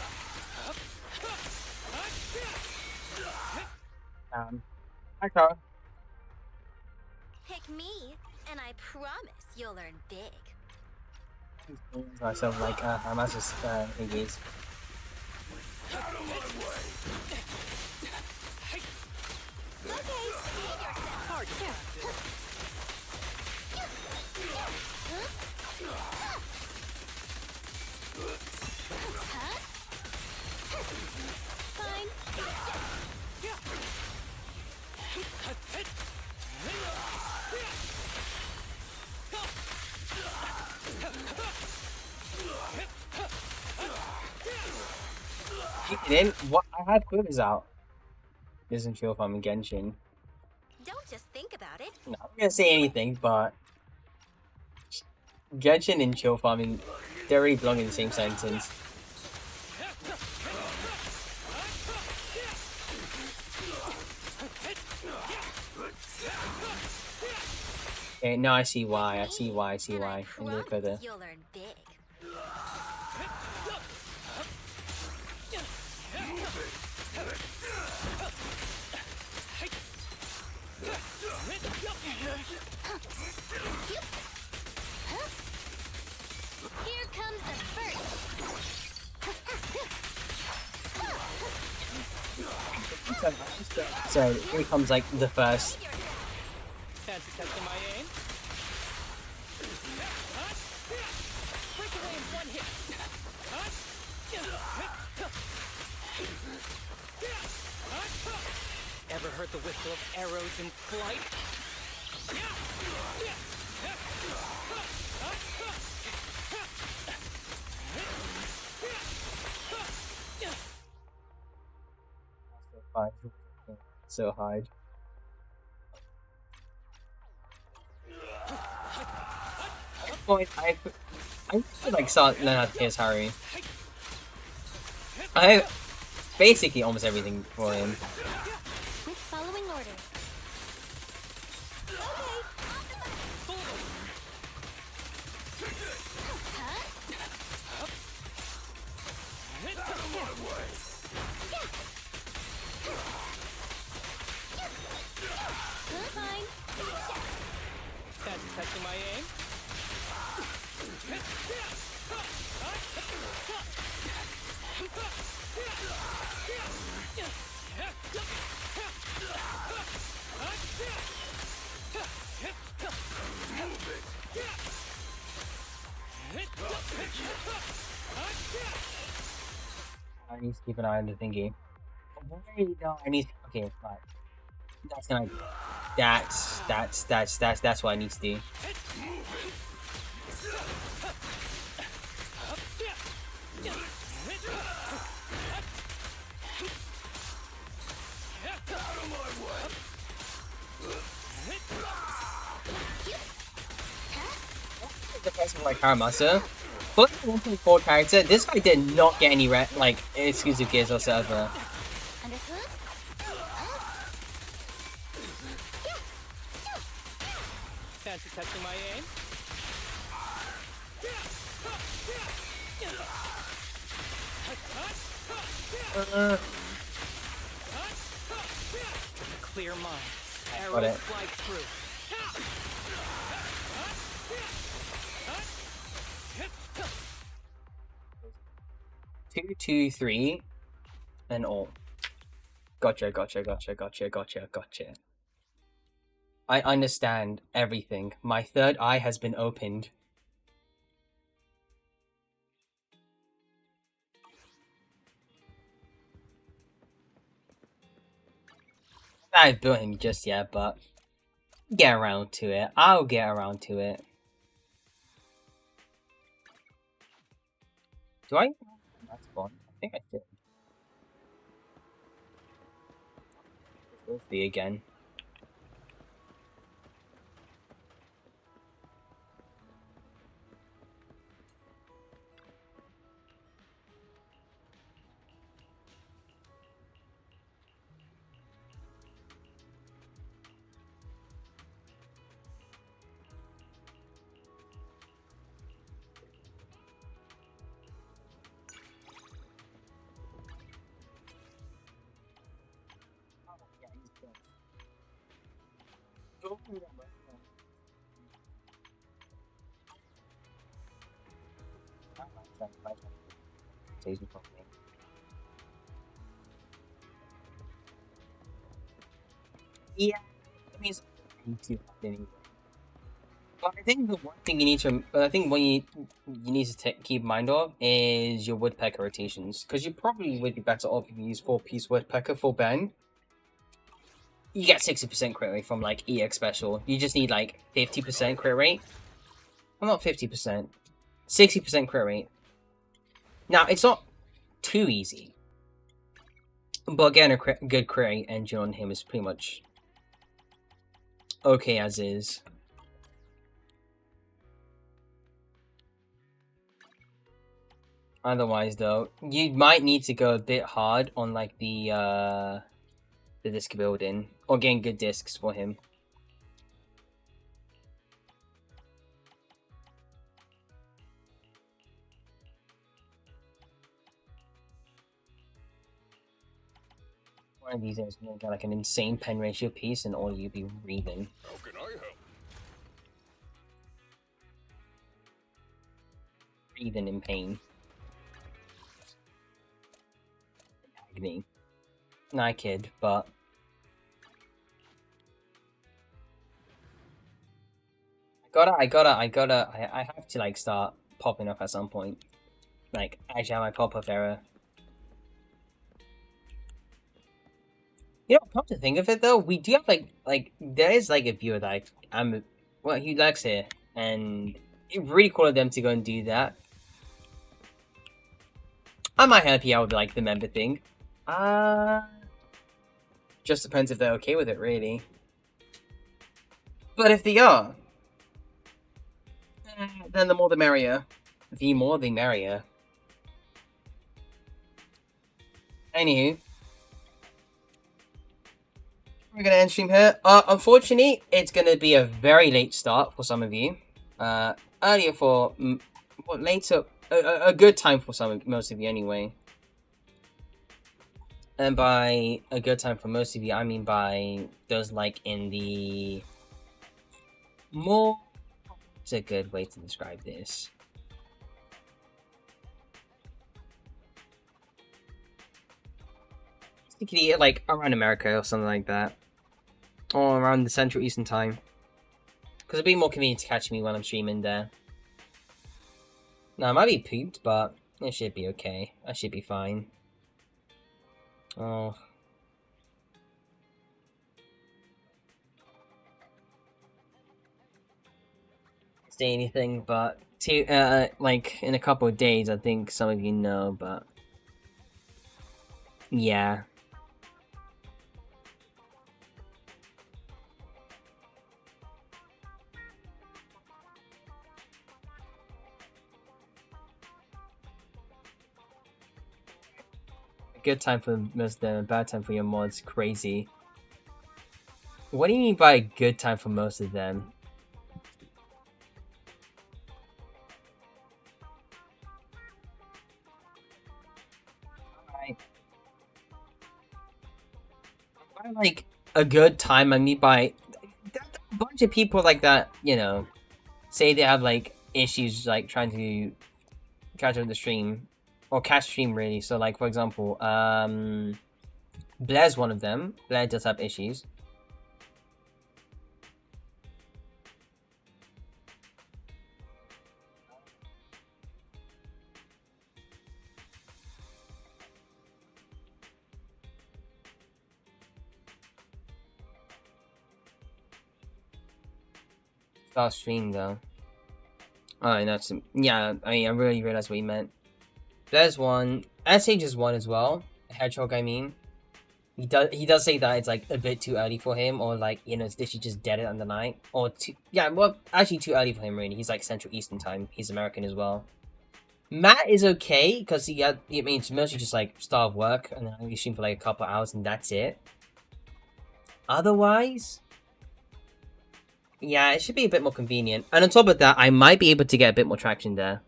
Okay. Pick me, and I promise you'll learn big. Myself like I'm just engaged. Hard to Fine. Then what? I have quivers out. Doesn't feel if I'm in Genshin. Don't just think about it. No, I'm not gonna say anything, but Genshin and chill farming, they already belong in the same sentence. Okay, no, I see why. I see why. I see why. I need to look further. You'll learn big. Here comes the first. So here comes like the first. fancy testing my aim. Break away in one hit. Ever heard the whistle of arrows in flight? So hard. Point I feel like saw learn how to play as Harry. I basically almost everything for him. Following orders. Fine. Fancy testing my aim? I need to keep an eye on the thingy. I need. Okay, fine. That's gonna. That's what I need to do. The person like Karamasu. For the 1.4 character, this guy did not get any like exclusive gears whatsoever. Understood? Fancy testing my aim? Clear mind. Got Arrows it. fly through. 2, 2, 3, and all. Gotcha. I understand everything. My third eye has been opened. I haven't built him just yet, but get around to it. I'll get around to it. Do I? That's fun. I think I did. We'll see again. Yeah, I mean, it's too hard anyway. But I think the one thing you need to, I think what you need to keep mind of is your woodpecker rotations, because you probably would be better off if you use 4-piece woodpecker for Ben. You get 60% crit rate from like EX special. You just need like 50% crit rate. Well, not 50%, 60% crit rate. Now it's not too easy, but getting a good crit rate engine on him is pretty much okay as is. Otherwise, though, you might need to go a bit hard on like the disc building or getting good discs for him. One of these days, you're gonna get like an insane pen ratio piece, and all you'll be breathing. How can I help? Breathing in pain. Agony. Nah, kid, but I have to like start popping up at some point. Like, actually have my pop-up era. You know, come to think of it though, we do have like there is like a viewer that he likes here, and it's really cool of them to go and do that. I might help you out with like the member thing. Just depends if they're okay with it, really. But if they are, then the more the merrier. The more the merrier. Anywho, we're gonna end stream here. Unfortunately, it's gonna be a very late start for some of you. Earlier for later, a good time for most of you anyway. And by a good time for most of you, I mean by those like in the more. It's a good way to describe this. Particularly like around America or something like that. Or around the Central Eastern Time. Because it'd be more convenient to catch me when I'm streaming there. Now, I might be pooped, but it should be okay. I should be fine. Oh. Say anything, but like in a couple of days, I think some of you know, but yeah. A good time for most of them, a bad time for your mods. Crazy. What do you mean by a good time for most of them? By like a good time, I mean by a bunch of people like that, you know, say they have like issues like trying to catch up the stream or catch stream really. So like for example, Blair's one of them. Blair does have issues. Start stream though. Oh, that's yeah. I mean, I really realized what you meant. There's one. SH is one as well. Hedgehog, I mean. He does say that it's like a bit too early for him, or like, you know, it's literally just dead on the night, or yeah, well, actually too early for him really. He's like Central Eastern Time. He's American as well. Matt is okay because I mean, it's mostly just like start of work and then we stream for like a couple hours and that's it. Otherwise, yeah, it should be a bit more convenient. And on top of that, I might be able to get a bit more traction there.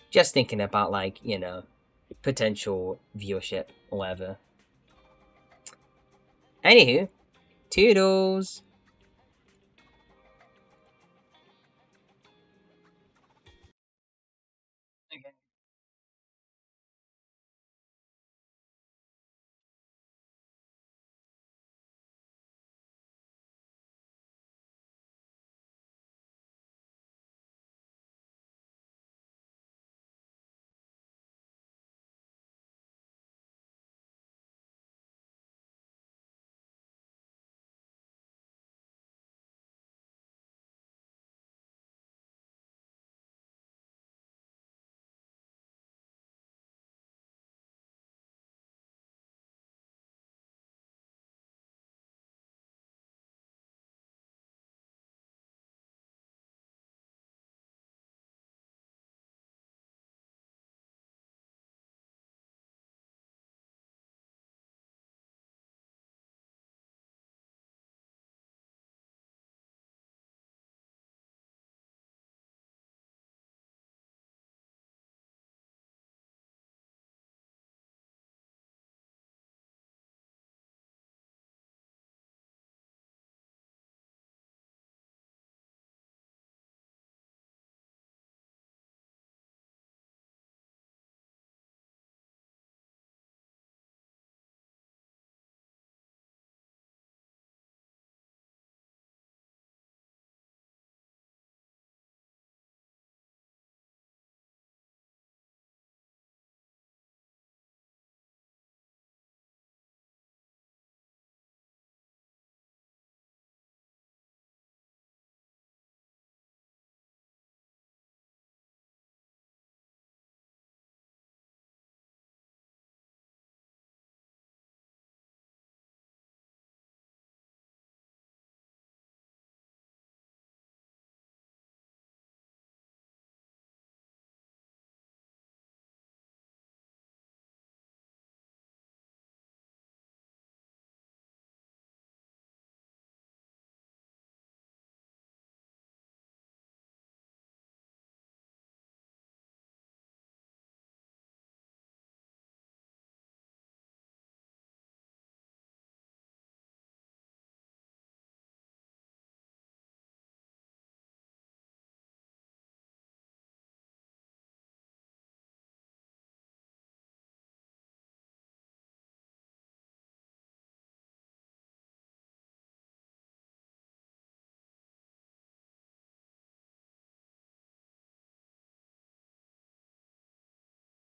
Just thinking about like, you know, potential viewership or whatever. Anywho, toodles!